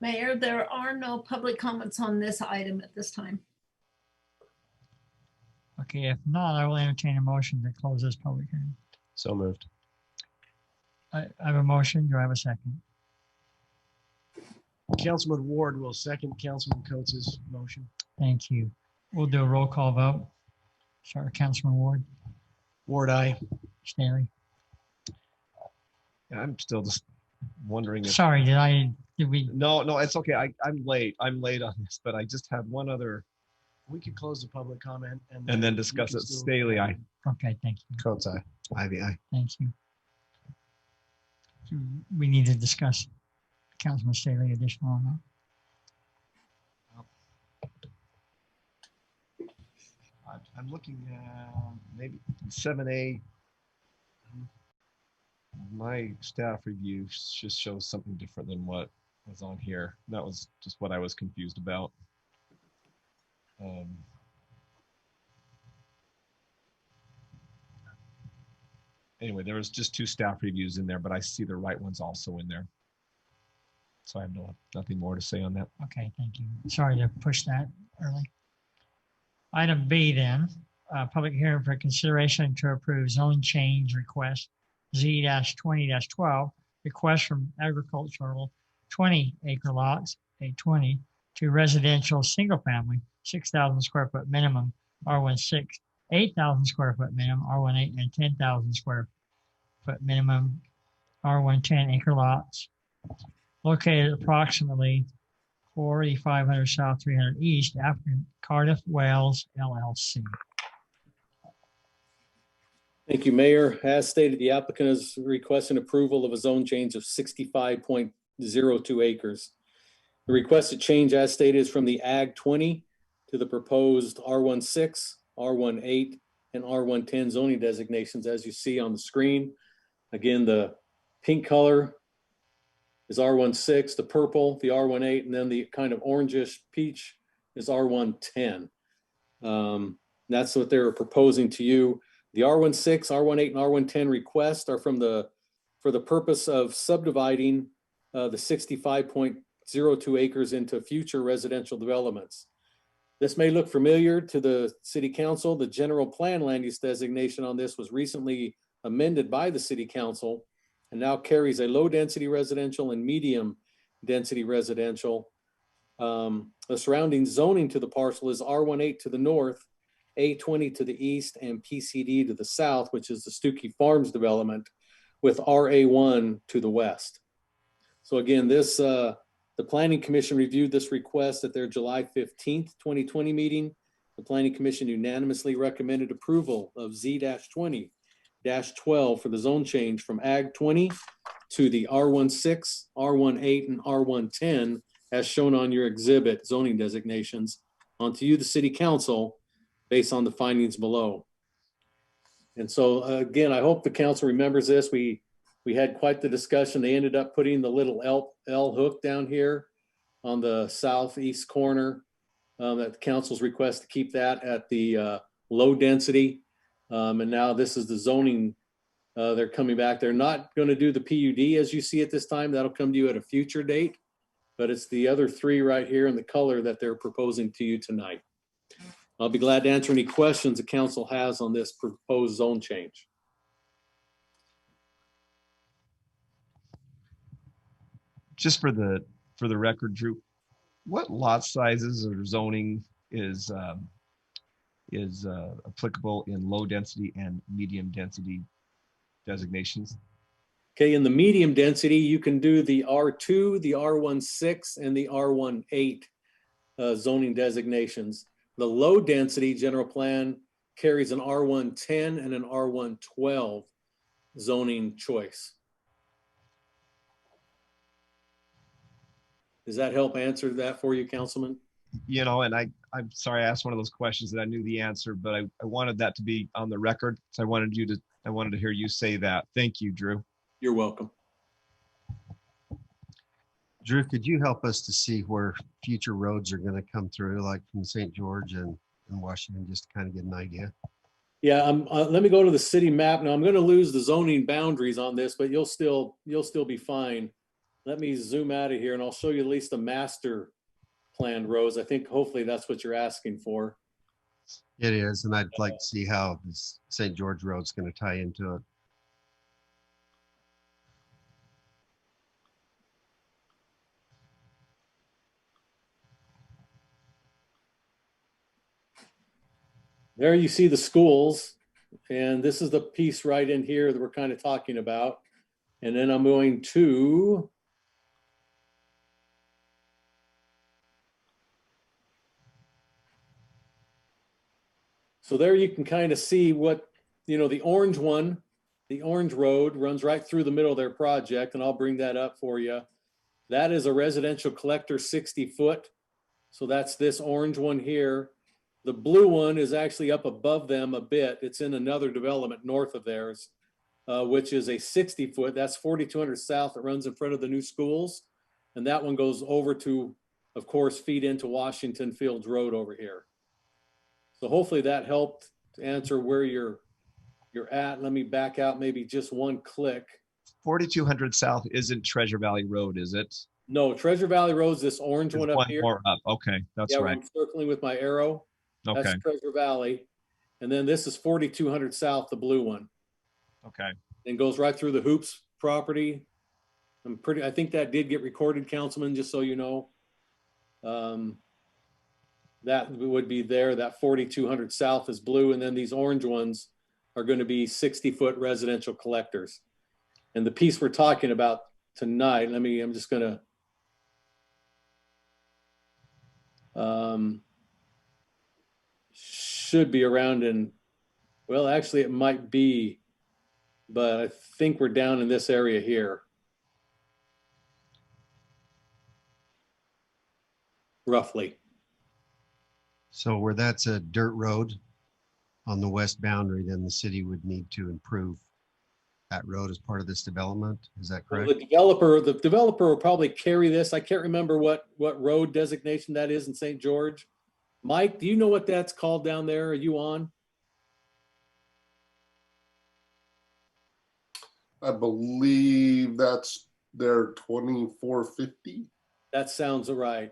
Mayor, there are no public comments on this item at this time. Okay, if not, I will entertain a motion to close this public hearing. So moved. I have a motion. Do I have a second? Councilman Ward will second Councilman Coates' motion. Thank you. We'll do a roll call vote. Start with Councilman Ward. Ward, aye. Staley. I'm still just wondering if. Sorry, did we? No, it's okay. I'm late. I'm late on this, but I just had one other. We could close the public comment and then discuss it. Staley, aye. Okay, thank you. Coates, aye. Ivy, aye. Thank you. We need to discuss Councilman Staley additional on that. I'm looking at maybe 7A. My staff review just shows something different than what was on here. That was just what I was confused about. Anyway, there was just 2 staff reviews in there, but I see the right ones also in there. So I have nothing more to say on that. Okay, thank you. Sorry to push that early. Item B then, public hearing for consideration to approve zone change request Z-20-12, request from agricultural 20-acre lots, A20, to residential single family, 6,000 square foot minimum, R16, 8,000 square foot minimum, R18, and 10,000 square foot minimum, R110 acre lots located approximately 4500 South 300 East, African Cardiff, Wales, LLC. Thank you, Mayor. As stated, the applicant is requesting approval of a zone change of 65.02 acres. The requested change, as stated, is from the Ag 20 to the proposed R16, R18, and R110 zoning designations, as you see on the screen. Again, the pink color is R16, the purple, the R18, and then the kind of orangish peach is R110. That's what they're proposing to you. The R16, R18, and R110 requests are for the purpose of subdividing the 65.02 acres into future residential developments. This may look familiar to the City Council. The general plan land use designation on this was recently amended by the City Council and now carries a low density residential and medium density residential. The surrounding zoning to the parcel is R18 to the north, A20 to the east, and PCD to the south, which is the Stuckey Farms development, with RA1 to the west. So again, the Planning Commission reviewed this request at their July 15th, 2020 meeting. The Planning Commission unanimously recommended approval of Z-20-12 for the zone change from Ag 20 to the R16, R18, and R110, as shown on your exhibit zoning designations, onto you, the City Council, based on the findings below. And so again, I hope the council remembers this. We had quite the discussion. They ended up putting the little L hook down here on the southeast corner, that the council's request to keep that at the low density. And now this is the zoning. They're coming back. They're not going to do the PUD as you see at this time. That'll come to you at a future date, but it's the other three right here in the color that they're proposing to you tonight. I'll be glad to answer any questions the council has on this proposed zone change. Just for the record, Drew, what lot sizes or zoning is applicable in low density and medium density designations? Okay, in the medium density, you can do the R2, the R16, and the R18 zoning designations. The low density general plan carries an R110 and an R112 zoning choice. Does that help answer that for you, Councilman? You know, and I'm sorry I asked one of those questions that I knew the answer, but I wanted that to be on the record. So I wanted to hear you say that. Thank you, Drew. You're welcome. Drew, could you help us to see where future roads are going to come through, like from St. George and Washington, just to kind of get an idea? Yeah, let me go to the city map now. I'm going to lose the zoning boundaries on this, but you'll still be fine. Let me zoom out of here and I'll show you at least the master planned roads. I think hopefully that's what you're asking for. It is, and I'd like to see how this St. George Road's going to tie into it. There you see the schools, and this is the piece right in here that we're kind of talking about. And then I'm going to so there you can kind of see what, the orange one, the orange road runs right through the middle of their project, and I'll bring that up for you. That is a residential collector 60 foot. So that's this orange one here. The blue one is actually up above them a bit. It's in another development north of theirs, which is a 60 foot. That's 4200 south that runs in front of the new schools. And that one goes over to, of course, feed into Washington Fields Road over here. So hopefully that helped to answer where you're at. Let me back out maybe just one click. 4200 south isn't Treasure Valley Road, is it? No, Treasure Valley Road's this orange one up here. More up. Okay, that's right. I'm circling with my arrow. Okay. That's Treasure Valley. And then this is 4200 south, the blue one. Okay. And goes right through the Hoops property. I think that did get recorded, Councilman, just so you know. That would be there. That 4200 south is blue. And then these orange ones are going to be 60-foot residential collectors. And the piece we're talking about tonight, I'm just going to, should be around in, well, actually it might be, but I think we're down in this area here. Roughly. So where that's a dirt road on the west boundary, then the city would need to improve that road as part of this development. Is that Well, correct? the developer will probably carry this. I can't remember what road designation that is in St. George. Mike, do you know what that's called down there? Are you on? I believe that's their 2450. That sounds right.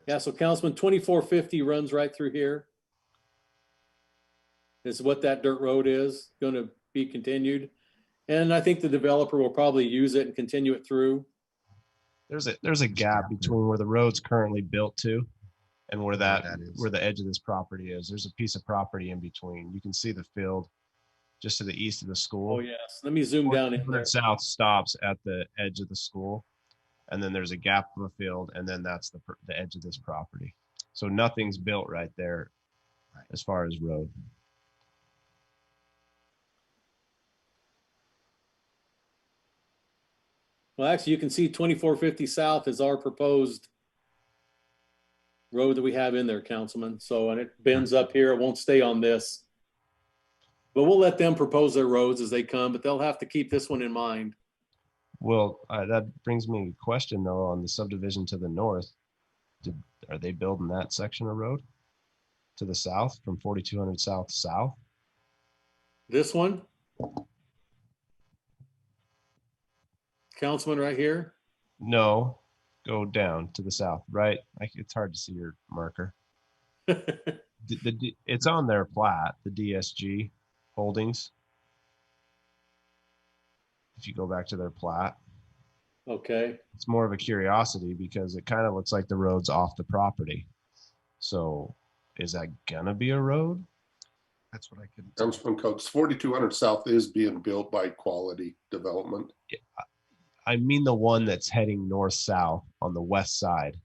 Yeah, so Councilman, 2450 runs right through here. Is what that dirt road is going to be continued. And I think the developer will probably use it and continue it through. There's a gap between where the road's currently built to and where the edge of this property is. There's a piece of property in between. You can see the field just to the east of the school. Oh yes, let me zoom down in there. South stops at the edge of the school, and then there's a gap of a field, and then that's the edge of this property. So nothing's built right there as far as road. Well, actually, you can see 2450 South is our proposed road that we have in there, Councilman. So, and it bends up here. It won't stay on this. But we'll let them propose their roads as they come, but they'll have to keep this one in mind. Well, that brings me a question, though, on the subdivision to the north. Are they building that section of road to the south from 4200 south? This one? Councilman right here? No, go down to the south, right? It's hard to see your marker. It's on their plat, the DSG Holdings. If you go back to their plat. Okay. It's more of a curiosity because it kind of looks like the road's off the property. So is that gonna be a road? That's what I could. Councilman Coates, 4200 South is being built by Quality Development. Yeah, I mean the one that's heading north-south on the west side.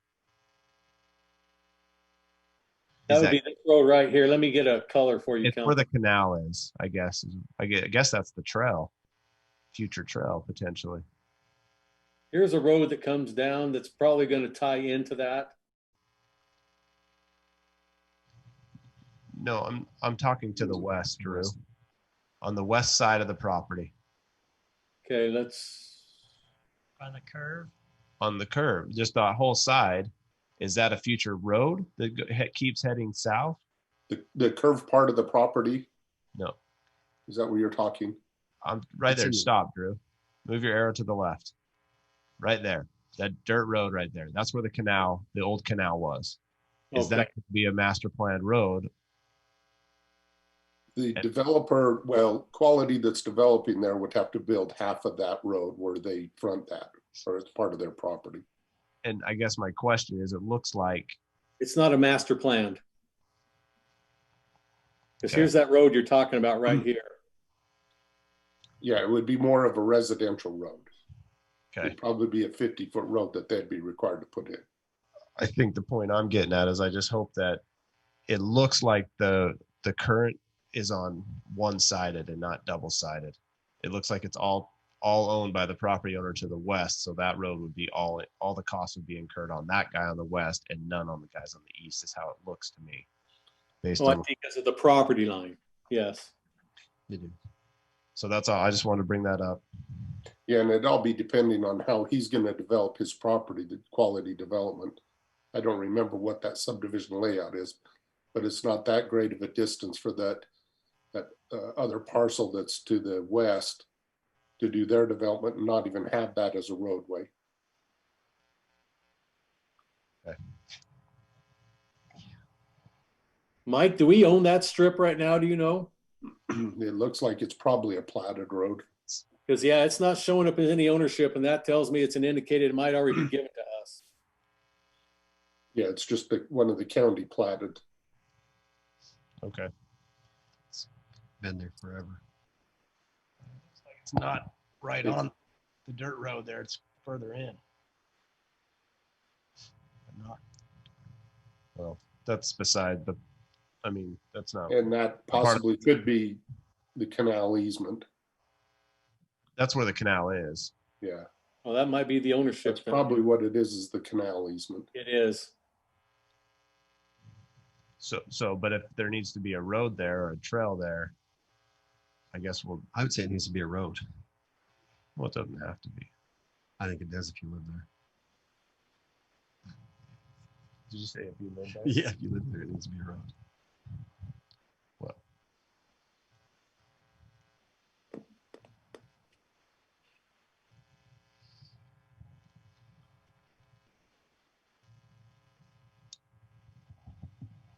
That would be this road right here. Let me get a color for you. It's where the canal is, I guess. I guess that's the trail, future trail potentially. Here's a road that comes down that's probably going to tie into that. No, I'm talking to the west, Drew. On the west side of the property. Okay, let's. By the curve? On the curve, just the whole side. Is that a future road that keeps heading south? The curved part of the property? No. Is that where you're talking? I'm right there. Stop, Drew. Move your arrow to the left. Right there. That dirt road right there. That's where the canal, the old canal was. Is that could be a master plan road? The developer, well, Quality that's developing there would have to build half of that road where they front that, or it's part of their property. And I guess my question is, it looks like it's not a master planned. Because here's that road you're talking about right here. Yeah, it would be more of a residential road. Okay. It'd probably be a 50-foot road that they'd be required to put in. I think the point I'm getting at is I just hope that it looks like the current is on one-sided and not double-sided. It looks like it's all owned by the property owner to the west, so that road would be all the costs would be incurred on that guy on the west and none on the guys on the east, is how it looks to me. Based on I think because of the property line. Yes. You do. So that's all. I just wanted to bring that up. Yeah, and it'd all be depending on how he's going to develop his property, the Quality Development. I don't remember what that subdivision layout is, but it's not that great of a distance for that other parcel that's to the west to do their development and not even have that as a roadway. Okay. Mike, do we own that strip right now? Do you know? It looks like it's probably a platted road. Because yeah, it's not showing up as any ownership, and that tells me it's an indicator it might already be given to us. Yeah, it's just one of the county platted. Okay. Been there forever. It's not right on the dirt road there. It's further in. But not. Well, that's beside the, I mean, that's not. And that possibly could be the canal easement. That's where the canal is. Yeah. Well, that might be the ownership. That's probably what it is the canal easement. It is. So, but if there needs to be a road there or a trail there, I guess I would say it needs to be a road. Well, it doesn't have to be. I think it does if you live there. Did you say if you live there? Yeah, if you live there, it needs to be a road. Well.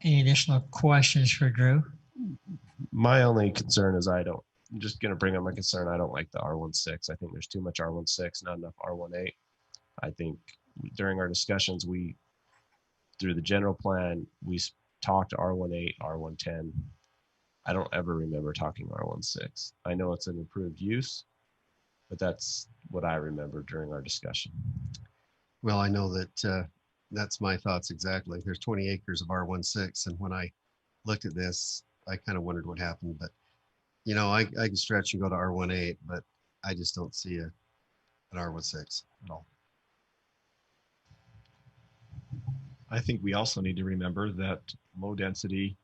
Any additional questions for Drew? My only concern is I'm just going to bring up my concern. I don't like the R16. I think there's too much R16, not enough R18. I think during our discussions, through the general plan, we talked R18, R110. I don't ever remember talking R16. I know it's an improved use, but that's what I remember during our discussion. Well, I know that that's my thoughts exactly. There's 20 acres of R16, and when I looked at this, I kind of wondered what happened. But you know, I can stretch and go to R18, but I just don't see an R16 at all. I think we also need to remember that low density,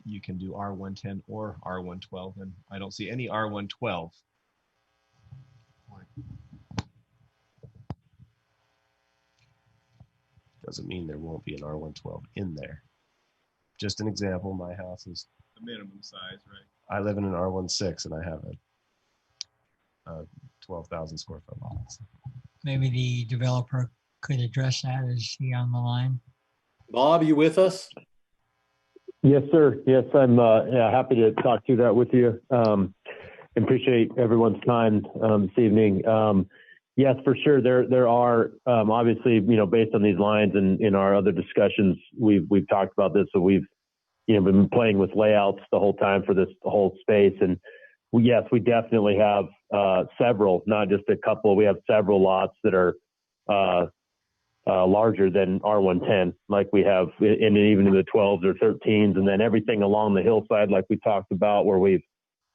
you can do R110 or R112, and I don't see any R112. Doesn't mean there won't be an R112 in there. Just an example, my house is The minimum size, right? I live in an R16 and I have a 12,000 square foot lot. Maybe the developer could address that. Is he on the line? Bob, you with us? Yes, sir. Yes, I'm happy to talk through that with you. Appreciate everyone's time this evening. Yes, for sure. There are obviously, you know, based on these lines and in our other discussions, we've talked about this. So we've, you know, been playing with layouts the whole time for this whole space. And yes, we definitely have several, not just a couple. We have several lots that are larger than R110, like we have in even in the 12s or 13s, and then everything along the hillside, like we talked about, where we've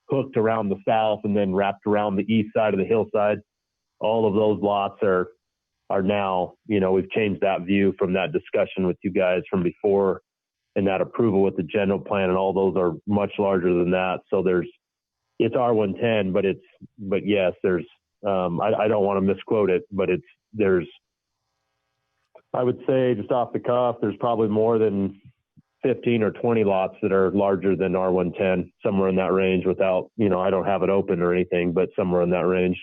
hooked around the south and then wrapped around the east side of the hillside. All of those lots are now, you know, we've changed that view from that discussion with you guys from before, and that approval with the general plan, and all those are much larger than that. So it's R110, but yes, there's I don't want to misquote it, but I would say just off the cuff, there's probably more than 15 or 20 lots that are larger than R110, somewhere in that range, without, you know, I don't have it open or anything, but somewhere in that range.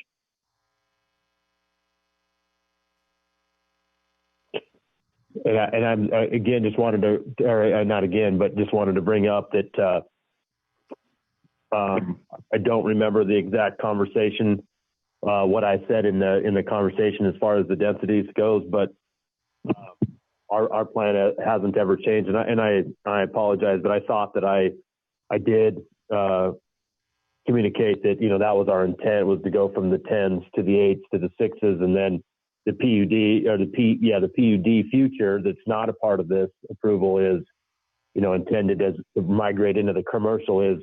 And I'm again, just wanted to, or not again, but just wanted to bring up that I don't remember the exact conversation, what I said in the conversation as far as the densities goes, but our plan hasn't ever changed, and I apologize, but I thought that I did communicate that, you know, that was our intent, was to go from the 10s to the 8s to the 6s, and then the PUD or the PUD future that's not a part of this approval is, you know, intended as to migrate into the commercial is,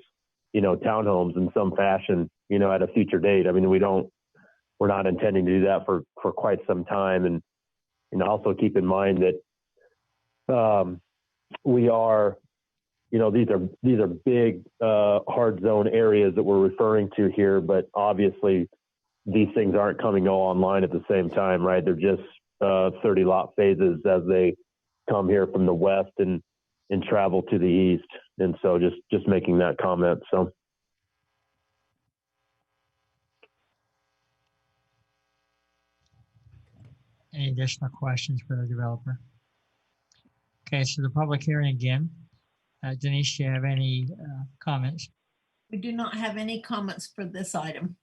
you know, townhomes in some fashion, you know, at a future date. I mean, we're not intending to do that for quite some time. And also keep in mind that we are, you know, these are big hard zone areas that we're referring to here, but obviously these things aren't coming all online at the same time, right? They're just 30 lot phases as they come here from the west and travel to the east. And so just making that comment. So. Any additional questions for the developer? Okay, so the public hearing again. Denise, do you have any comments? We do not have any comments for this item.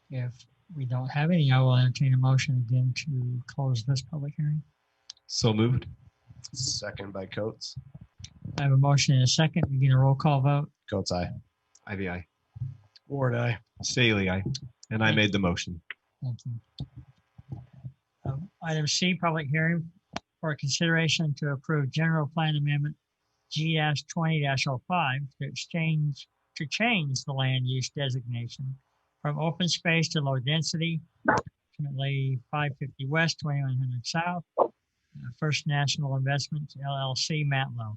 If we don't have any, I will entertain a motion again to close this public hearing. So moved. Second by Coates. I have a motion and a second. Begin a roll call vote. Coates, aye. Ivy, aye. Ward, aye. Staley, aye. And I made the motion. Thank you. Item C, public hearing for consideration to approve general plan amendment G-20-05 to change the land use designation from open space to low density, approximately 550 west, 2100 south, First National Investments LLC, Matlow.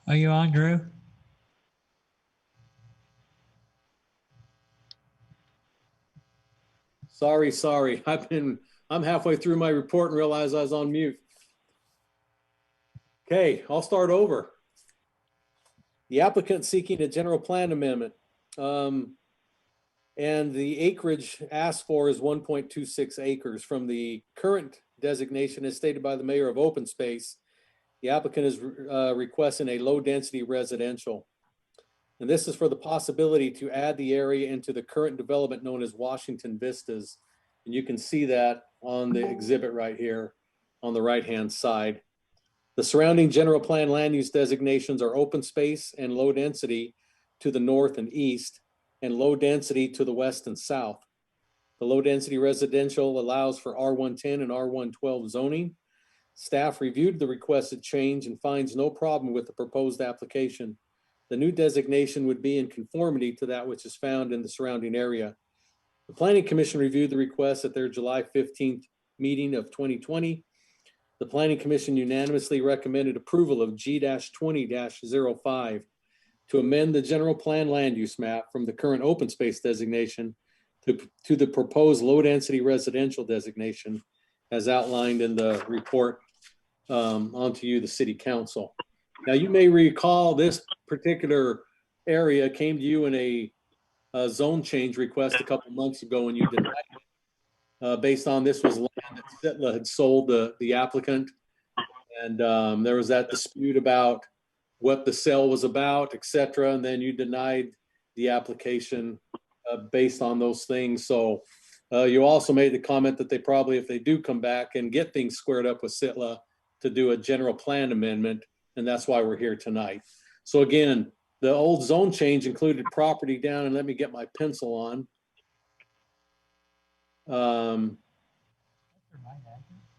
Are you on, Drew? Sorry. I'm halfway through my report and realized I was on mute. Okay, I'll start over. The applicant seeking a general plan amendment. And the acreage asked for is 1.26 acres from the current designation as stated by the mayor of open space. The applicant is requesting a low density residential. And this is for the possibility to add the area into the current development known as Washington Vistas. And you can see that on the exhibit right here on the right-hand side. The surrounding general plan land use designations are open space and low density to the north and east, and low density to the west and south. The low density residential allows for R110 and R112 zoning. Staff reviewed the requested change and finds no problem with the proposed application. The new designation would be in conformity to that which is found in the surrounding area. The Planning Commission reviewed the request at their July 15th meeting of 2020. The Planning Commission unanimously recommended approval of G-20-05 to amend the general plan land use map from the current open space designation to the proposed low density residential designation as outlined in the report onto you, the City Council. Now, you may recall this particular area came to you in a zone change request a couple months ago, and you denied it. Based on this was land that Sitla had sold the applicant, and there was that dispute about what the sale was about, et cetera, and then you denied the application based on those things. So you also made the comment that they probably, if they do come back and get things squared up with Sitla, to do a general plan amendment, and that's why we're here tonight. So again, the old zone change included property down, and let me get my pencil on.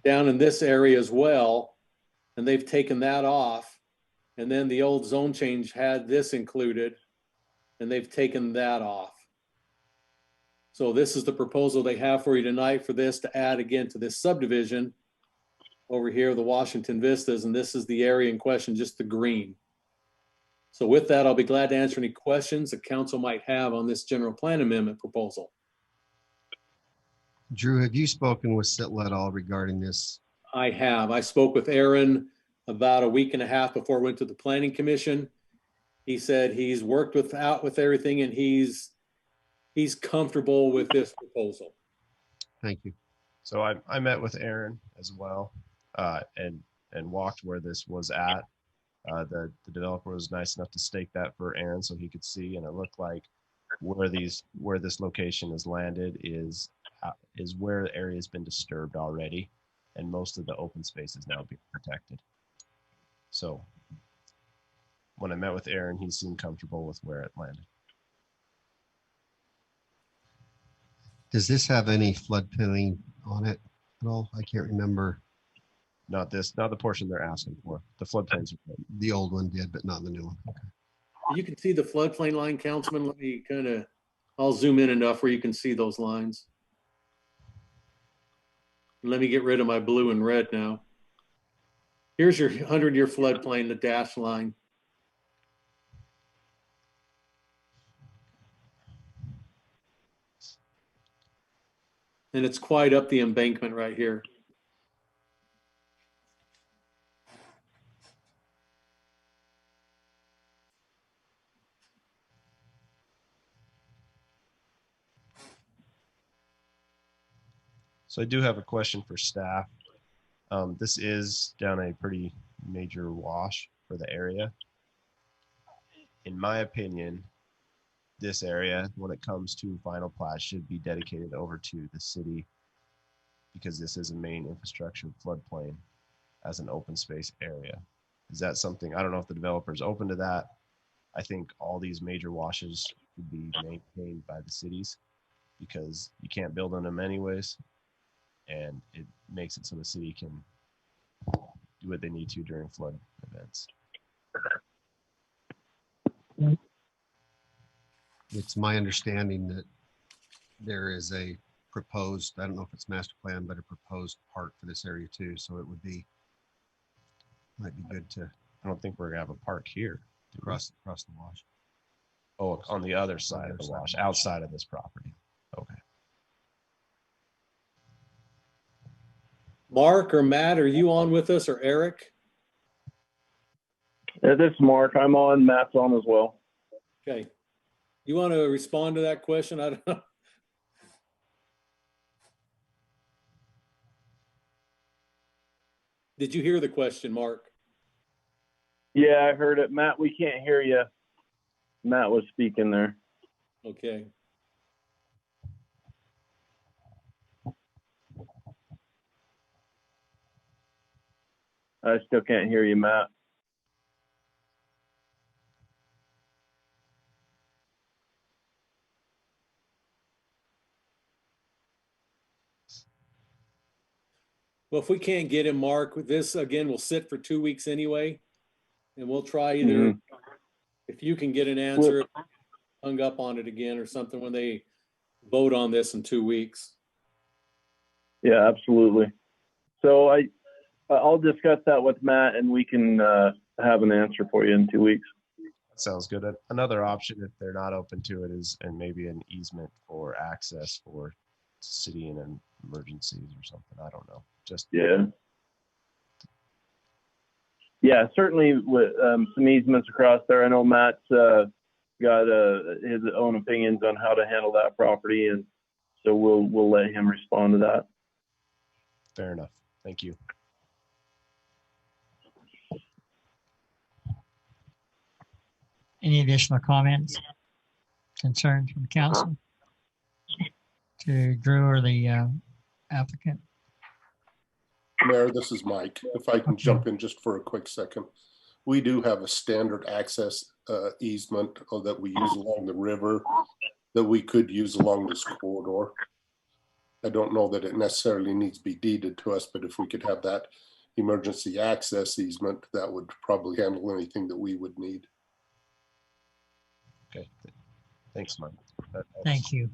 Down in this area as well, and they've taken that off. And then the old zone change had this included, and they've taken that off. So this is the proposal they have for you tonight for this to add again to this subdivision over here, the Washington Vistas, and this is the area in question, just the green. So with that, I'll be glad to answer any questions the council might have on this general plan amendment proposal. Drew, have you spoken with Sitla at all regarding this? I have. I spoke with Aaron about a week and a half before I went to the Planning Commission. He said he's worked with everything, and he's comfortable with this proposal. Thank you. So I met with Aaron as well, and walked where this was at. The developer was nice enough to stake that for Aaron so he could see, and it looked like where this location is landed is where the area has been disturbed already, and most of the open space is now being protected. So when I met with Aaron, he seemed comfortable with where it landed. Does this have any floodplain on it at all? I can't remember. Not the portion they're asking for. The floodplains. The old one did, but not the new one. Okay. You can see the floodplain line, Councilman. Let me I'll zoom in enough where you can see those lines. Let me get rid of my blue and red now. Here's your 100-year floodplain, the dashed line. And it's quite up the embankment right here. So I do have a question for staff. This is down a pretty major wash for the area. In my opinion, this area, when it comes to final plat, should be dedicated over to the city because this is a main infrastructure floodplain as an open space area. Is that something, I don't know if the developer is open to that. I think all these major washes should be maintained by the cities because you can't build on them anyways. And it makes it so the city can do what they need to during flood events. It's my understanding that there is a proposed, I don't know if it's master plan, but a proposed park for this area too. So it would be, might be good to I don't think we're gonna have a park here. cross the wash. Oh, on the other side of the wash, outside of this property. Okay. Mark or Matt, are you on with us, or Eric? This is Mark. I'm on. Matt's on as well. Okay. You want to respond to that question? I don't know. Did you hear the question, Mark? Yeah, I heard it. Matt, we can't hear you. Matt was speaking there. Okay. I still can't hear you, Matt. Well, if we can't get him, Mark, this again will sit for 2 weeks anyway. And we'll try either, if you can get an answer, hung up on it again or something when they vote on this in 2 weeks. Yeah, absolutely. So I'll discuss that with Matt and we can have an answer for you in 2 weeks. That sounds good. Another option, if they're not open to it, is and maybe an easement for access for city and emergencies or something. I don't know. Just yeah, certainly with some easements across there. I know Matt's got his own opinions on how to handle that property, and so we'll let him respond to that. Fair enough. Thank you. Any additional comments, concerns from council to Drew or the applicant? Mayor, this is Mike. If I can jump in just for a quick second. We do have a standard access easement that we use along the river that we could use along this corridor. I don't know that it necessarily needs to be deeded to us, but if we could have that emergency access easement, that would probably handle anything that we would need. Okay. Thanks, Mike. Thank you.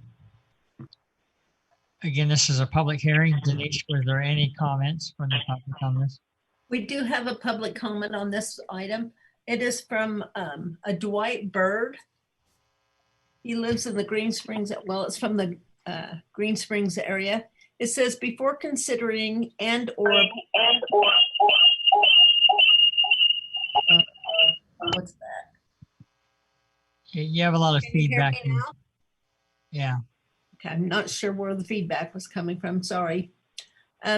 Again, this is a public hearing. Denise, was there any comments from the public on this? We do have a public comment on this item. It is from a Dwight Bird. He lives in the Green Springs, well, it's from the Green Springs area. It says, before considering what's that? You have a lot of Can you hear feedback. me now? Yeah. Okay, I'm not sure where the feedback was coming from, sorry.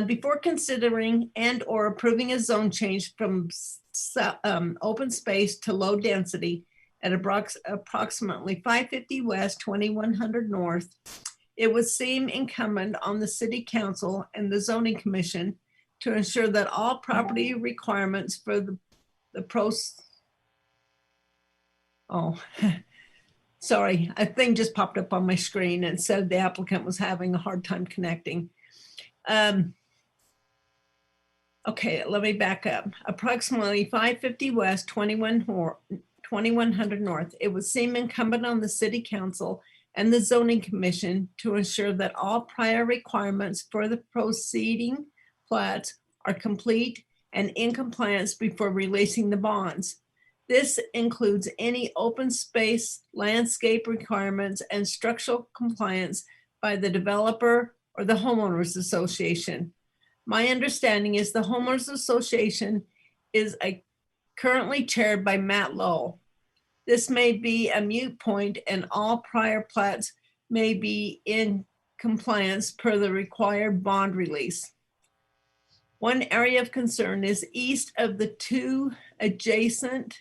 Before considering and/or approving a zone change from open space to low density at approximately 550 West, 2100 North, it would seem incumbent on the City Council and the Zoning Commission to ensure that all property requirements for the sorry, a thing just popped up on my screen and said the applicant was having a hard time connecting. Okay, let me back up. Approximately 550 West, 2100 North. It would seem incumbent on the City Council and the Zoning Commission to ensure that all prior requirements for the proceeding plats are complete and in compliance before releasing the bonds. This includes any open space, landscape requirements, and structural compliance by the developer or the homeowners association. My understanding is the homeowners association is currently chaired by Matt Lowe. This may be a moot point and all prior plats may be in compliance per the required bond release. One area of concern is east of the two adjacent,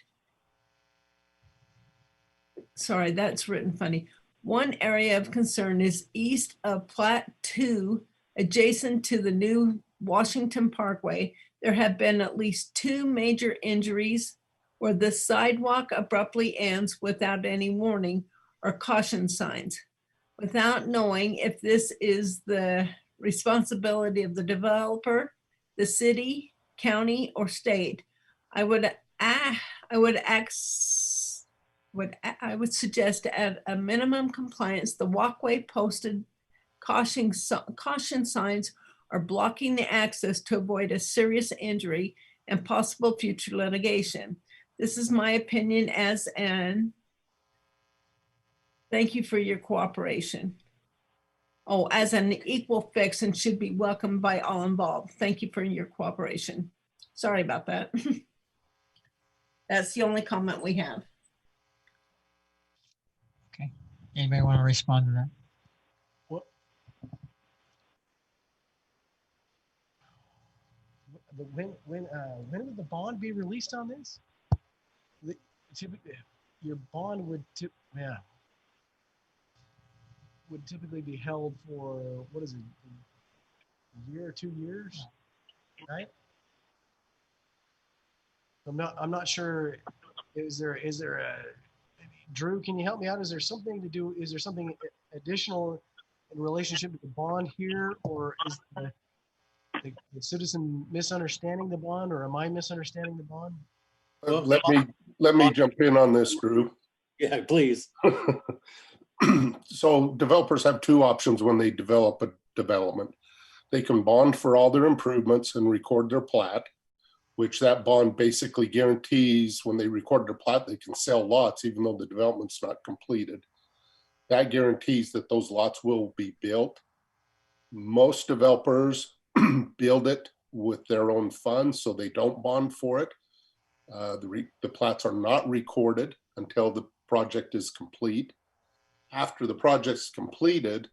sorry, that's written funny. One area of concern is east of Plat 2, adjacent to the new Washington Parkway. There have been at least 2 major injuries where the sidewalk abruptly ends without any warning or caution signs. Without knowing if this is the responsibility of the developer, the city, county, or state, I would suggest to add a minimum compliance. The walkway posted caution signs are blocking the access to avoid a serious injury and possible future litigation. This is my opinion as an, thank you for your cooperation. Oh, as an equal fix and should be welcomed by all involved. Thank you for your cooperation. Sorry about that. That's the only comment we have. Okay. Anybody want to respond to that? When would the bond be released on this? Your bond would typically be held for, what is it, a year or 2 years, right? I'm not sure. Is there a, Drew, can you help me out? Is there something additional in relationship to the bond here, or is the citizen misunderstanding the bond, or am I misunderstanding the bond? Let me jump in on this, Drew. Yeah, please. So developers have 2 options when they develop a development. They can bond for all their improvements and record their plat, which that bond basically guarantees when they record their plat, they can sell lots even though the development's not completed. That guarantees that those lots will be built. Most developers build it with their own funds, so they don't bond for it. The plats are not recorded until the project is complete. After the project's completed,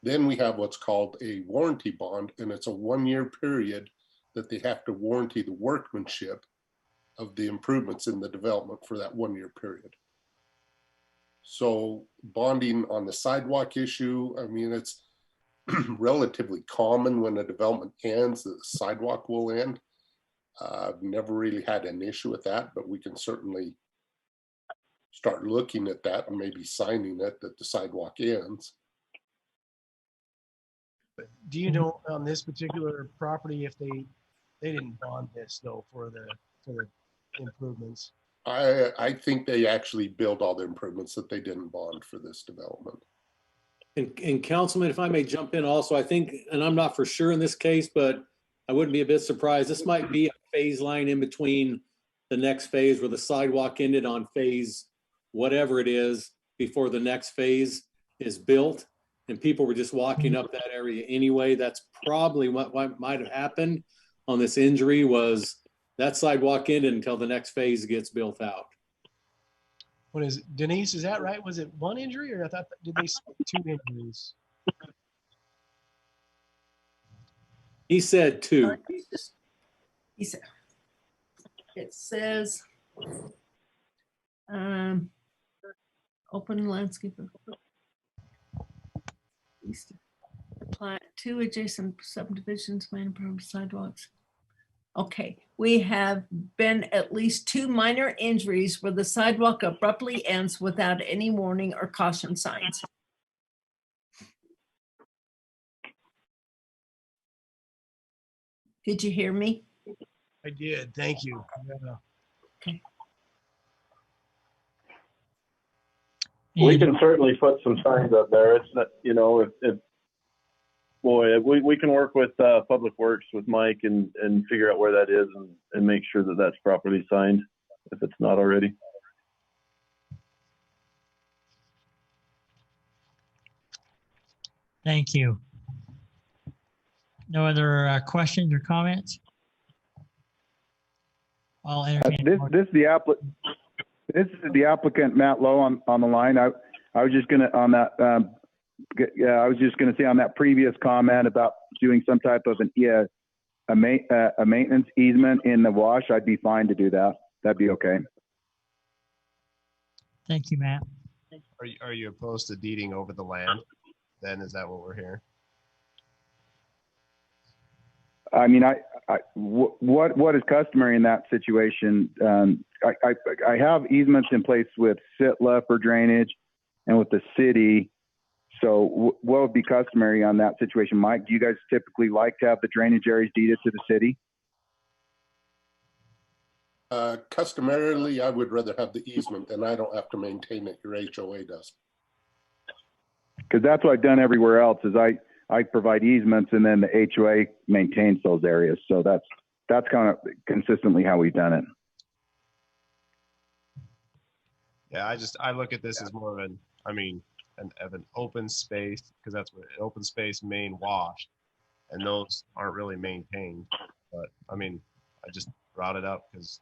then we have what's called a warranty bond, and it's a 1-year period that they have to warranty the workmanship of the improvements in the development for that 1-year period. So bonding on the sidewalk issue, I mean, it's relatively common when a development ends, the sidewalk will end. I've never really had an issue with that, but we can certainly start looking at that and maybe signing it that the sidewalk ends. But do you know on this particular property if they didn't bond this though for the improvements? I think they actually built all the improvements that they didn't bond for this development. And Councilman, if I may jump in also, I think, and I'm not for sure in this case, but I wouldn't be a bit surprised. This might be a phase line in between the next phase where the sidewalk ended on phase whatever it is before the next phase is built. And people were just walking up that area anyway. That's probably what might have happened on this injury, was that sidewalk ended until the next phase gets built out. What is it, Denise? Is that right? Was it 1 injury, or I thought did they say 2 injuries? He said 2. He said, it says, open landscape. East Plat 2 adjacent subdivisions may improve sidewalks. Okay, we have been at least 2 minor injuries where the sidewalk abruptly ends without any warning or caution signs. Did you hear me? I did. Thank you. Yeah. Okay. We can certainly put some signs up there. It's not, you know, if boy, we can work with Public Works with Mike and figure out where that is and make sure that that's properly signed if it's not already. Thank you. No other questions or comments? I'll entertain. This is the applicant, Matt Lowe, on the line. I was just gonna, on that I was just going to say on that previous comment about doing some type of a maintenance easement in the wash, I'd be fine to do that. That'd be okay. Thank you, Matt. Are you opposed to deeding over the land? Then is that what we're hearing? I mean, what is customary in that situation? I have easements in place with SITLA for drainage and with the city. So what would be customary on that situation? Mike, do you guys typically like to have the drainage areas deeded to the city? Customarily, I would rather have the easement, and I don't have to maintain it. Your HOA does. Because that's what I've done everywhere else is I provide easements and then the HOA maintains those areas. So that's kind of consistently how we've done it. Yeah, I look at this as more of an open space, because that's what an open space main wash, and those aren't really maintained. But I mean, I just brought it up because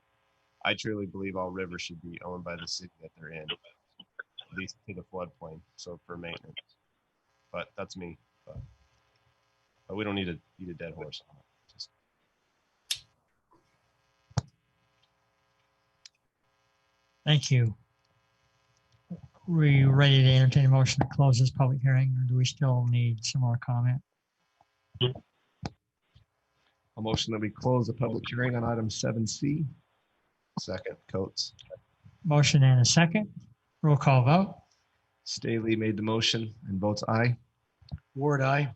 I truly believe all rivers should be owned by the city that they're in, at least to the floodplain. So for maintenance, but that's me. But we don't need to beat a dead horse on it. Just... Thank you. We ready to entertain a motion to close this public hearing, or do we still need some more comment? A motion that we close the public hearing on item 7C. Second, Coates. Motion and a second. Roll call vote. Staley made the motion and votes aye. Ward, aye.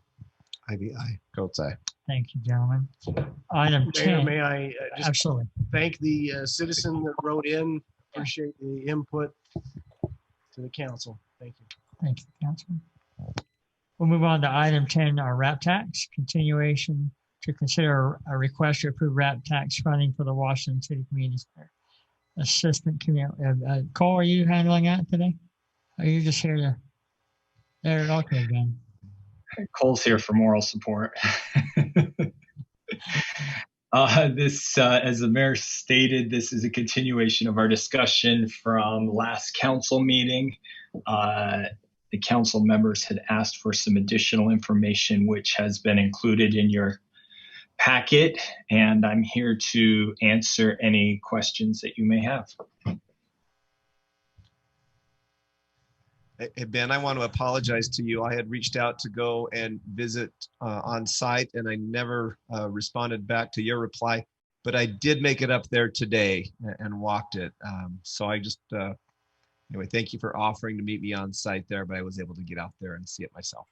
Ivy, aye. Coates, aye. Thank you, gentlemen. Item 10. May I just Absolutely. thank the citizen that wrote in. Appreciate the input to the council. Thank you. Thank you, Councilman. We'll move on to item 10, our RAP tax continuation to consider a request to approve RAP tax funding for the Washington City Community Center. Assistant Community, Cole, are you handling that today? Are you just here to, there, okay, Ben. Cole's here for moral support. This, as the mayor stated, this is a continuation of our discussion from last council meeting. The council members had asked for some additional information, which has been included in your packet, and I'm here to answer any questions that you may have. Hey, Ben, I want to apologize to you. I had reached out to go and visit on site, and I never responded back to your reply, but I did make it up there today and walked it. So I just, anyway, thank you for offering to meet me on site there, but I was able to get out there and see it myself.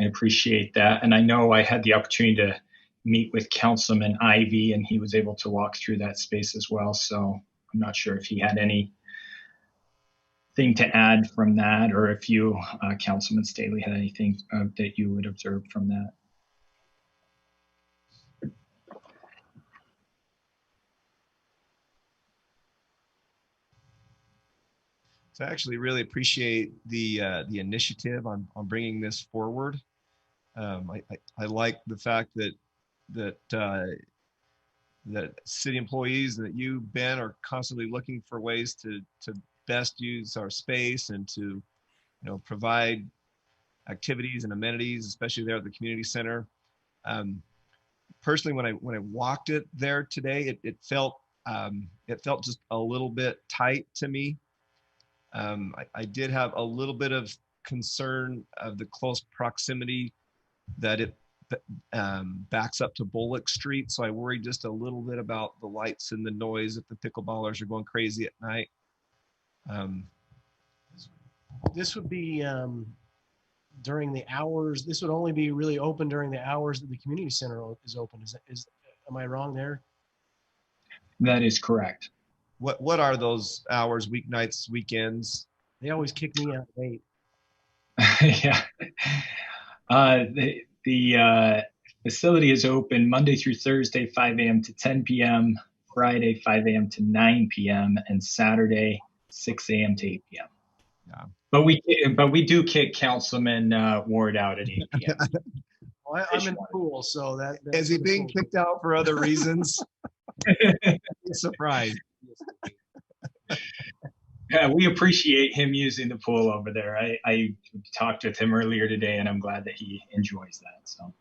I appreciate that. And I know I had the opportunity to meet with Councilman Ivy, and he was able to walk through that space as well. So I'm not sure if he had anything to add from that, or if you, Councilman Staley, had anything that you would observe from that. So I actually really appreciate the initiative on bringing this forward. I like the fact that city employees and that you, Ben, are constantly looking for ways to best use our space and to provide activities and amenities, especially there at the community center. Personally, when I walked it there today, it felt just a little bit tight to me. I did have a little bit of concern of the close proximity that it backs up to Bullock Street. So I worry just a little bit about the lights and the noise if the pickleballers are going crazy at night. This would be during the hours. This would only be really open during the hours that the community center is open. Am I wrong there? That is correct. What are those hours? Weeknights, weekends? They always kick me out late. Yeah. The facility is open Monday through Thursday, 5 a.m. to 10 p.m., Friday, 5 a.m. to 9 p.m., and Saturday, 6 a.m. to 8 p.m. Yeah. But we do kick Councilman Ward out at 8 p.m. Well, I'm in the pool, so that. Is he being kicked out for other reasons? Surprise. Yeah, we appreciate him using the pool over there. I talked with him earlier today, and I'm glad that he enjoys that. So.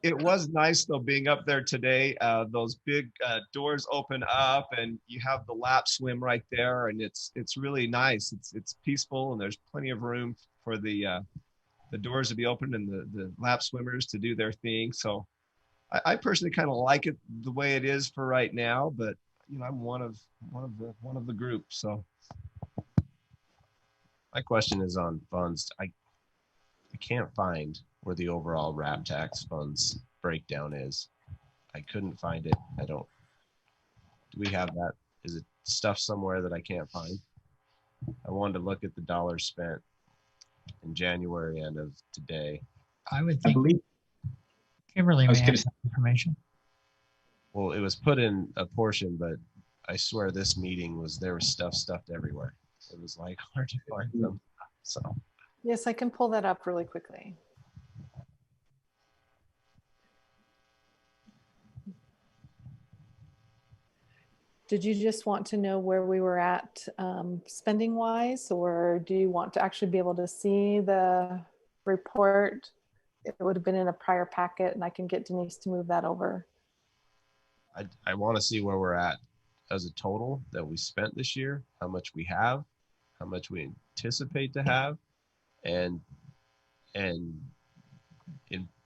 It was nice though being up there today. Those big doors open up, and you have the lap swim right there, and it's really nice. It's peaceful, and there's plenty of room for the doors to be open and the lap swimmers to do their thing. So I personally kind of like it the way it is for right now, but you know, I'm one of the group. So my question is on funds. I can't find where the overall RAP tax funds breakdown is. I couldn't find it. Do we have that? Is it stuff somewhere that I can't find? I wanted to look at the dollars spent in January and of today. I would think Kimberly may have some information. Well, it was put in a portion, but I swear this meeting there was stuff stuffed everywhere. It was like hard to find them. So Yes, I can pull that up really quickly. Did you just want to know where we were at spending wise, or do you want to actually be able to see the report? It would have been in a prior packet, and I can get Denise to move that over. I want to see where we're at as a total that we spent this year, how much we have, how much we anticipate to have, and in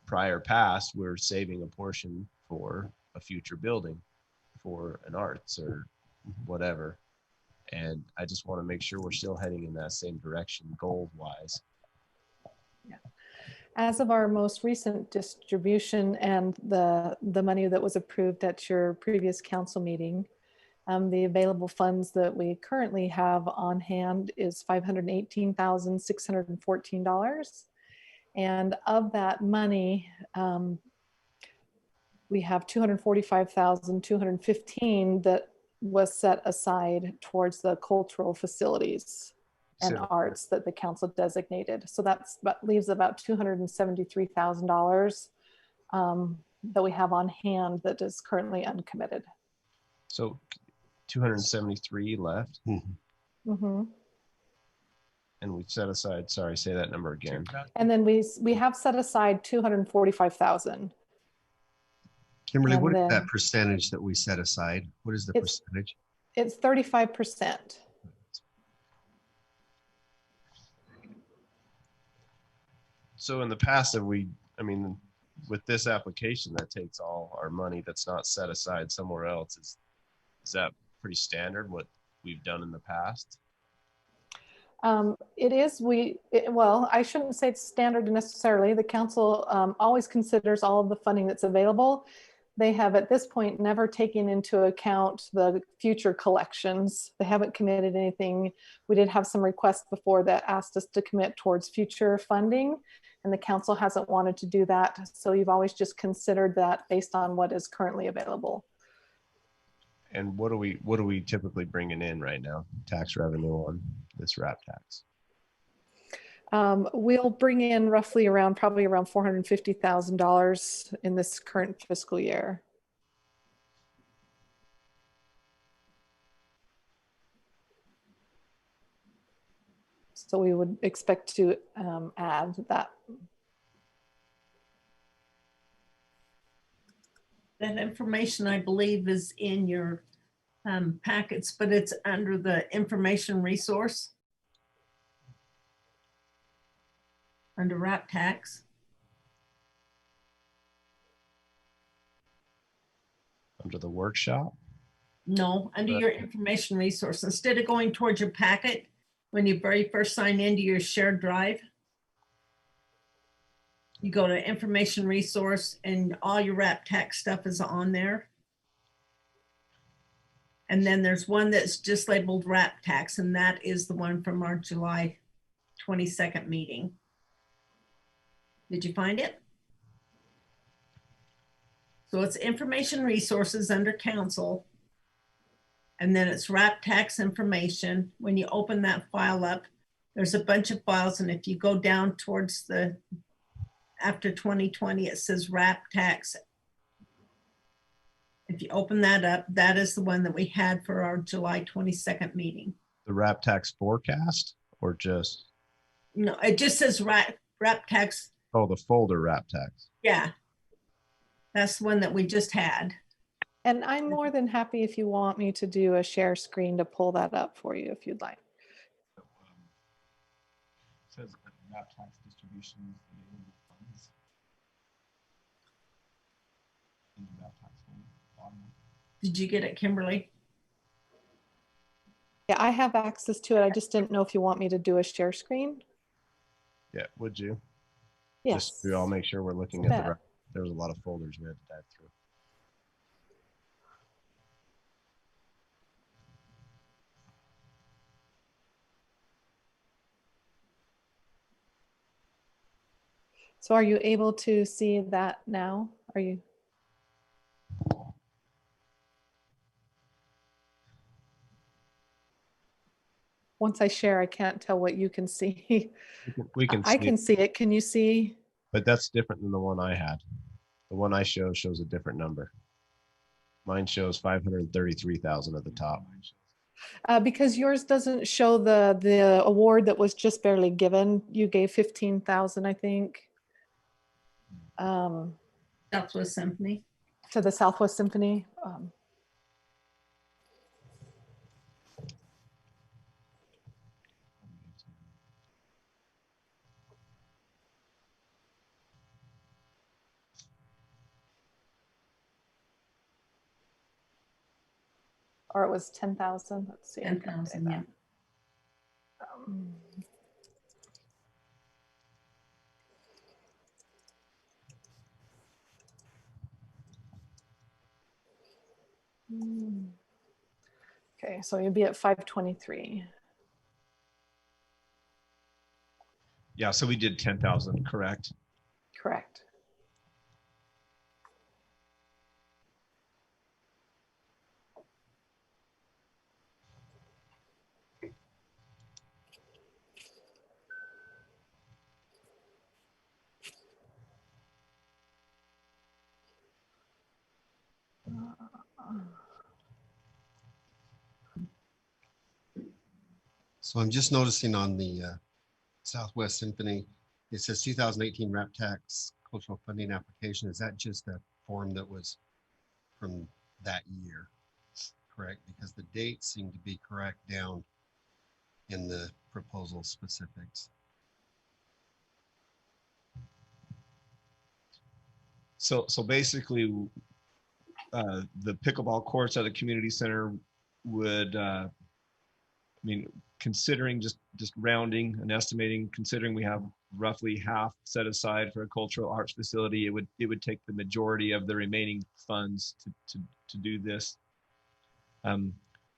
prior past, we're saving a portion for a future building, for an arts or whatever. And I just want to make sure we're still heading in that same direction goal wise. Yeah. As of our most recent distribution and the money that was approved at your previous council meeting, the available funds that we currently have on hand is $518,614. And of that money, we have $245,215 that was set aside towards the cultural facilities and arts that the council designated. So that leaves about $273,000 that we have on hand that is currently uncommitted. So 273 left. Mm-hmm. And we've set aside, sorry, say that number again. And then we have set aside $245,000. Kimberly, And what is then- that percentage that we set aside? What is the percentage? It's 35%. So in the past, with this application, that takes all our money that's not set aside somewhere else. Is that pretty standard what we've done in the past? It is, well, I shouldn't say it's standard necessarily. The council always considers all of the funding that's available. They have at this point never taken into account the future collections. They haven't committed anything. We did have some requests before that asked us to commit towards future funding, and the council hasn't wanted to do that. So you've always just considered that based on what is currently available. And what are we typically bringing in right now? Tax revenue on this RAP tax? We'll bring in probably around $450,000 in this current fiscal year. So we would expect to add that. That information, I believe, is in your packets, but it's under the information resource. Under RAP tax. Under the workshop? No, under your information resource. Instead of going towards your packet, when you very first sign into your shared drive, you go to information resource and all your RAP tax stuff is on there. And then there's one that's just labeled RAP tax, and that is the one from our July 22nd meeting. Did you find it? So it's information resources under council. And then it's RAP tax information. When you open that file up, there's a bunch of files. And if you go down towards after 2020, it says RAP tax. If you open that up, that is the one that we had for our July 22nd meeting. The RAP tax forecast or just, No, it just says wrap tax. oh, the folder RAP tax. Yeah. That's the one that we just had. And I'm more than happy if you want me to do a share screen to pull that up for you if you'd like. It says RAP tax distributions available funds. In the RAP tax folder, bottom one. Did you get it, Kimberly? Yeah, I have access to it. I just didn't know if you want me to do a share screen. Yeah, would you? Yes. Just to all make sure we're looking at the, there was a lot of folders we had to dive through. So are you able to see that now? Are you? Once I share, I can't tell what you can see. We can I can see it. Can you see? But that's different than the one I had. The one I shows a different number. Mine shows 533,000 at the top. Because yours doesn't show the award that was just barely given. You gave 15,000, I think. Southwest Symphony. To the Southwest Symphony. Or it was 10,000. Let's see. 10,000, yeah. Okay, so you'll be at 523. Yeah, so we did 10,000, correct? Correct. So I'm just noticing on the Southwest Symphony, it says 2018 RAP tax cultural funding application. Is that just a form that was from that year? Correct, because the dates seem to be correct down in the proposal specifics. So basically, the pickleball courts at the community center would, I mean, considering just rounding and estimating, considering we have roughly half set aside for a cultural arts facility, it would take the majority of the remaining funds to do this.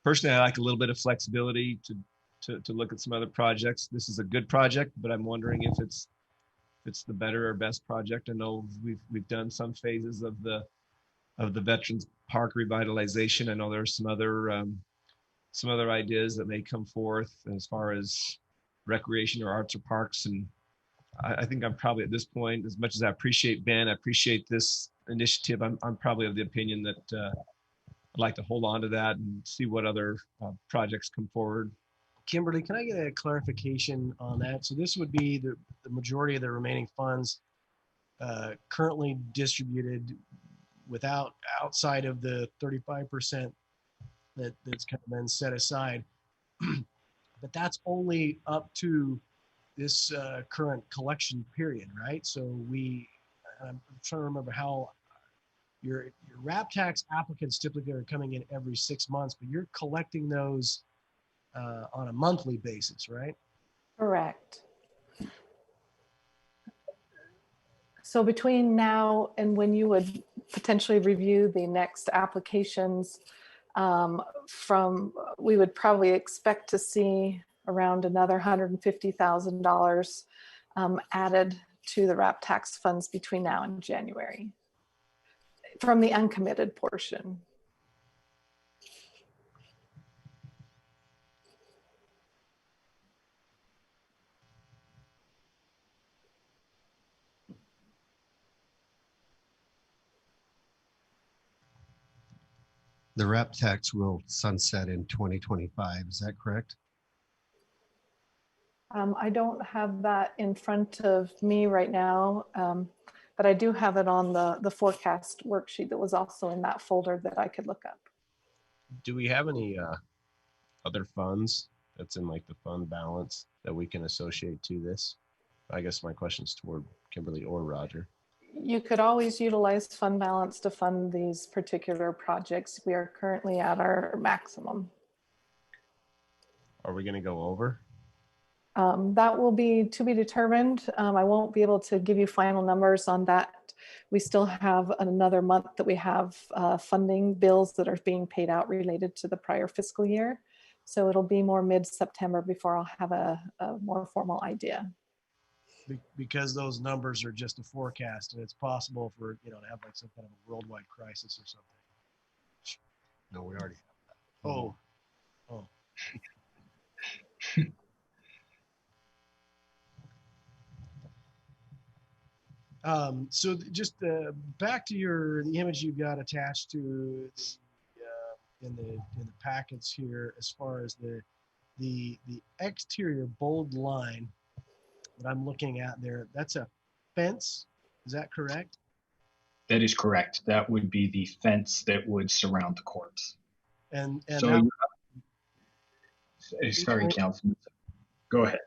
Personally, I like a little bit of flexibility to look at some other projects. This is a good project, but I'm wondering if it's the better or best project. I know we've done some phases of the Veterans Park revitalization. I know there's some other ideas that may come forth as far as recreation or arts or parks. And I think I'm probably at this point, as much as I appreciate Ben, I appreciate this initiative, I'm probably of the opinion that I'd like to hold on to that and see what other projects come forward. Kimberly, can I get a clarification on that? So this would be the majority of the remaining funds currently distributed outside of the 35% that's kind of been set aside. But that's only up to this current collection period, right? So I'm trying to remember how your RAP tax applicants typically are coming in every 6 months, but you're collecting those on a monthly basis, right? Correct. So between now and when you would potentially review the next applications, we would probably expect to see around another $150,000 added to the RAP tax funds between now and January from the uncommitted portion. The RAP tax will sunset in 2025. Is that correct? I don't have that in front of me right now, but I do have it on the forecast worksheet that was also in that folder that I could look up. Do we have any other funds that's in like the fund balance that we can associate to this? I guess my question is toward Kimberly or Roger. You could always utilize fund balance to fund these particular projects. We are currently at our maximum. Are we going to go over? That will be to be determined. I won't be able to give you final numbers on that. We still have another month that we have funding bills that are being paid out related to the prior fiscal year. So it'll be more mid-September before I'll have a more formal idea. Because those numbers are just a forecast, and it's possible for, to have like some kind of a worldwide crisis or something. No, we already have that. Oh. So just back to the image you've got attached to in the packets here, as far as the exterior bold line that I'm looking at there, that's a fence. Is that correct? That is correct. That would be the fence that would surround the courts. And so, sorry, Councilman. Go ahead.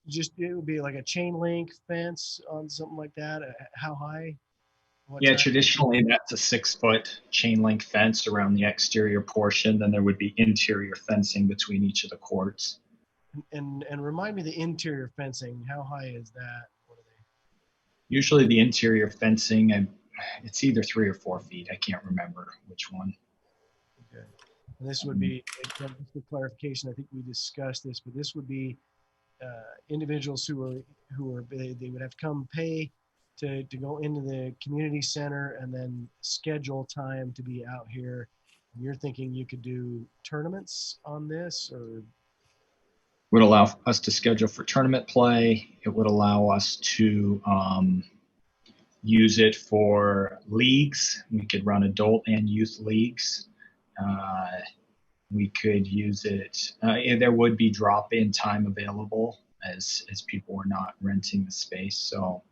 Just it would be like a chain link fence on something like that. How high? Yeah, traditionally that's a 6-foot chain link fence around the exterior portion. Then there would be interior fencing between each of the courts. And remind me the interior fencing. How high is that? What are they? Usually the interior fencing, it's either 3 or 4 feet. I can't remember which one. Okay. And this would be, just for clarification, I think we discussed this, but this would be individuals who they would have to come pay to go into the community center and then schedule time to be out here. And you're thinking you could do tournaments on this, or? Would allow us to schedule for tournament play. It would allow us to use it for leagues. We could run adult and youth leagues. We could use it. There would be drop-in time available as people were not renting the space. So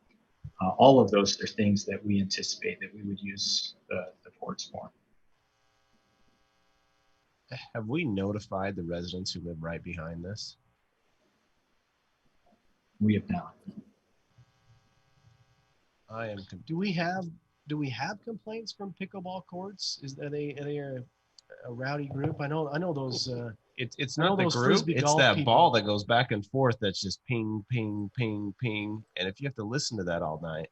all of those are things that we anticipate that we would use the courts for. Have we notified the residents who live right behind this? We have not. Do we have complaints from pickleball courts? Are they a rowdy group? I know those. It's not the group. It's that ball that goes back and forth. That's just ping, ping, ping, ping. And if you have to listen to that all night,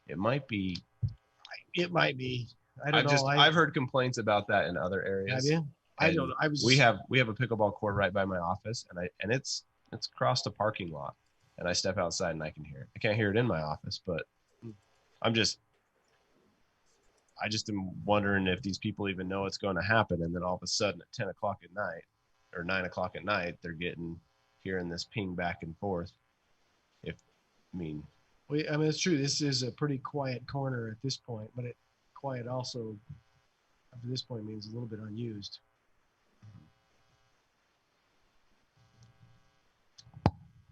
it might be. It might be. I don't know. I've heard complaints about that in other areas. Have you? I don't know. We have a pickleball court right by my office, and it's across the parking lot. And I step outside and I can hear it. I can't hear it in my office, but I just am wondering if these people even know it's going to happen. And then all of a sudden at 10 o'clock at night or 9 o'clock at night, they're hearing this ping back and forth. It's true. This is a pretty quiet corner at this point, but quiet also up to this point means a little bit unused.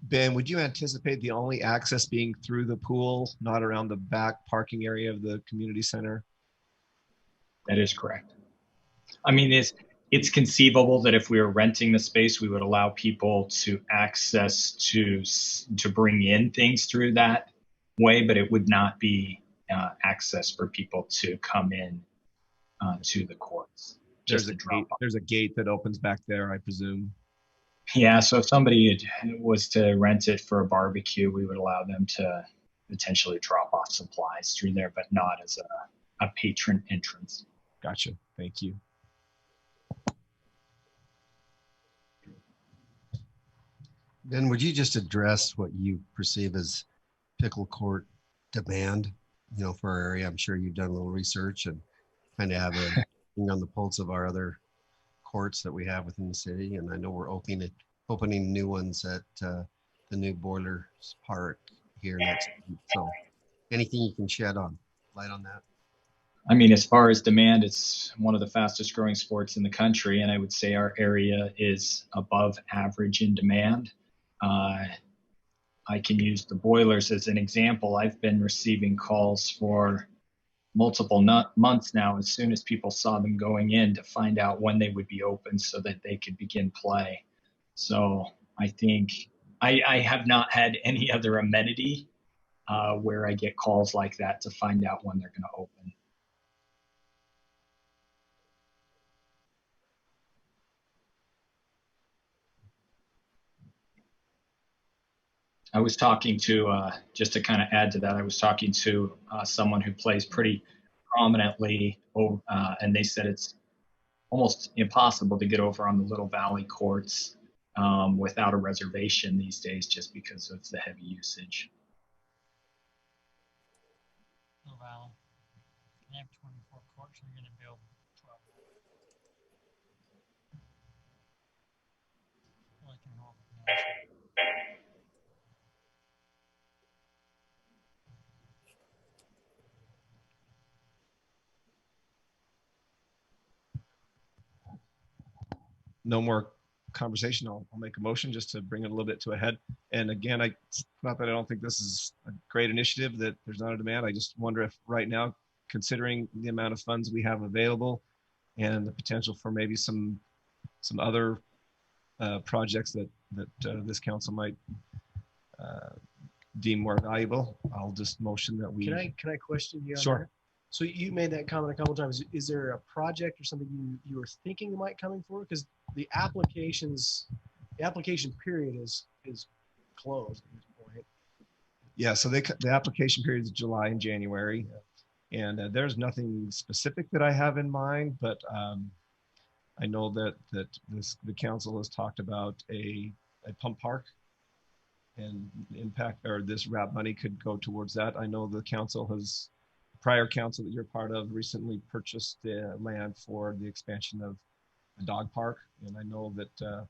Ben, would you anticipate the only access being through the pool, not around the back parking area of the community center? That is correct. I mean, it's conceivable that if we were renting the space, we would allow people to access to bring in things through that way, but it would not be access for people to come in to the courts. There's a gate that opens back there, I presume. Yeah, so if somebody was to rent it for a barbecue, we would allow them to potentially drop off supplies through there, but not as a patron entrance. Gotcha. Thank you. Ben, would you just address what you perceive as pickle court demand, for our area? I'm sure you've done a little research and kind of have a thing on the pulse of our other courts that we have within the city. And I know we're opening new ones at the new Boilers Park here next week. So anything you can shed light on that? I mean, as far as demand, it's one of the fastest growing sports in the country. And I would say our area is above average in demand. I can use the boilers as an example. I've been receiving calls for multiple months now, as soon as people saw them going in, to find out when they would be open so that they could begin play. So I think I have not had any other amenity where I get calls like that to find out when they're going to open. I was talking to, just to kind of add to that, I was talking to someone who plays pretty prominently, and they said it's almost impossible to get over on the Little Valley courts without a reservation these days, just because of the heavy usage. Oh, wow. They have 24 courts, and you're going to build 12. Like in Norfolk, Minnesota. No more conversation. I'll make a motion just to bring it a little bit to a head. And again, it's not that I don't think this is a great initiative, that there's not a demand. I just wonder if right now, considering the amount of funds we have available and the potential for maybe some other projects that this council might deem more valuable, I'll just motion that we. Can I question you on Sure. that? So you made that comment a couple of times. Is there a project or something you were thinking might coming forward? Because the application period is closed at this point. Yeah, so the application period is July and January, and there's nothing specific that I have in mind, but I know that the council has talked about a pump park, and impact, or this RAP money could go towards that. I know the council has, prior council that you're part of, recently purchased land for the expansion of a dog park, and I know that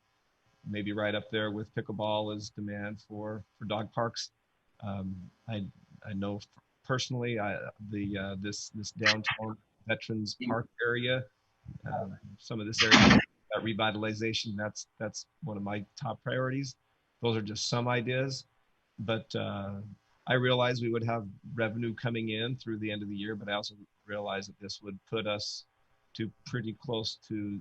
maybe right up there with pickleball is demand for dog parks. I know personally, this downtown Veterans Park area, some of this area, that revitalization, that's one of my top priorities. Those are just some ideas, but I realize we would have revenue coming in through the end of the year, but I also realize that this would put us to pretty close to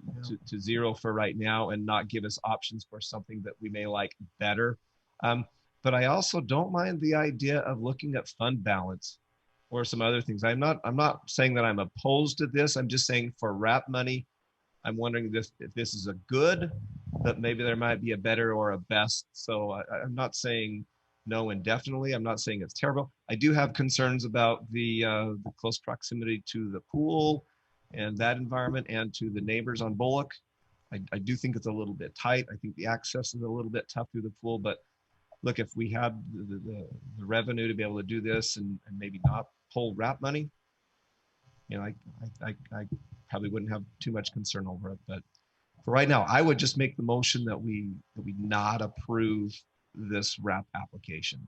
zero for right now, and not give us options for something that we may like better. But I also don't mind the idea of looking at fund balance or some other things. I'm not saying that I'm opposed to this. I'm just saying for RAP money, I'm wondering if this is a good, but maybe there might be a better or a best. So I'm not saying no indefinitely. I'm not saying it's terrible. I do have concerns about the close proximity to the pool and that environment, and to the neighbors on Bullock. I do think it's a little bit tight. I think the access is a little bit tough through the pool, but look, if we had the revenue to be able to do this and maybe not pull RAP money, you know, I probably wouldn't have too much concern over it. But for right now, I would just make the motion that we not approve this RAP application.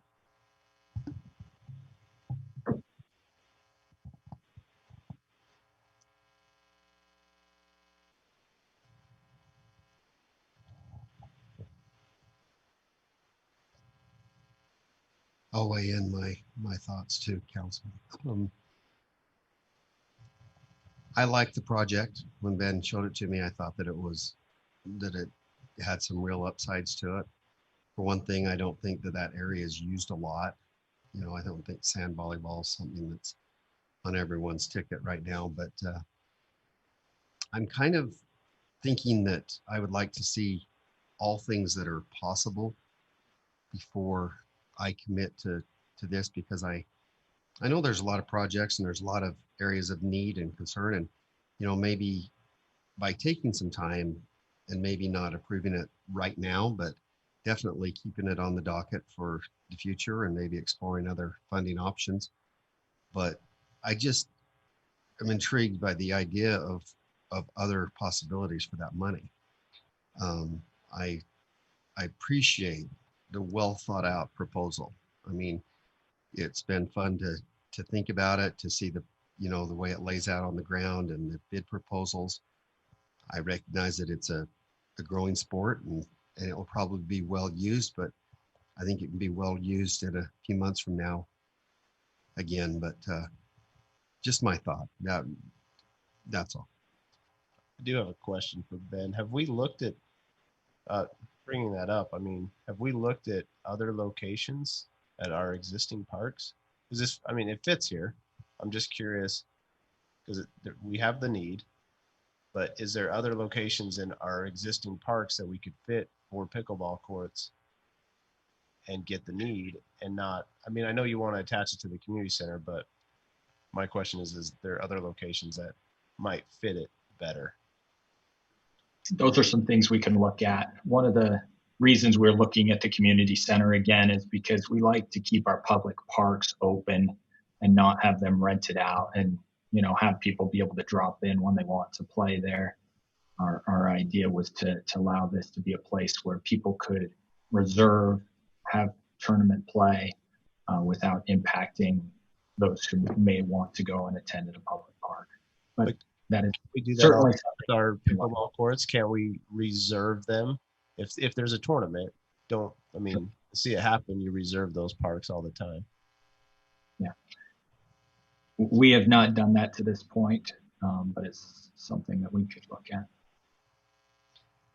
I'll weigh in my thoughts too, Council. I liked the project. When Ben showed it to me, I thought that it had some real upsides to it. For one thing, I don't think that area is used a lot. You know, I don't think sand volleyball is something that's on everyone's ticket right now, but I'm kind of thinking that I would like to see all things that are possible before I commit to this, because I know there's a lot of projects and there's a lot of areas of need and concern, and you know, maybe by taking some time and maybe not approving it right now, but definitely keeping it on the docket for the future and maybe exploring other funding options. But I just am intrigued by the idea of other possibilities for that money. I appreciate the well thought out proposal. I mean, it's been fun to think about it, to see the way it lays out on the ground and the bid proposals. I recognize that it's a growing sport and it will probably be well used, but I think it can be well used in a few months from now again, but just my thought. That's all. I do have a question for Ben. Have we looked at, bringing that up, I mean, have we looked at other locations at our existing parks? Is this, I mean, it fits here. I'm just curious because we have the need, but is there other locations in our existing parks that we could fit 4 pickleball courts and get the need and not, I mean, I know you want to attach it to the community center, but my question is there other locations that might fit it better? Those are some things we can look at. One of the reasons we're looking at the community center again is because we like to keep our public parks open and not have them rented out and, you know, have people be able to drop in when they want to play there. Our idea was to allow this to be a place where people could reserve, have tournament play without impacting those who may want to go and attend at a public park. But that is we do that certainly with our pickleball courts. Can't we reserve them if there's a tournament? Don't, I mean, see it happen. You reserve those parks all the time. Yeah, we have not done that to this point, but it's something that we could look at.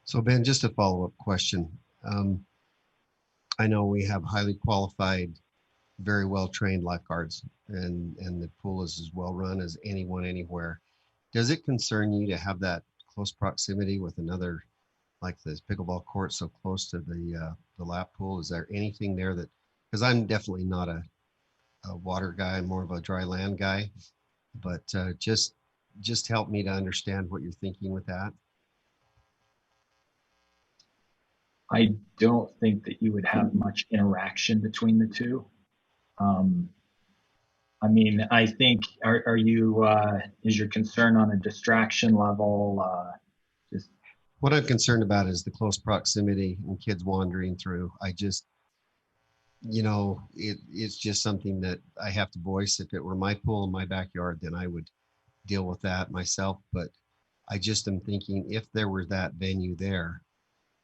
So Ben, just a follow-up question. I know we have highly qualified, very well-trained lifeguards, and the pool is as well run as anyone anywhere. Does it concern you to have that close proximity with another, like this pickleball court so close to the lap pool? Is there anything there that, because I'm definitely not a water guy, I'm more of a dry land guy, but just help me to understand what you're thinking with that. I don't think that you would have much interaction between the two. I mean, I think, are you, is your concern on a distraction level? Just what I'm concerned about is the close proximity and kids wandering through. I just, you know, it's just something that I have to voice. If it were my pool in my backyard, then I would deal with that myself. But I just am thinking if there were that venue there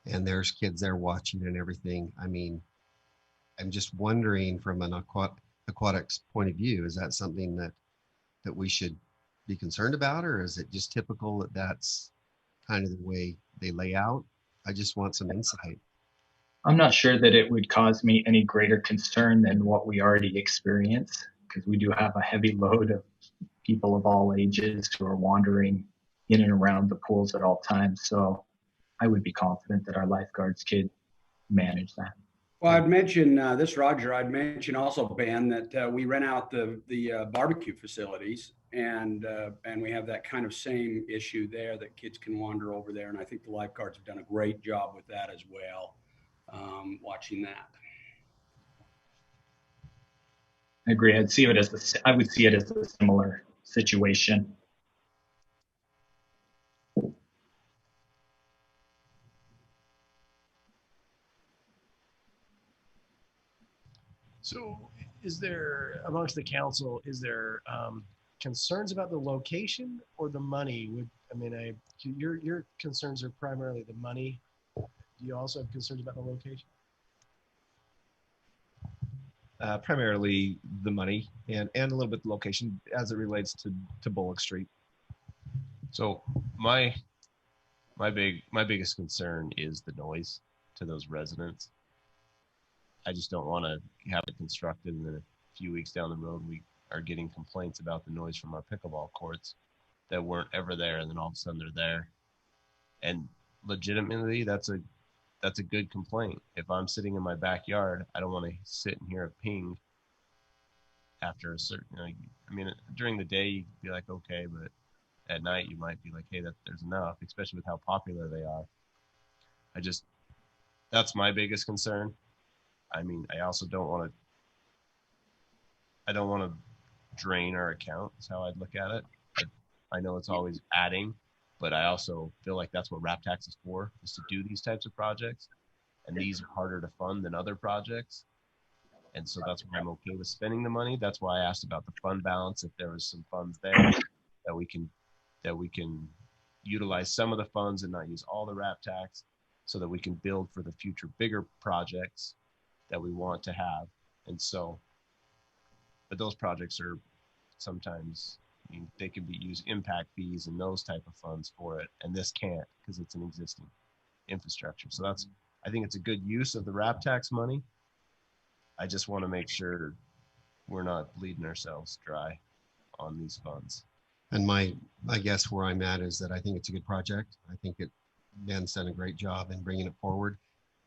and there's kids there watching and everything, I mean, I'm just wondering from an aquatics point of view, is that something that we should be concerned about, or is it just typical that that's kind of the way they lay out? I just want some insight. I'm not sure that it would cause me any greater concern than what we already experience, because we do have a heavy load of people of all ages who are wandering in and around the pools at all times. So I would be confident that our lifeguards could manage that. Well, I'd mention this, Roger. I'd mention also, Ben, that we rent out the barbecue facilities, and we have that kind of same issue there that kids can wander over there. And I think the lifeguards have done a great job with that as well. Watching that. I agree. I would see it as a similar situation. So is there, amongst the council, is there concerns about the location or the money? Your concerns are primarily the money. Do you also have concerns about the location? Primarily the money and a little bit the location as it relates to Bullock Street. So my biggest concern is the noise to those residents. I just don't want to have it constructed and then a few weeks down the road we are getting complaints about the noise from our pickleball courts that weren't ever there, and then all of a sudden they're there. And legitimately, that's a good complaint. If I'm sitting in my backyard, I don't want to sit and hear a ping after a certain, I mean, during the day you'd be like, okay, but at night you might be like, hey, there's enough, especially with how popular they are. That's my biggest concern. I mean, I also don't want to drain our account is how I'd look at it. I know it's always adding, but I also feel like that's what RAP tax is for, is to do these types of projects. And these are harder to fund than other projects. And so that's why I'm okay with spending the money. That's why I asked about the fund balance. If there was some funds there that we can utilize some of the funds and not use all the RAP tax so that we can build for the future bigger projects that we want to have. And so, but those projects are sometimes, I mean, they can be used impact fees and those type of funds for it. And this can't because it's an existing infrastructure. So that's, I think it's a good use of the RAP tax money. I just want to make sure we're not bleeding ourselves dry on these funds. And I guess where I'm at is that I think it's a good project. I think Ben's done a great job in bringing it forward,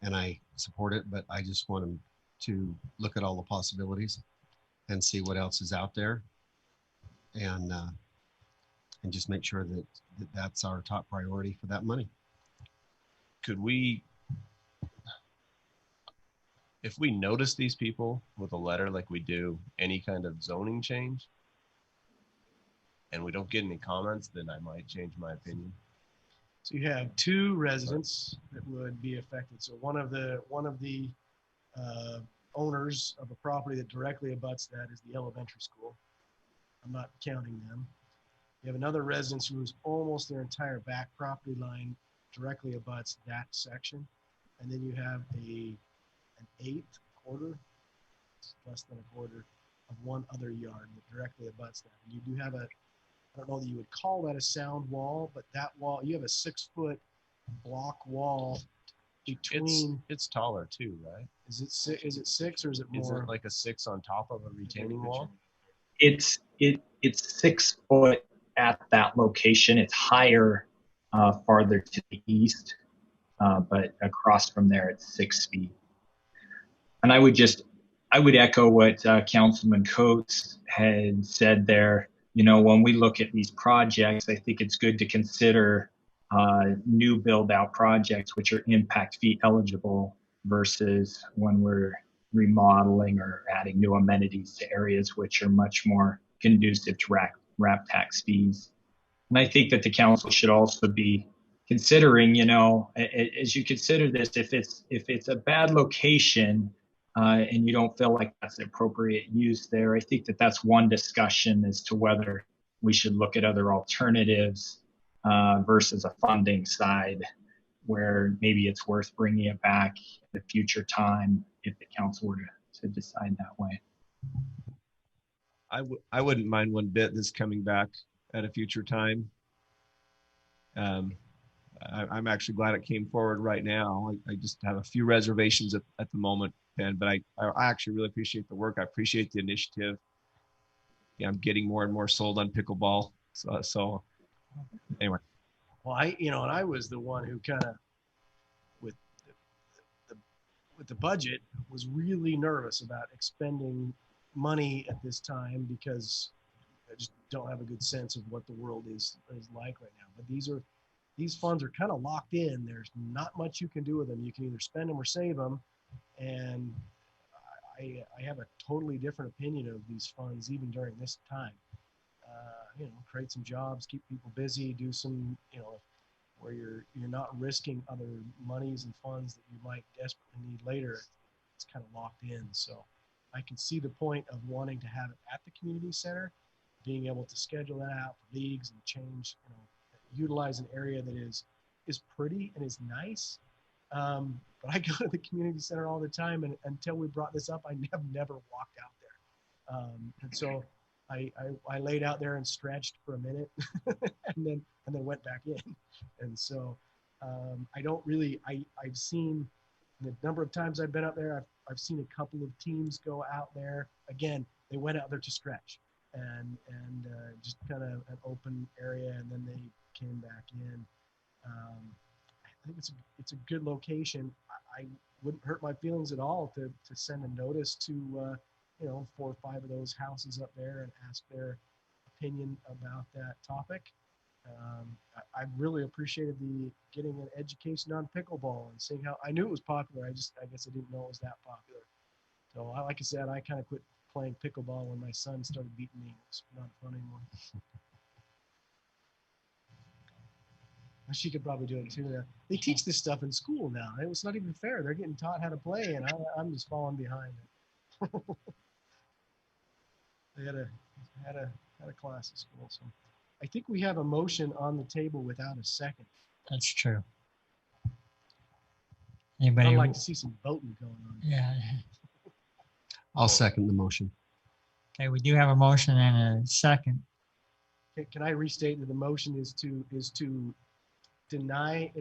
and I support it, but I just want him to look at all the possibilities and see what else is out there, and just make sure that that's our top priority for that money. Could we, if we notice these people with a letter like we do any kind of zoning change and we don't get any comments, then I might change my opinion. So you have two residents that would be affected. So one of the owners of a property that directly abuts that is the elementary school. I'm not counting them. You have another residence who's almost their entire back property line directly abuts that section. And then you have an eighth, quarter, less than a quarter of one other yard that directly abuts that. And you do have I don't know that you would call that a sound wall, but that wall, you have a 6-foot block wall between. It's taller too, right? Is it 6 or is it more? Is it like a 6 on top of a retaining wall? It's 6 foot at that location. It's higher farther to the east, but across from there it's 6 feet. And I would echo what Councilman Coates had said there. You know, when we look at these projects, I think it's good to consider new build out projects which are impact fee eligible versus when we're remodeling or adding new amenities to areas which are much more conducive to RAP tax fees. And I think that the council should also be considering, you know, as you consider this, if it's a bad location and you don't feel like that's an appropriate use there, I think that that's one discussion as to whether we should look at other alternatives versus a funding side where maybe it's worth bringing it back at a future time if the council were to decide that way. I wouldn't mind one bit this coming back at a future time. I'm actually glad it came forward right now. I just have a few reservations at the moment, Ben, but I actually really appreciate the work. I appreciate the initiative. Yeah, I'm getting more and more sold on pickleball. So anyway. Well, I was the one who kind of, with the budget, was really nervous about expending money at this time because I just don't have a good sense of what the world is like right now. But these funds are kind of locked in. There's not much you can do with them. You can either spend them or save them. And I have a totally different opinion of these funds even during this time. Create some jobs, keep people busy, do some, where you're not risking other monies and funds that you might desperately need later. It's kind of locked in. So I can see the point of wanting to have it at the community center, being able to schedule that out for leagues and change, utilize an area that is pretty and is nice. But I go to the community center all the time, and until we brought this up, I have never walked out there. And so I laid out there and stretched for a minute and then went back in. And so I've seen the number of times I've been out there, I've seen a couple of teams go out there. Again, they went out there to stretch and just kind of an open area, and then they came back in. I think it's a good location. I wouldn't hurt my feelings at all to send a notice to 4 or 5 of those houses up there and ask their opinion about that topic. I really appreciated getting an education on pickleball and seeing how I knew it was popular. I guess I didn't know it was that popular. So like I said, I kind of quit playing pickleball when my son started beating me. It's not fun anymore. She could probably do it too. They teach this stuff in school now. It's not even fair. They're getting taught how to play, and I'm just falling behind. They had a class at school. So I think we have a motion on the table without a second. That's true. Anybody? I'd like to see some voting going on. Yeah. I'll second the motion. Okay, we do have a motion and a second. Can I restate that the motion is to deny,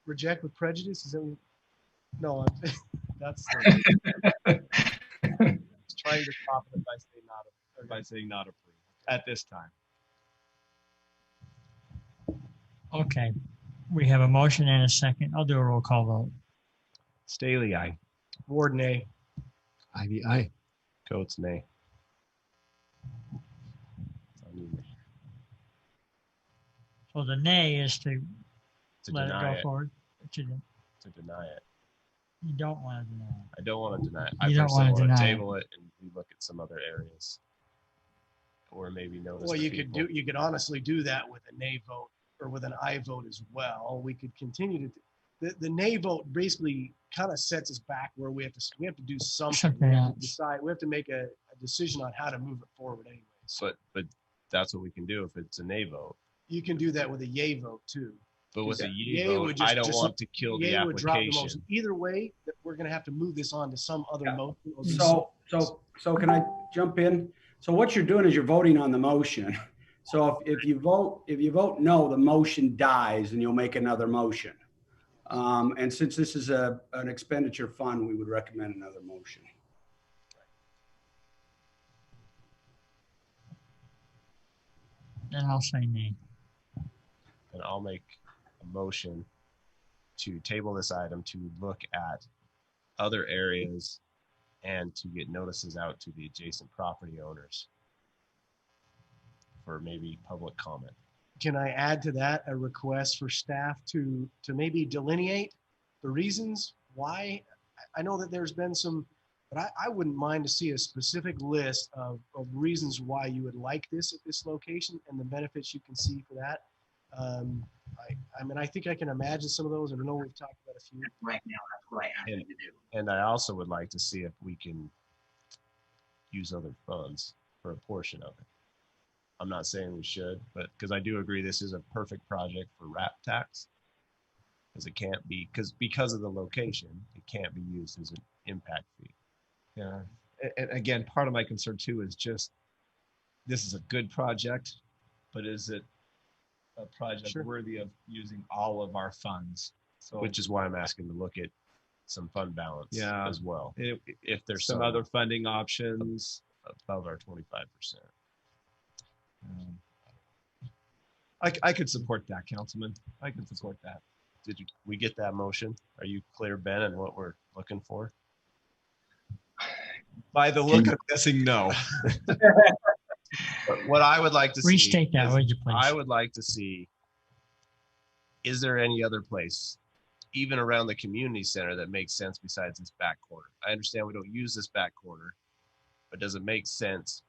reject with prejudice? Is that no? That's Trying to stop it by saying not approved at this time. Okay, we have a motion and a second. I'll do a roll call vote. Staley, aye. Ward, nay. Ivy, aye. Coates, nay. So the nay is to let it deny go it. forward. To deny it. You don't want to deny it. I don't want to deny it. You I don't personally wanna want to deny it. table it and we look at some other areas. Or maybe notice. Well, to you could people. you could honestly do that with a nay vote or with an aye vote as well. We could continue to, the nay vote basically kind of sets us back where we have to do something. Something We have else. to decide, we have to make a decision on how to move it forward anyway. But that's what we can do if it's a nay vote. You can do that with a yay vote too. But with a yay Yay vote, would just- I don't just- want to kill the yay would drop the application. motion. Either way, that we're gonna have to move this on to some other motion. or do So can I jump in? So what you're doing is you're voting on the motion. So if you vote no, the motion dies and you'll make another motion. And since this is an expenditure fund, we would recommend another motion. Then I'll say nay. And I'll make a motion to table this item to look at other areas and to get notices out to the adjacent property owners for maybe public comment. Can I add to that a request for staff to maybe delineate the reasons why? I know that there's been some, but I wouldn't mind to see a specific list of reasons why you would like this at this location and the benefits you can see for that. I mean, I think I can imagine some of those, and I know we've talked about a few. Right now, that's what I asked you to do. And I also would like to see if we can use other funds for a portion of it. I'm not saying we should, but because I do agree this is a perfect project for RAP tax. Because it can't be, because of the location, it can't be used as an impact fee. Yeah. And again, part of my concern too is just, this is a good project, but is it a project worthy of using all of our funds? So, Which is why I'm asking to look at some fund balance as well. If there's some other funding options above our 25%. I could support that, Councilman. I could support that. Did we get that motion? Are you clear, Ben, on what we're looking for? By the look, I'm guessing no. But what I would like to see. Restate that, would you please? I would like to see, is there any other place, even around the community center, that makes sense besides this back corner? I understand we don't use this back corner, but does it make sense?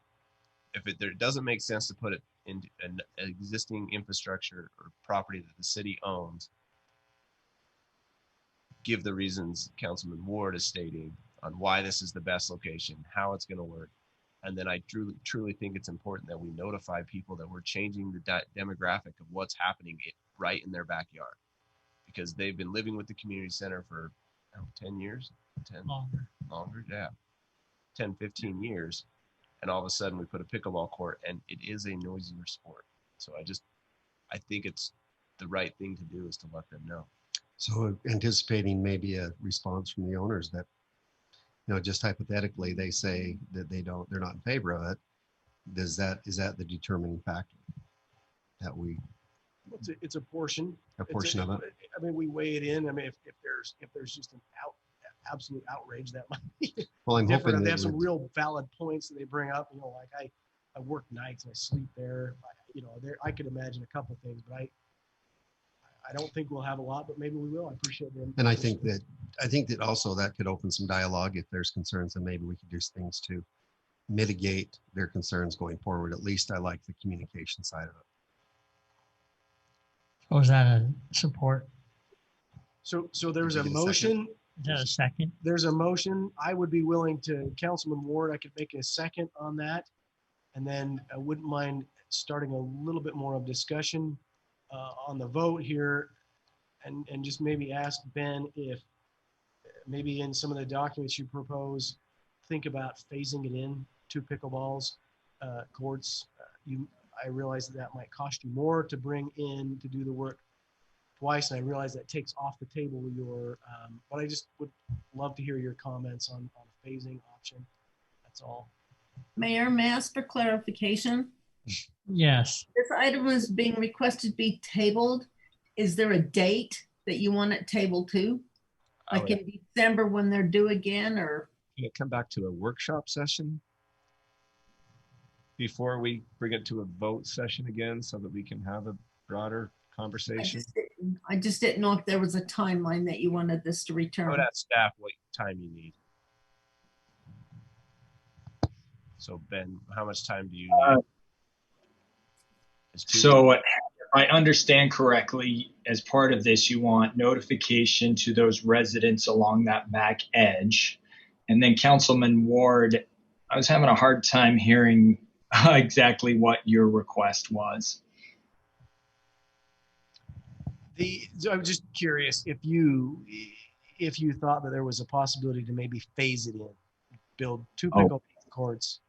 If there doesn't make sense to put it in an existing infrastructure or property that the city owns, give the reasons Councilman Ward is stating on why this is the best location, how it's going to work. And then I truly think it's important that we notify people that we're changing the demographic of what's happening right in their backyard, because they've been living with the community center for 10 years, 10 longer, yeah, 10, 15 years. And all of a sudden we put a pickleball court and it is a noisier sport. So I think it's the right thing to do is to let them know. So anticipating maybe a response from the owners that, just hypothetically, they say that they're not in favor of it. Is that the determining factor that we? It's a portion. A portion of it. I mean, we weigh it in. I mean, if there's just an absolute outrage, that might be Well, I'm different. hoping They they have some would- real valid points that they bring up. Like I work nights and I sleep there. I could imagine a couple things, but I don't think we'll have a lot, but maybe we will. I appreciate them. And I think that also that could open some dialogue if there's concerns, and maybe we could do things to mitigate their concerns going forward. At least I like the communication side of it. Oh, is that a support? So there's a Did you get a motion. Is that a second? There's a motion. I would be willing to, Councilman Ward, I could make a second on that. And then I wouldn't mind starting a little bit more of discussion on the vote here, and just maybe ask Ben if maybe in some of the documents you propose, think about phasing it in to pickleballs courts. I realize that might cost you more to bring in to do the work twice, and I realize that takes off the table your, but I just would love to hear your comments on a phasing option. That's all. Mayor, may I ask for clarification? Yes. This item is being requested to be tabled. Is there a date that you want it tabled to? Like in December when they're due again, or? Can it come back to a workshop session before we bring it to a vote session again so that we can have a broader conversation? I just didn't know if there was a timeline that you wanted this to I return. would ask staff what time you need. So Ben, how much time do you need? So if I understand correctly, as part of this, you want notification to those residents along that back edge. And then Councilman Ward, I was having a hard time hearing exactly what your request was. So I'm just curious if you thought that there was a possibility to maybe phase it in, build 2 pickle courts.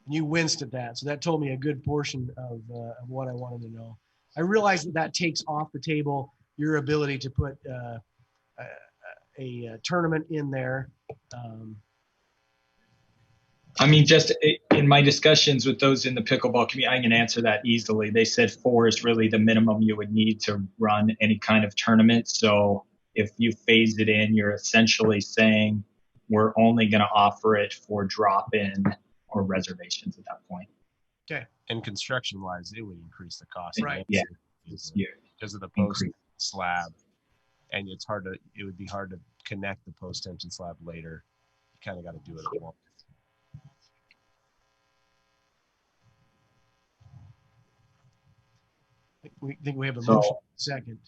And you winced at that, so that told me a good portion of what I wanted to know. I realize that takes off the table your ability to put a tournament in there. I mean, just in my discussions with those in the pickleball community, I can answer that easily. They said 4 is really the minimum you would need to run any kind of tournament. So if you phase it in, you're essentially saying we're only going to offer it for drop-in or reservations at that point. Okay. And construction wise, it would increase the cost. Right. Yeah. Because of the post slab. And it would be hard to connect the post tension slab later. You kind of got to do it at once. We think we have a motion second.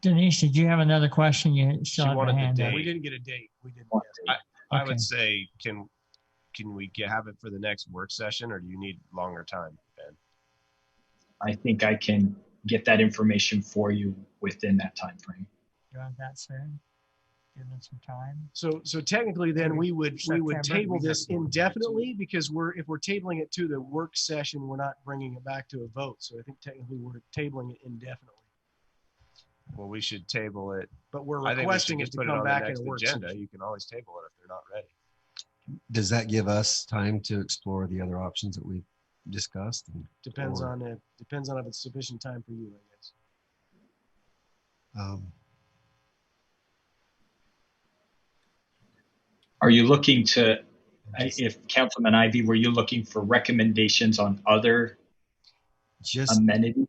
Denise, did you have another question? You still have a hand up. We didn't get a date. We didn't. I would say, can we have it for the next work session, or do you need longer time, Ben? I think I can get that information for you within that time frame. You want that soon? Give them some time. So technically, then we would table this indefinitely, because if we're tabling it to the work session, we're not bringing it back to a vote. So I think technically we're tabling it indefinitely. Well, we should table it. But we're requesting it to come back in a work agenda. session. You can always table it if they're not ready. Does that give us time to explore the other options that we discussed? Depends on if it's sufficient time for you, I guess. Are you looking to, if Councilman Ivy, were you looking for recommendations on other amenities?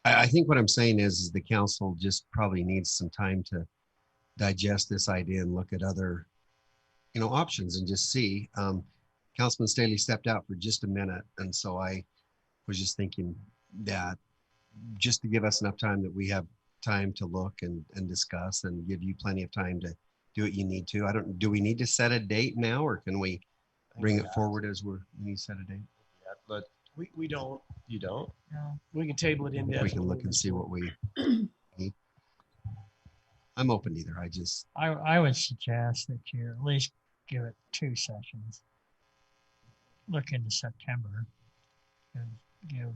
I think what I'm saying is the council just probably needs some time to digest this idea and look at other, options and just see. Councilman Staley stepped out for just a minute. And so I was just thinking that just to give us enough time that we have time to look and discuss and give you plenty of time to do what you need to. Do we need to set a date now, or can we bring it forward as we need to set a date? Yeah, but we don't. You don't? No. We can table it indefinitely. We can look and see what we need. I'm open to either. I would suggest that you at least give it 2 sessions. Look into September. Give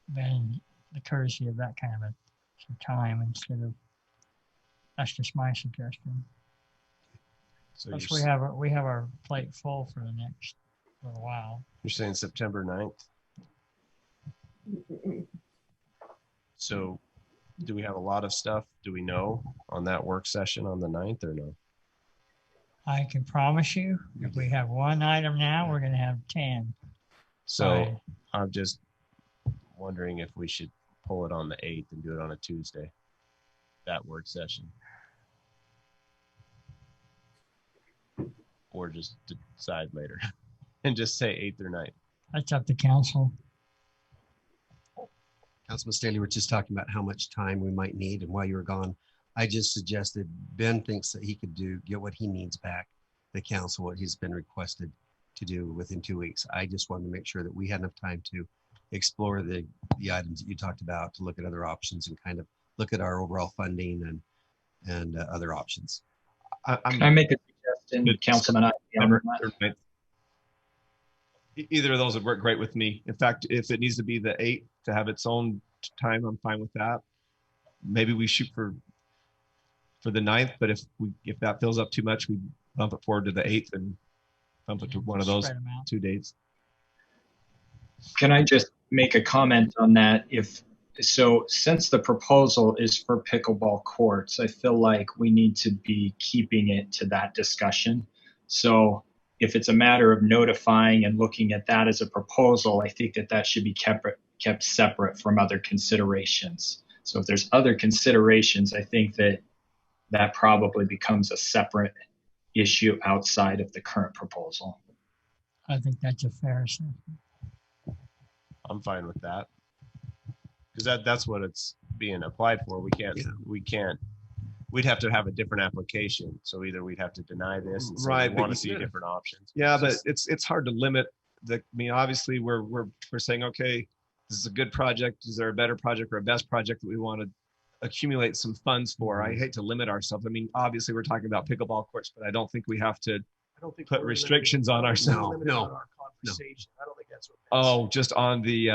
Ben the courtesy of that kind of some time instead of. That's just my suggestion. So Plus we have our plate full for the next little while. You're saying September 9th? So do we have a lot of stuff? Do we know on that work session on the 9th or no? I can promise you, if we have one item now, we're going to have 10. So I'm just wondering if we should pull it on the 8th and do it on a Tuesday, that work session. Or just decide later and just say 8th or 9th. That's up to council. Councilman Staley, we're just talking about how much time we might need, and while you were gone, I just suggested Ben thinks that he could get what he needs back, the council, what he's been requested to do within 2 weeks. I just wanted to make sure that we had enough time to explore the items that you talked about, to look at other options and kind of look at our overall funding and other options. Can I make a suggestion, Councilman? Either of those would work great with me. In fact, if it needs to be the 8th to have its own time, I'm fine with that. Maybe we shoot for the 9th, but if that fills up too much, we bump it forward to the 8th and bump it to one of those 2 dates. Can I just make a comment on that? Since the proposal is for pickleball courts, I feel like we need to be keeping it to that discussion. So if it's a matter of notifying and looking at that as a proposal, I think that should be kept separate from other considerations. So if there's other considerations, I think that probably becomes a separate issue outside of the current proposal. I think that's a fair assessment. I'm fine with that. Because that's what it's being applied for. We'd have to have a different application. So either we'd have to deny this and say Right, we but want to see different options. Yeah, but it's hard to limit obviously we're saying, okay, this is a good project. Is there a better project or a best project that we want to accumulate some funds for? I hate to limit ourselves. I mean, obviously we're talking about pickleball courts, but I don't think we have to put restrictions on ourselves. No. I don't think that's what. Oh, just on the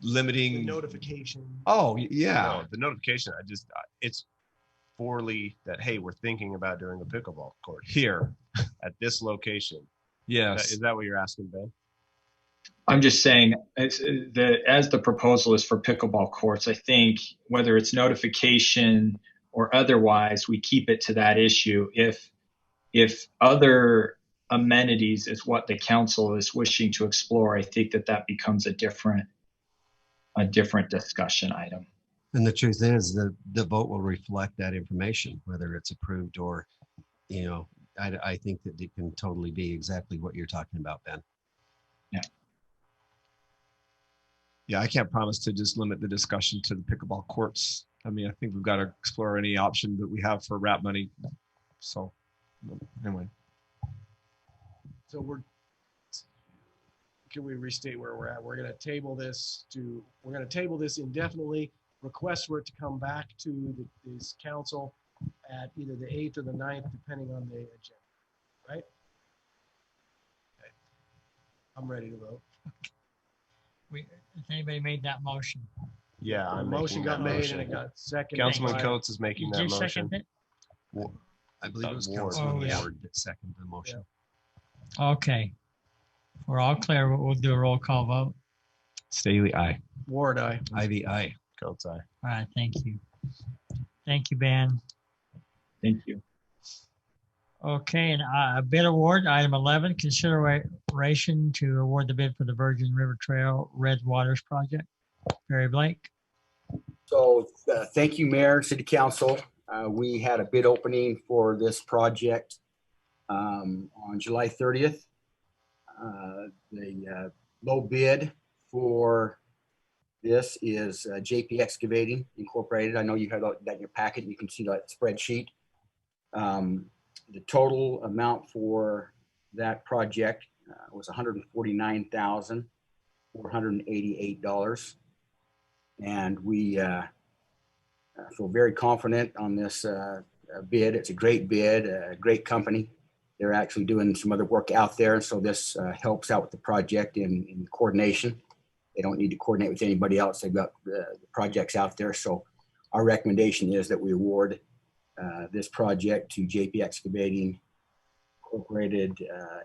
limiting The notification. Oh, yeah. No, the notification, it's poorly that, hey, we're thinking about doing a pickleball court here at this location. Yes. Is that what you're asking, Ben? I'm just saying, as the proposal is for pickleball courts, I think whether it's notification or otherwise, we keep it to that issue. If other amenities is what the council is wishing to explore, I think that becomes a different discussion item. And the truth is the vote will reflect that information, whether it's approved or, I think that it can totally be exactly what you're talking about, Ben. Yeah. Yeah, I can't promise to just limit the discussion to the pickleball courts. I mean, I think we've got to explore any option that we have for RAP money. So anyway. So can we restate where we're at? We're going to table this indefinitely, request for it to come back to this council at either the 8th or the 9th, depending on the agenda, right? Okay. I'm ready to vote. Has anybody made that motion? Yeah, The motion got made and it got seconded. Councilman Coates is making that motion. Second it? I believe it was Ward. Councilman yeah. Ward that seconded the motion. Okay. We're all clear. We'll do a roll call vote. Staley, aye. Ward, aye. Ivy, aye. Coates, aye. All right. Thank you. Thank you, Ben. Thank you. Okay, and a bid award, item 11, consideration to award the bid for the Virgin River Trail Red Waters Project. Barry Blake. So thank you, Mayor, City Council. We had a bid opening for this project on July 30th. The low bid for this is JP Excavating Incorporated. I know you have that in your packet. You can see that spreadsheet. The total amount for that project was $149,488. And we feel very confident on this bid. It's a great bid, a great company. They're actually doing some other work out there. So this helps out with the project in coordination. They don't need to coordinate with anybody else. They've got the projects out there. So our recommendation is that we award this project to JP Excavating Incorporated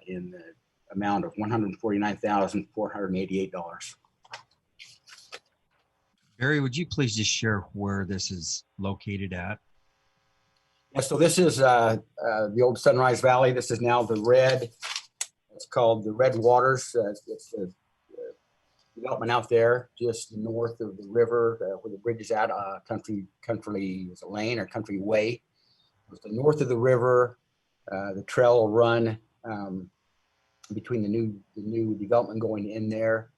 in the amount of $149,488. Barry, would you please just share where this is located at? Yeah, so this is the old Sunrise Valley. This is now the red. It's called the Red Waters. It's a development out there just north of the river where the bridge is at. Country is a lane or Country Way. It's the north of the river. The trail will run between the new development going in there.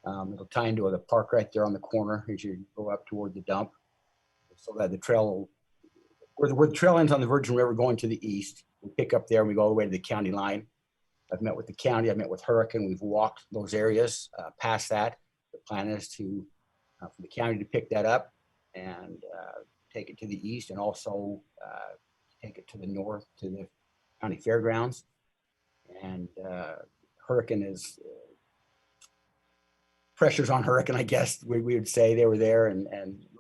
It'll tie into the park right there on the corner as you go up toward the dump. So that the trail, where the trail ends on the Virgin River going to the east, we pick up there and we go all the way to the county line. I've met with the county, I've met with Hurricane, we've walked those areas. Past that, the plan is to, for the county to pick that up and take it to the east, and also take it to the north to the county fairgrounds. And Hurricane is, pressures on Hurricane, I guess we would say. They were there and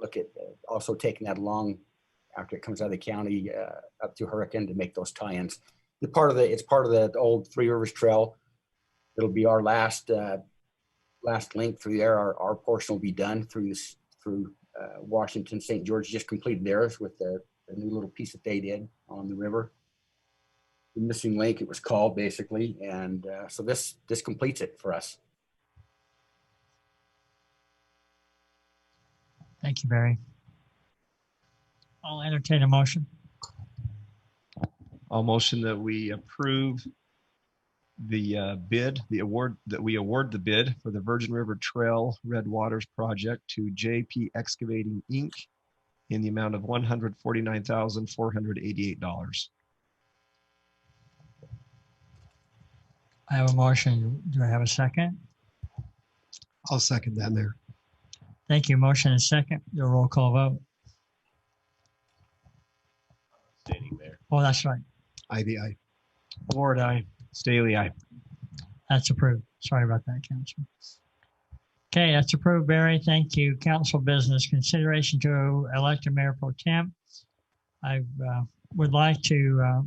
look at also taking that along after it comes out of the county up to Hurricane to make those tie-ins. It's part of the old Three Rivers Trail. It'll be our last link through there. Our portion will be done through Washington. St. George just completed theirs with the new little piece that they did on the river. The missing link, it was called, basically. And so this completes it for us. Thank you, Barry. I'll entertain a motion. I'll motion that we approve the bid, the award, that we award the bid for the Virgin River Trail Red Waters project to JP Excavating Inc. in the amount of $149,488. I have a motion. Do I have a second? I'll second that, Mayor. Thank you. Motion and second. Do a roll call vote. Standing there. Oh, that's right. Ivy, aye. Ward, aye. Staley, aye. That's approved. Sorry about that, Council. Okay, that's approved, Barry. Thank you. Council business consideration to elect a mayor pro tem. I would like to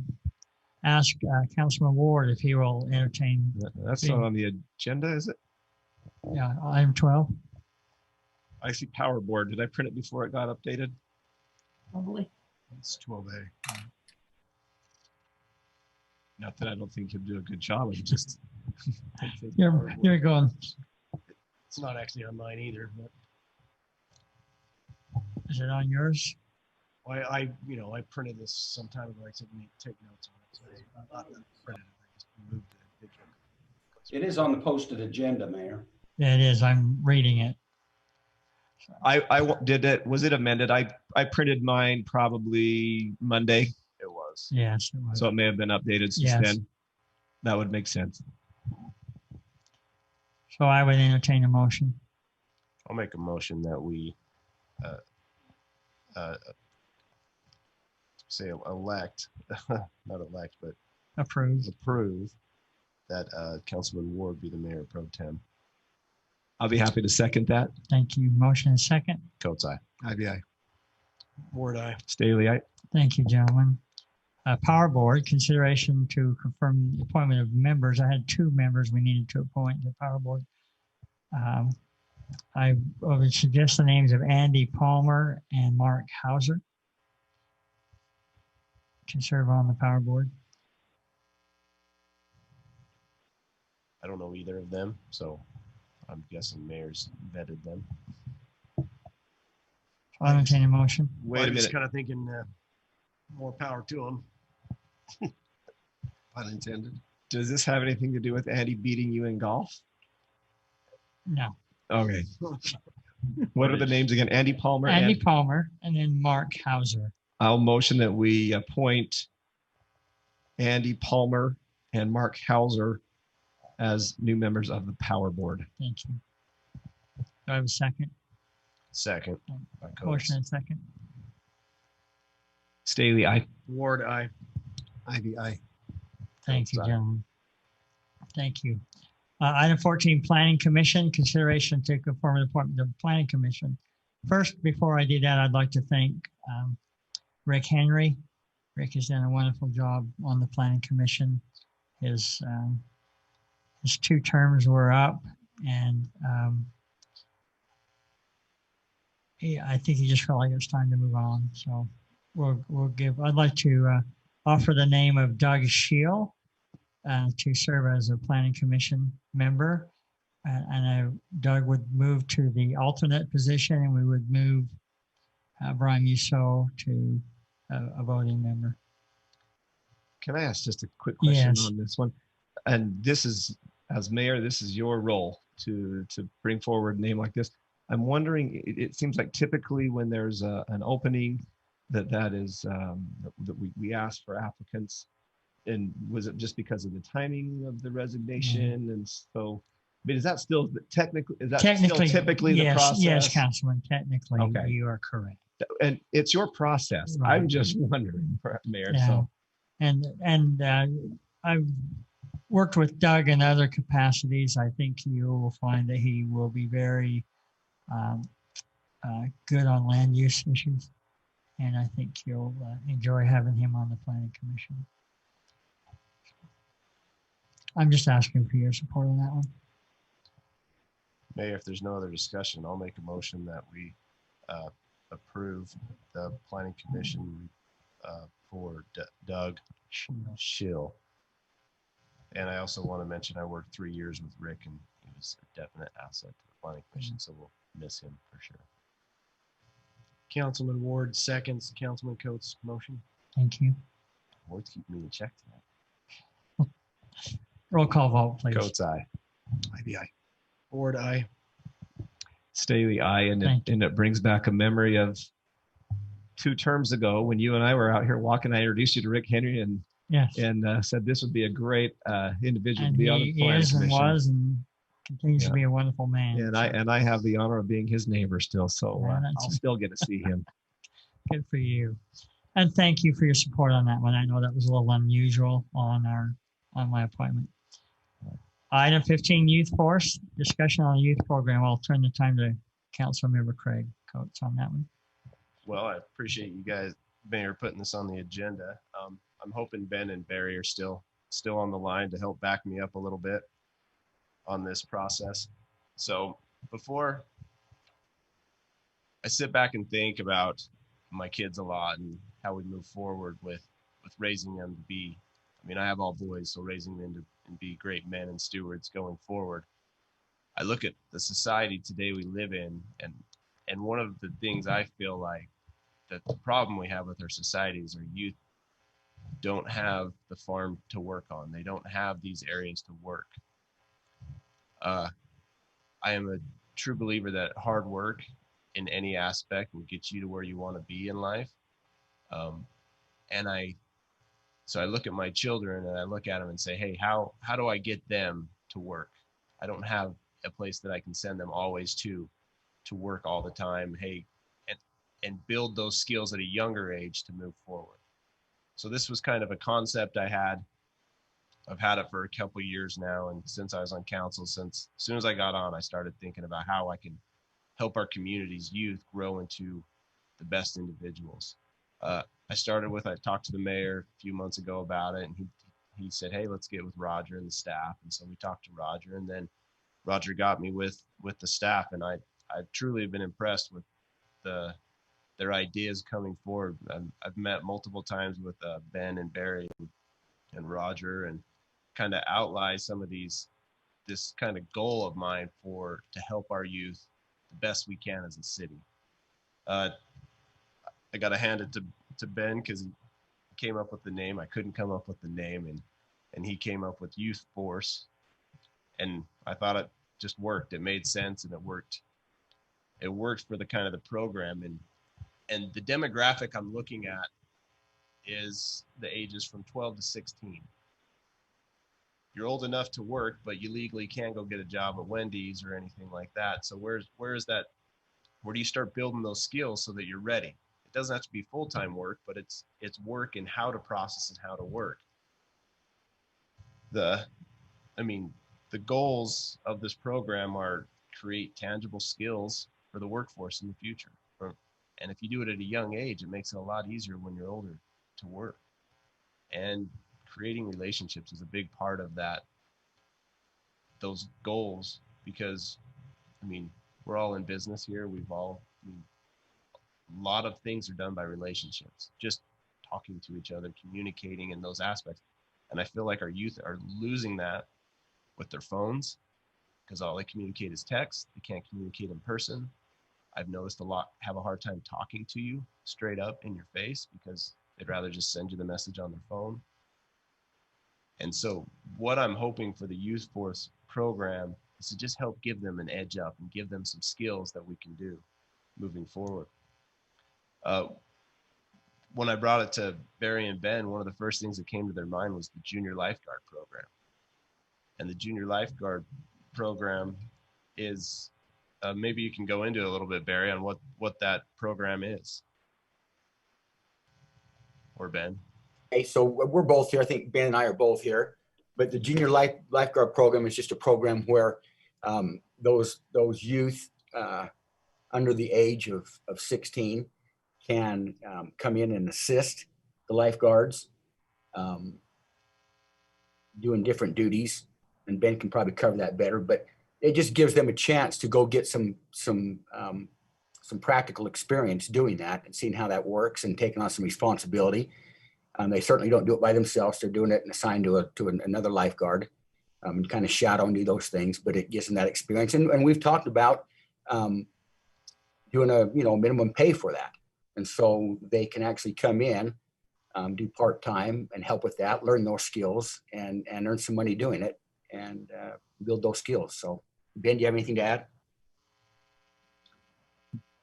ask Councilman Ward if he will entertain. That's not on the agenda, is it? Yeah, item 12. I see Power Board. Did I print it before it got updated? Probably. It's 12A. Not that I don't think he'll do a good job. It's just. You're going. It's not actually on mine either, but Is it on yours? I printed this some time ago. I didn't take notes on it. So I'm not printed it. I just moved it. It is on the posted agenda, Mayor. Yeah, it is. I'm reading it. I did it. Was it amended? I printed mine probably Monday. It was. Yes, it was. So it may have been updated since Yes. then. That would make sense. So I would entertain a motion. I'll make a motion that we say elect, not elect, but Approved. approve that Councilman Ward be the mayor pro tem. I'll be happy to second that. Thank you. Motion and second. Coates, aye. Ivy, aye. Ward, aye. Staley, aye. Thank you, gentlemen. Power Board, consideration to confirm the appointment of members. I had 2 members we needed to appoint to the Power Board. I would suggest the names of Andy Palmer and Mark Hauser to serve on the Power Board. I don't know either of them, so I'm guessing mayor's vetted them. I'll entertain a motion. Wait a I'm just minute. kind of thinking more power to them. Pun intended. Does this have anything to do with Andy beating you in golf? No. Okay. What are the names again? Andy Palmer. Andy and Palmer and then Mark Hauser. I'll motion that we appoint Andy Palmer and Mark Hauser as new members of the Power Board. Thank you. Do I have a second? Second. by Coates. Motion and second. Staley, aye. Ward, aye. Ivy, aye. Thank you, Aye. gentlemen. Thank you. Item 14, Planning Commission, consideration to conform the appointment of the Planning Commission. First, before I do that, I'd like to thank Rick Henry. Rick has done a wonderful job on the Planning Commission. His 2 terms were up, and I think he just felt like it's time to move on. So I'd like to offer the name of Doug Scheel to serve as a Planning Commission member. Doug would move to the alternate position, and we would move Brian Musso to a voting member. Can I ask just a quick question Yes. on this one? And this is, as mayor, this is your role to bring forward a name like this. I'm wondering, it seems like typically when there's an opening that is that we ask for applicants. and was it just because of the timing of the resignation? And so, I mean, is that still technically, is that still typically the yes, process? Yes, Councilman, technically, Okay. you are correct. And it's your process. Right. I'm just wondering, Mayor. Yeah. So, And I've worked with Doug in other capacities. I think you will find that he will be very good on land use issues. And I think you'll enjoy having him on the Planning Commission. I'm just asking for your support on that one. Mayor, if there's no other discussion, I'll make a motion that we approve the Planning Commission for Doug Schill. And I also want to mention I worked 3 years with Rick, and he was a definite asset to the Planning Commission, so we'll miss him for sure. Councilman Ward seconds Councilman Coates' motion. Thank you. Ward's keeping me in check tonight. Roll call vote, please. Coates, aye. Ivy, aye. Ward, aye. Staley, aye. And Thank it brings back a memory of 2 terms ago when you and I were out here walking. I introduced you to Rick Henry and Yes. and said this would be a great individual And to be on the he Planning is and Commission. was and continues to be a wonderful man. And I have the honor of being his neighbor still, so Yeah, that's I'll still get to see him. Good for you. And thank you for your support on that one. I know that was a little unusual on my appointment. Item 15, Youth Force, discussion on the youth program. I'll turn the time to Councilmember Craig Coates on that one. Well, I appreciate you guys, Mayor, putting this on the agenda. I'm hoping Ben and Barry are still on the line to help back me up a little bit on this process. So before I sit back and think about my kids a lot and how we move forward with raising them to be, I mean, I have all boys, so raising them to be great men and stewards going forward. I look at the society today we live in, and one of the things I feel like that the problem we have with our society is our youth don't have the farm to work on. They don't have these areas to work. I am a true believer that hard work in any aspect will get you to where you want to be in life. So I look at my children and I look at them and say, hey, how do I get them to work? I don't have a place that I can send them always to work all the time. Hey, and build those skills at a younger age to move forward. So this was kind of a concept I had. I've had it for a couple of years now. And since I was on council, as soon as I got on, I started thinking about how I can help our community's youth grow into the best individuals. I talked to the mayor a few months ago about it, and he said, hey, let's get with Roger and the staff. And so we talked to Roger, and then Roger got me with the staff, and I truly have been impressed with their ideas coming forward. I've met multiple times with Ben and Barry and Roger, and kind of outline some of this kind of goal of mine to help our youth the best we can as a city. I got to hand it to Ben because he came up with the name. I couldn't come up with the name, and he came up with Youth Force, and I thought it just worked. It made sense, and it worked. It worked for the kind of the program, and the demographic I'm looking at is the ages from 12 to 16. You're old enough to work, but you legally can't go get a job at Wendy's or anything like that. So where do you start building those skills so that you're ready? It doesn't have to be full-time work, but it's work in how to process and how to work. The goals of this program are create tangible skills for the workforce in the future. And if you do it at a young age, it makes it a lot easier when you're older to work. And creating relationships is a big part of those goals, because we're all in business here. A lot of things are done by relationships, just talking to each other, communicating in those aspects. And I feel like our youth are losing that with their phones, because all they communicate is text. They can't communicate in person. I've noticed a lot have a hard time talking to you straight up in your face because they'd rather just send you the message on their phone. And so what I'm hoping for the Youth Force program is to just help give them an edge up and give them some skills that we can do moving forward. when I brought it to Barry and Ben, one of the first things that came to their mind was the junior lifeguard program. And the junior lifeguard program is, maybe you can go into it a little bit, Barry, on what that program is. Or Ben. Okay, so we're both here. I think Ben and I are both here. But the junior lifeguard program is just a program where those youth under the age of 16 can come in and assist the lifeguards doing different duties. And Ben can probably cover that better, but it just gives them a chance to go get some practical experience doing that and seeing how that works and taking on some responsibility. They certainly don't do it by themselves. They're doing it and assigned to another lifeguard and kind of shadow and do those things, but it gives them that experience. And we've talked about doing a minimum pay for that. And so they can actually come in, do part-time and help with that, learn those skills and earn some money doing it and build those skills. So Ben, do you have anything to add?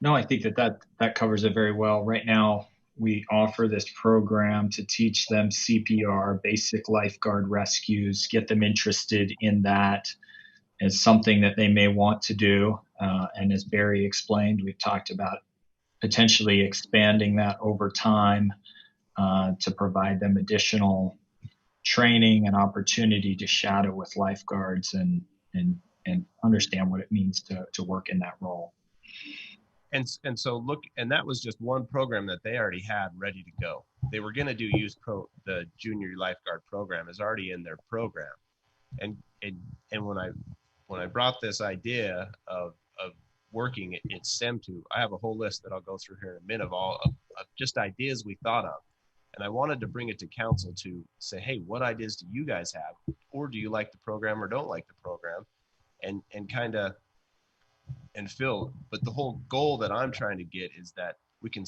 No, I think that covers it very well. Right now, we offer this program to teach them CPR, basic lifeguard rescues, get them interested in that as something that they may want to do. And as Barry explained, we've talked about potentially expanding that over time to provide them additional training and opportunity to shadow with lifeguards and understand what it means to work in that role. And so look, and that was just one program that they already had ready to go. They were going to do the junior lifeguard program is already in their program. And when I brought this idea of working, it stemmed to, I have a whole list that I'll go through here in a minute of just ideas we thought of. And I wanted to bring it to council to say, hey, what ideas do you guys have? Or do you like the program or don't like the program? And kind of, and fill, but the whole goal that I'm trying to get is that we can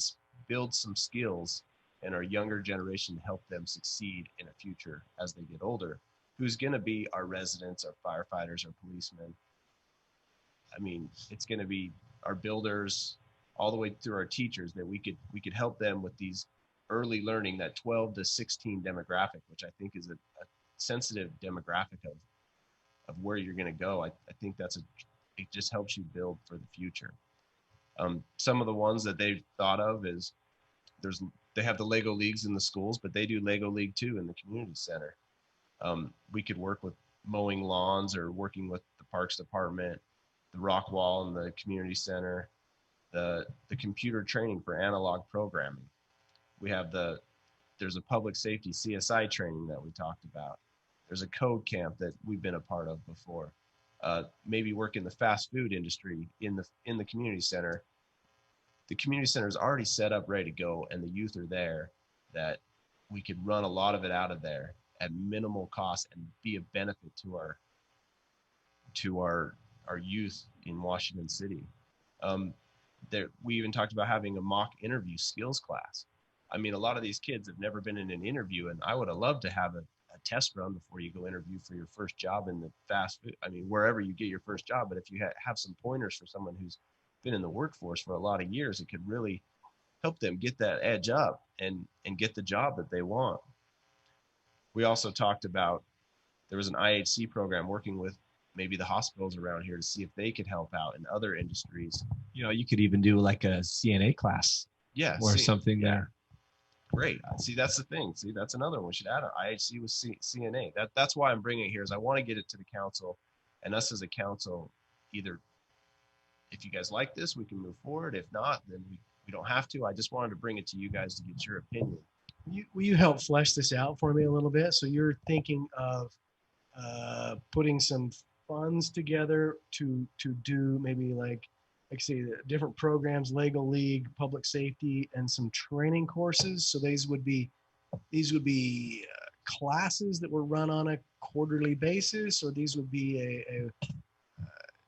build some skills in our younger generation to help them succeed in a future as they get older. Who's going to be our residents, our firefighters, our policemen? I mean, it's going to be our builders, all the way through our teachers, that we could help them with these early learning, that 12 to 16 demographic, which I think is a sensitive demographic of where you're going to go. I think it just helps you build for the future. Some of the ones that they've thought of is they have the Lego leagues in the schools, but they do Lego League too in the community center. We could work with mowing lawns or working with the Parks Department, the rock wall in the community center, the computer training for analog programming. We have there's a public safety CSI training that we talked about. There's a code camp that we've been a part of before. Maybe work in the fast food industry in the community center. The community center is already set up, ready to go, and the youth are there, that we could run a lot of it out of there at minimal cost and be a benefit to our youth in Washington City. We even talked about having a mock interview skills class. I mean, a lot of these kids have never been in an interview, and I would have loved to have a test run before you go interview for your first job in the fast food. I mean, wherever you get your first job, but if you have some pointers for someone who's been in the workforce for a lot of years, it could really help them get that edge up and get the job that they want. We also talked about, there was an IHC program working with maybe the hospitals around here to see if they could help out in other industries. You know, you could even do like a CNA class. Yeah, or something there. Great. See, that's the thing. See, that's another one we should add. IHC with CNA. That's why I'm bringing it here, is I want to get it to the council, and us as a council, either if you guys like this, we can move forward. If not, then we don't have to. I just wanted to bring it to you guys to get your opinion. Will you help flesh this out for me a little bit? So you're thinking of putting some funds together to do maybe like say different programs, Lego League, public safety, and some training courses. So these would be classes that were run on a quarterly basis, or these would be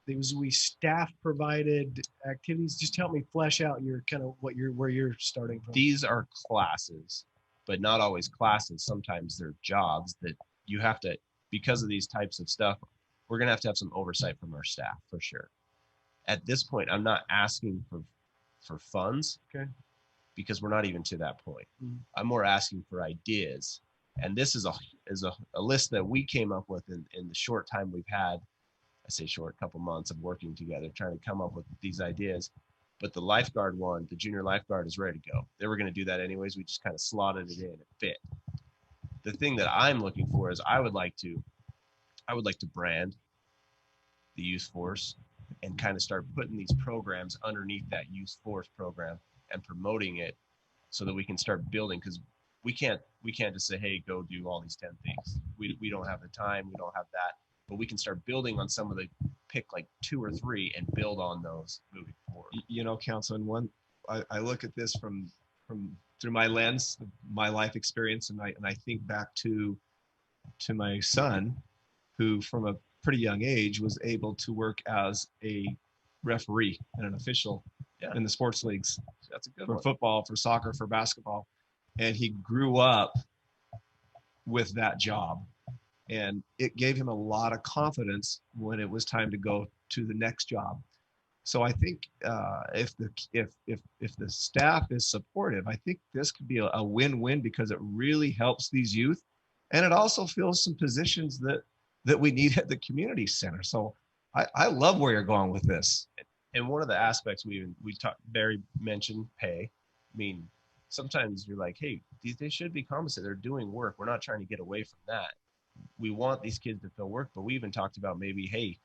these would be staff provided activities. Just help me flesh out your kind of where you're starting from. These are classes, but not always classes. Sometimes they're jobs that you have to, because of these types of stuff, we're going to have some oversight from our staff for sure. At this point, I'm not asking for funds. Okay. because we're not even to that point. Mhm. I'm more asking for ideas. And this is a list that we came up with in the short time we've had. I say short, couple months of working together, trying to come up with these ideas. But the lifeguard one, the junior lifeguard, is ready to go. They were going to do that anyways. We just kind of slotted it in. It fit. The thing that I'm looking for is I would like to brand the youth force and kind of start putting these programs underneath that youth force program and promoting it so that we can start building, because we can't just say, hey, go do all these 10 things. We don't have the time. We don't have that. But we can start building on some of the, pick like 2 or 3 and build on those moving forward. You know, Council, and one, I look at this from through my lens, my life experience, and I think back to my son, who from a pretty young age was able to work as a referee and an official in the sports leagues. That's a good for one. Football, for soccer, for basketball, and he grew up with that job. And it gave him a lot of confidence when it was time to go to the next job. So I think if the staff is supportive, I think this could be a win-win, because it really helps these youth, and it also fills some positions that we need at the community center. So I love where you're going with this. And one of the aspects we talked, Barry mentioned pay. I mean, sometimes you're like, hey, they should be compensated. They're doing work. We're not trying to get away from that. We want these kids to feel work, but we even talked about maybe, hey,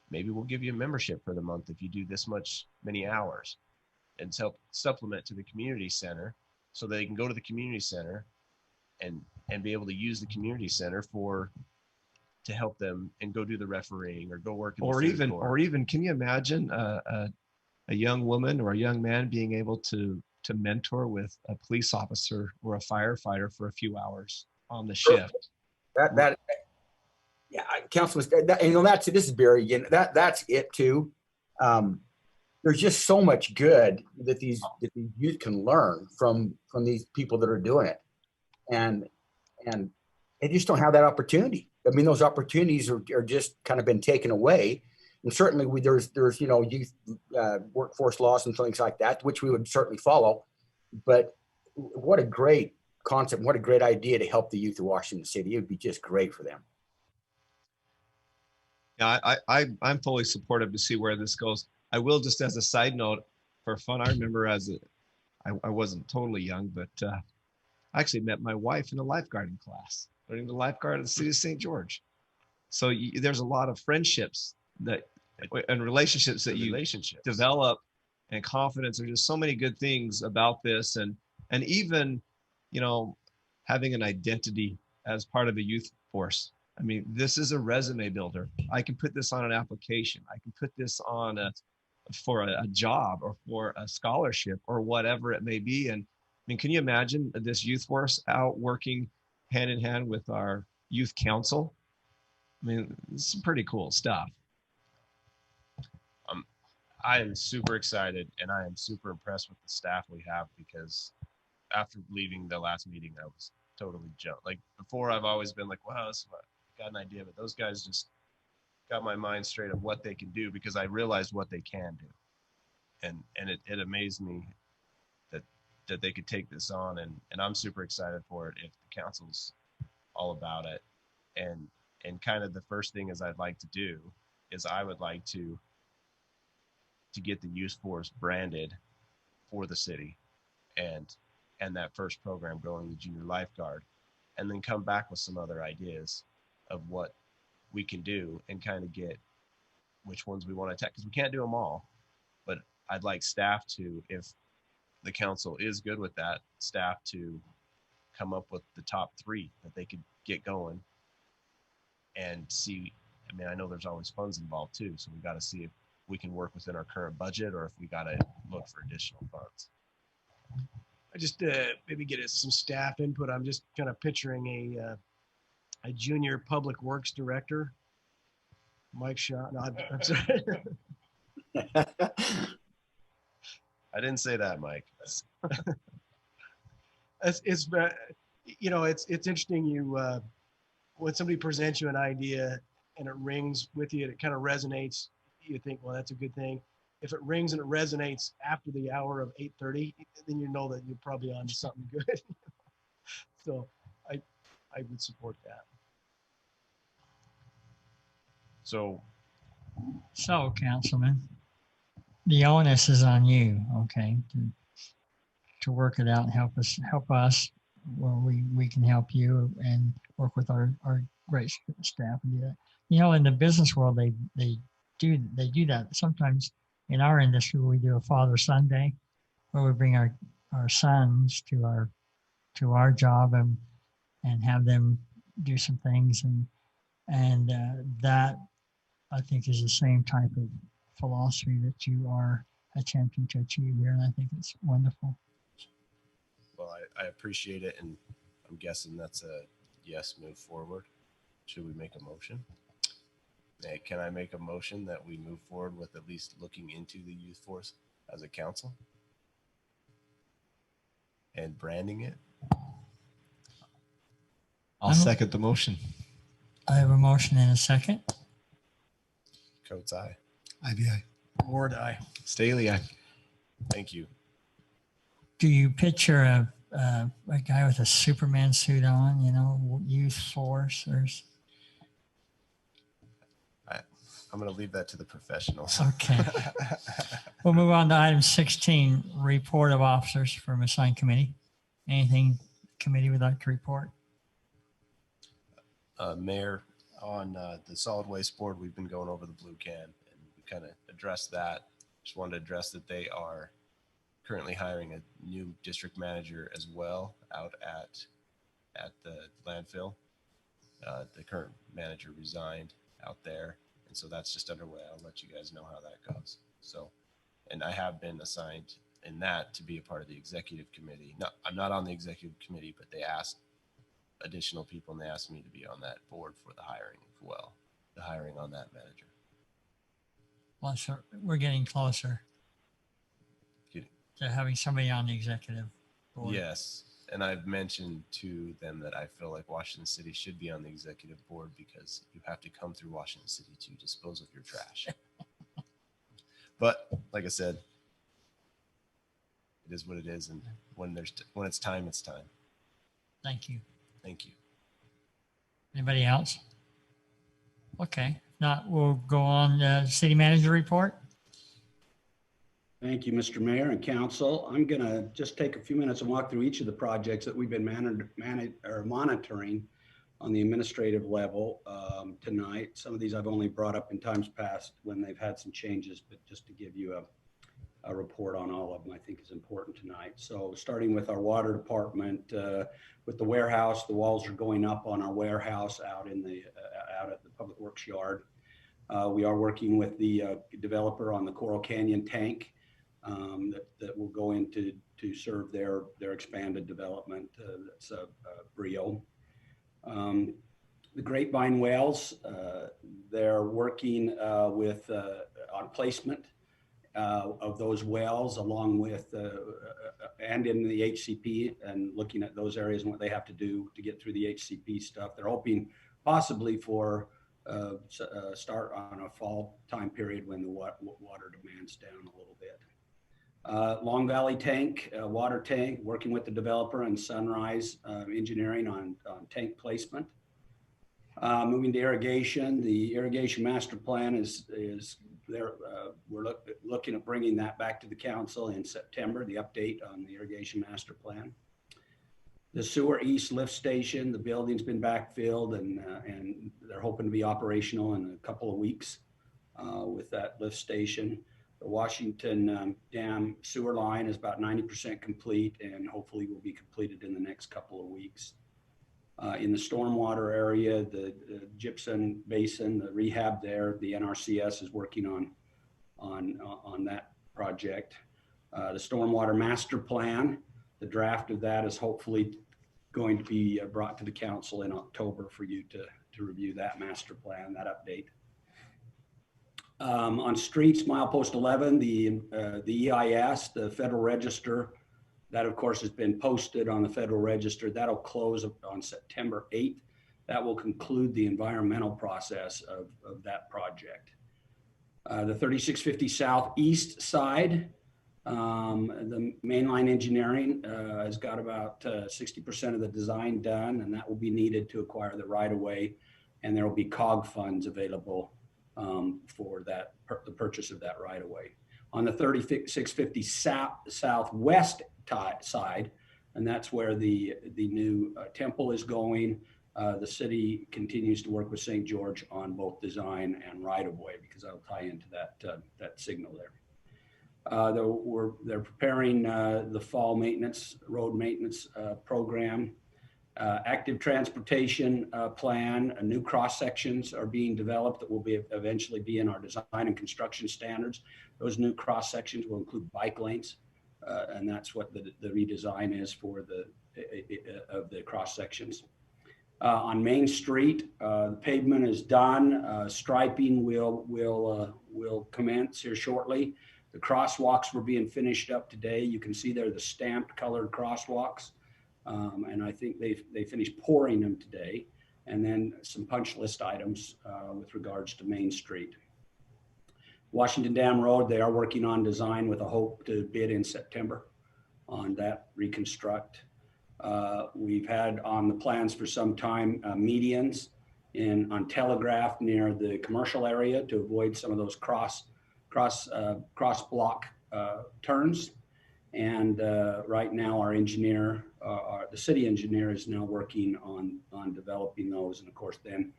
maybe we'll give you a membership for the month if you do this many hours, and supplement to the community center so they can go to the community center and be able to use the community center to help them and go do the refereeing or go work in the food court. Or even can you imagine a young woman or a young man being able to mentor with a police officer or a firefighter for a few hours on the shift? Yeah, Councilman, this is Barry again. That's it too. There's just so much good that these youth can learn from these people that are doing it, and they just don't have that opportunity. I mean, those opportunities are just kind of been taken away. And certainly there's youth workforce laws and things like that, which we would certainly follow. But what a great concept, what a great idea to help the youth of Washington City. It would be just great for them. Yeah, I'm fully supportive to see where this goes. I will, just as a side note for fun, I remember I wasn't totally young, but I actually met my wife in a lifeguarding class, learning the lifeguard of the city of St. George. So there's a lot of friendships and relationships that you develop, and confidence. There's just so many good things about this, and even, having an identity as part of a youth force. I mean, this is a resume builder. I can put this on an application. I can put this on for a job or for a scholarship or whatever it may be. And I mean, can you imagine this youth force out working hand in hand with our youth council? I mean, it's some pretty cool stuff. I am super excited, and I am super impressed with the staff we have, because after leaving the last meeting, I was totally jumped. Like before, I've always been like, wow, I got an idea, but those guys just got my mind straight of what they can do, because I realized what they can do. And it amazed me that they could take this on, and I'm super excited for it if the council's all about it. And kind of the first thing is I'd like to do is I would like to get the youth force branded for the city, and that first program going, the junior lifeguard, and then come back with some other ideas of what we can do and kind of get which ones we want to attack, because we can't do them all. But I'd like staff to, if the council is good with that, staff to come up with the top 3 that they could get going and see. I mean, I know there's always funds involved too, so we got to see if we can work within our current budget or if we got to look for additional funds. I just maybe get some staff input. I'm just kind of picturing a junior public works director, Mike Shaw. No, I'm sorry. I didn't say that, Mike. It's interesting. When somebody presents you an idea and it rings with you, it kind of resonates. You think, well, that's a good thing. if it rings and it resonates after the hour of 8:30, then you know that you're probably on to something good. So I would support that. So Councilman, the onus is on you, okay, to work it out and help us where we can help you and work with our great staff and do that. You know, in the business world, they do that. Sometimes in our industry, we do a Father-Son Day where we bring our sons to our job and have them do some things and that I think is the same type of philosophy that you are attempting to achieve here, and I think it's wonderful. Well, I appreciate it, and I'm guessing that's a yes, move forward. Should we make a motion? Hey, can I make a motion that we move forward with at least looking into the youth force as a council and branding it? I'll second the motion. I have a motion and a second. Coates, aye. IBI. Ward, aye. Staley, aye. Thank you. Do you picture a guy with a Superman suit on, you know, youth force or? I'm going to leave that to the professionals. Okay. We'll move on to item 16, report of officers from assigned committee. Anything committee would like to report? Mayor, on the solid waste board, we've been going over the blue can and we kind of addressed that. Just wanted to address that they are currently hiring a new district manager as well out at the landfill. The current manager resigned out there, and so that's just underway. I'll let you guys know how that goes. So, and I have been assigned in that to be a part of the executive committee. I'm not on the executive committee, but they asked additional people and they asked me to be on that board for the hiring as well, the hiring on that manager. Well, sure, we're getting closer to having somebody on the executive board. Yes. And I've mentioned to them that I feel like Washington City should be on the executive board because you have to come through Washington City to dispose of your trash. But like I said, it is what it is. And when it's time, it's time. Thank you. Thank you. Anybody else? Okay. If not, we'll go on city manager report. Thank you, Mr. Mayor and Council. I'm going to just take a few minutes and walk through each of the projects that we've been monitoring on the administrative level tonight. Some of these I've only brought up in times past when they've had some changes, but just to give you a report on all of them, I think is important tonight. So starting with our water department, with the warehouse, the walls are going up on our warehouse out at the Public Works yard. We are working with the developer on the Coral Canyon tank. That will go into to serve their expanded development. That's Brio. The Grapevine Wells, they're working with on placement of those wells along with and in the HCP and looking at those areas and what they have to do to get through the HCP stuff. They're hoping possibly for start on a fall time period when the water demand's down a little bit. Long Valley Tank, water tank, working with the developer and Sunrise Engineering on tank placement. Moving to irrigation, the irrigation master plan is there. We're looking at bringing that back to the council in September, the update on the irrigation master plan. The Sewer East lift station, the building's been backfilled and they're hoping to be operational in a couple of weeks with that lift station. The Washington Dam sewer line is about 90% complete and hopefully will be completed in the next couple of weeks. In the stormwater area, the Gypsum Basin, the rehab there, the NRCS is working on that project. The stormwater master plan, the draft of that is hopefully going to be brought to the council in October for you to review that master plan, that update. On streets, milepost 11, the EIS, the Federal Register, that of course has been posted on the Federal Register. That'll close on September 8th. That will conclude the environmental process of that project. The 3650 southeast side, the mainline engineering has got about 60% of the design done, and that will be needed to acquire the right of way. And there will be COG funds available for that, the purchase of that right of way. On the 3650 southwest side, and that's where the new temple is going. The city continues to work with St. George on both design and right of way, because that'll tie into that signal there. They're preparing the fall maintenance, road maintenance program. Active transportation plan, new cross sections are being developed that will eventually be in our design and construction standards. Those new cross sections will include bike lanes, and that's what the redesign is for the cross sections. On Main Street, the pavement is done. Striping will commence here shortly. The crosswalks were being finished up today. You can see there the stamped colored crosswalks. And I think they finished pouring them today. And then some punch list items with regards to Main Street. Washington Dam Road, they are working on design with a hope to bid in September on that reconstruct. We've had on the plans for some time medians on Telegraph near the commercial area to avoid some of those cross block turns. And right now our engineer, the city engineer, is now working on developing those. And of course, then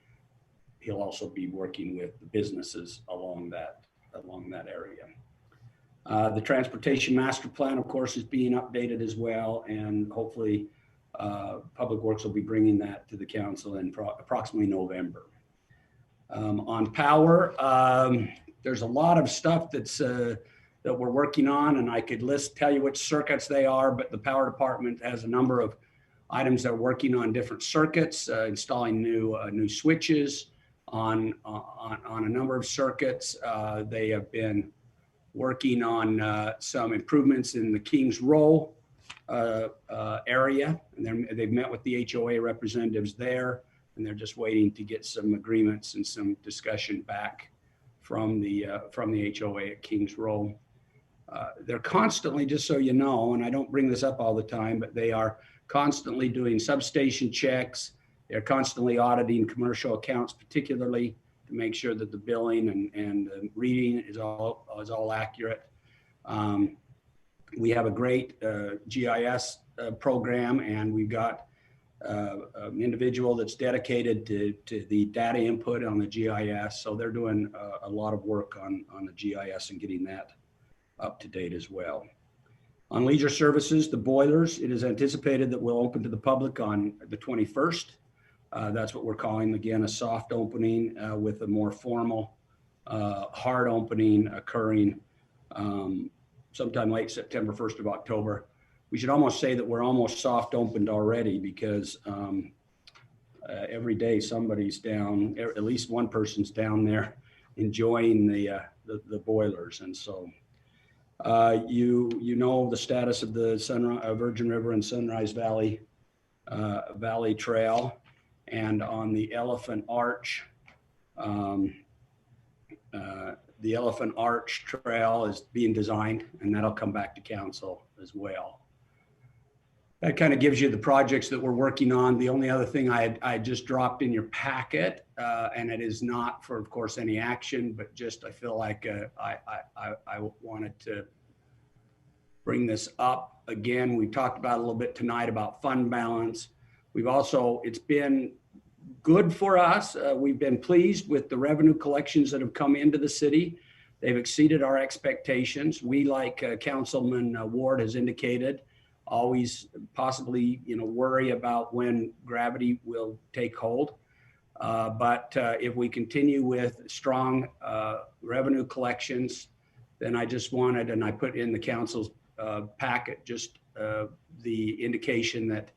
he'll also be working with the businesses along that area. The transportation master plan, of course, is being updated as well. And hopefully Public Works will be bringing that to the council in approximately November. On power, there's a lot of stuff that we're working on, and I could tell you which circuits they are, but the power department has a number of items that are working on different circuits, installing new switches on a number of circuits. They have been working on some improvements in the Kings Row area, and they've met with the HOA representatives there, and they're just waiting to get some agreements and some discussion back from the HOA at Kings Row. They're constantly, just so you know, and I don't bring this up all the time, but they are constantly doing substation checks. They're constantly auditing commercial accounts, particularly to make sure that the billing and reading is all accurate. We have a great GIS program, and we've got an individual that's dedicated to the data input on the GIS. So they're doing a lot of work on the GIS and getting that up to date as well. On leisure services, the boilers, it is anticipated that will open to the public on the 21st. That's what we're calling, again, a soft opening with a more formal hard opening occurring sometime late September, 1st of October. We should almost say that we're almost soft opened already, because every day somebody's down, at least one person's down there enjoying the boilers. And so you know the status of the Virgin River and Sunrise Valley Trail, and on the Elephant Arch, the Elephant Arch Trail is being designed, and that'll come back to council as well. That kind of gives you the projects that we're working on. The only other thing I just dropped in your packet, and it is not for, of course, any action, but just I feel like I wanted to bring this up again. We talked about a little bit tonight about fund balance. It's been good for us. We've been pleased with the revenue collections that have come into the city. They've exceeded our expectations. We, like Councilman Ward has indicated, always possibly worry about when gravity will take hold. But if we continue with strong revenue collections, then I just wanted, and I put in the council's packet, just the indication that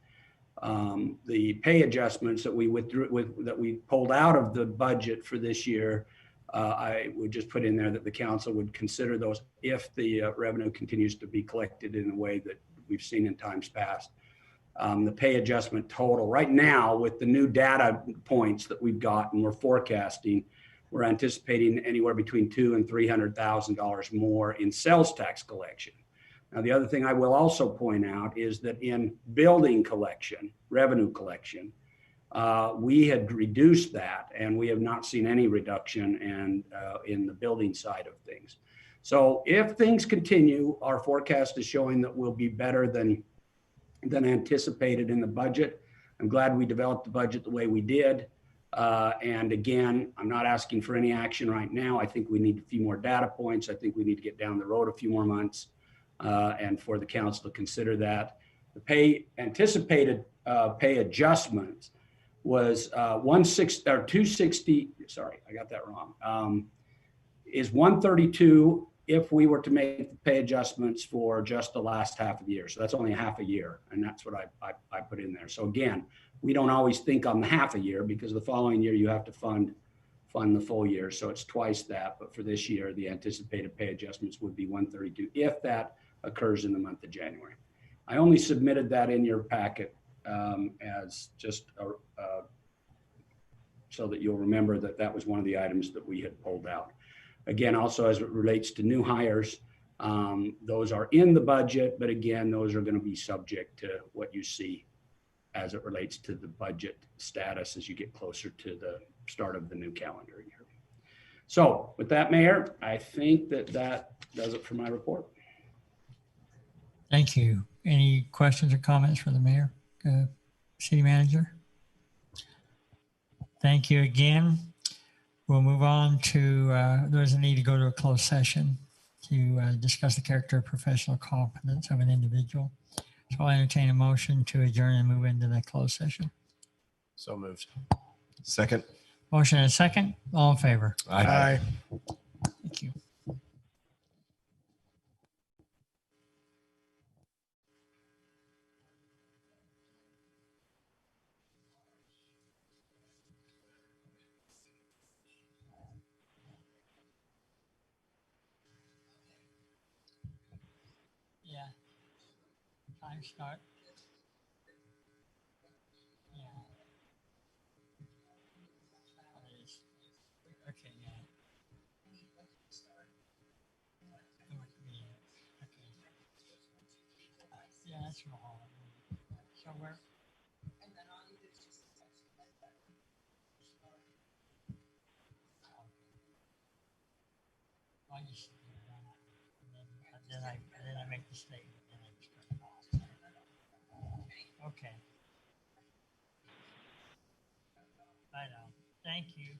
the pay adjustments that we that we pulled out of the budget for this year, I would just put in there that the council would consider those if the revenue continues to be collected in a way that we've seen in times past. The pay adjustment total right now, with the new data points that we've got and we're forecasting, we're anticipating anywhere between $200,000 and $300,000 more in sales tax collection. Now, the other thing I will also point out is that in building collection, revenue collection, we had reduced that, and we have not seen any reduction in the building side of things. So if things continue, our forecast is showing that we'll be better than anticipated in the budget. I'm glad we developed the budget the way we did. And again, I'm not asking for any action right now. I think we need a few more data points. I think we need to get down the road a few more months and for the council to consider that. The anticipated pay adjustments was 260. Sorry, I got that wrong. Is 132 if we were to make the pay adjustments for just the last half of the year. So that's only a half a year, and that's what I put in there. So again, we don't always think on the half a year because the following year you have to fund the full year. So it's twice that. But for this year, the anticipated pay adjustments would be 132 if that occurs in the month of January. I only submitted that in your packet as just so that you'll remember that that was one of the items that we had pulled out. Again, also as it relates to new hires, those are in the budget, but again, those are going to be subject to what you see as it relates to the budget status as you get closer to the start of the new calendar year. So with that, Mayor, I think that does it for my report. Thank you. Any questions or comments for the mayor, city manager? Thank you again. We'll move on to, there's a need to go to a closed session to discuss the character or professional competence of an individual. So I'll entertain a motion to adjourn and move into that closed session. So moved. Second. Motion and a second. All in favor? Aye. Thank you. Yeah. Time start. Yeah. Okay, yeah. Yeah, that's wrong. So where? I just, and then I make the statement. Okay. I know. Thank you.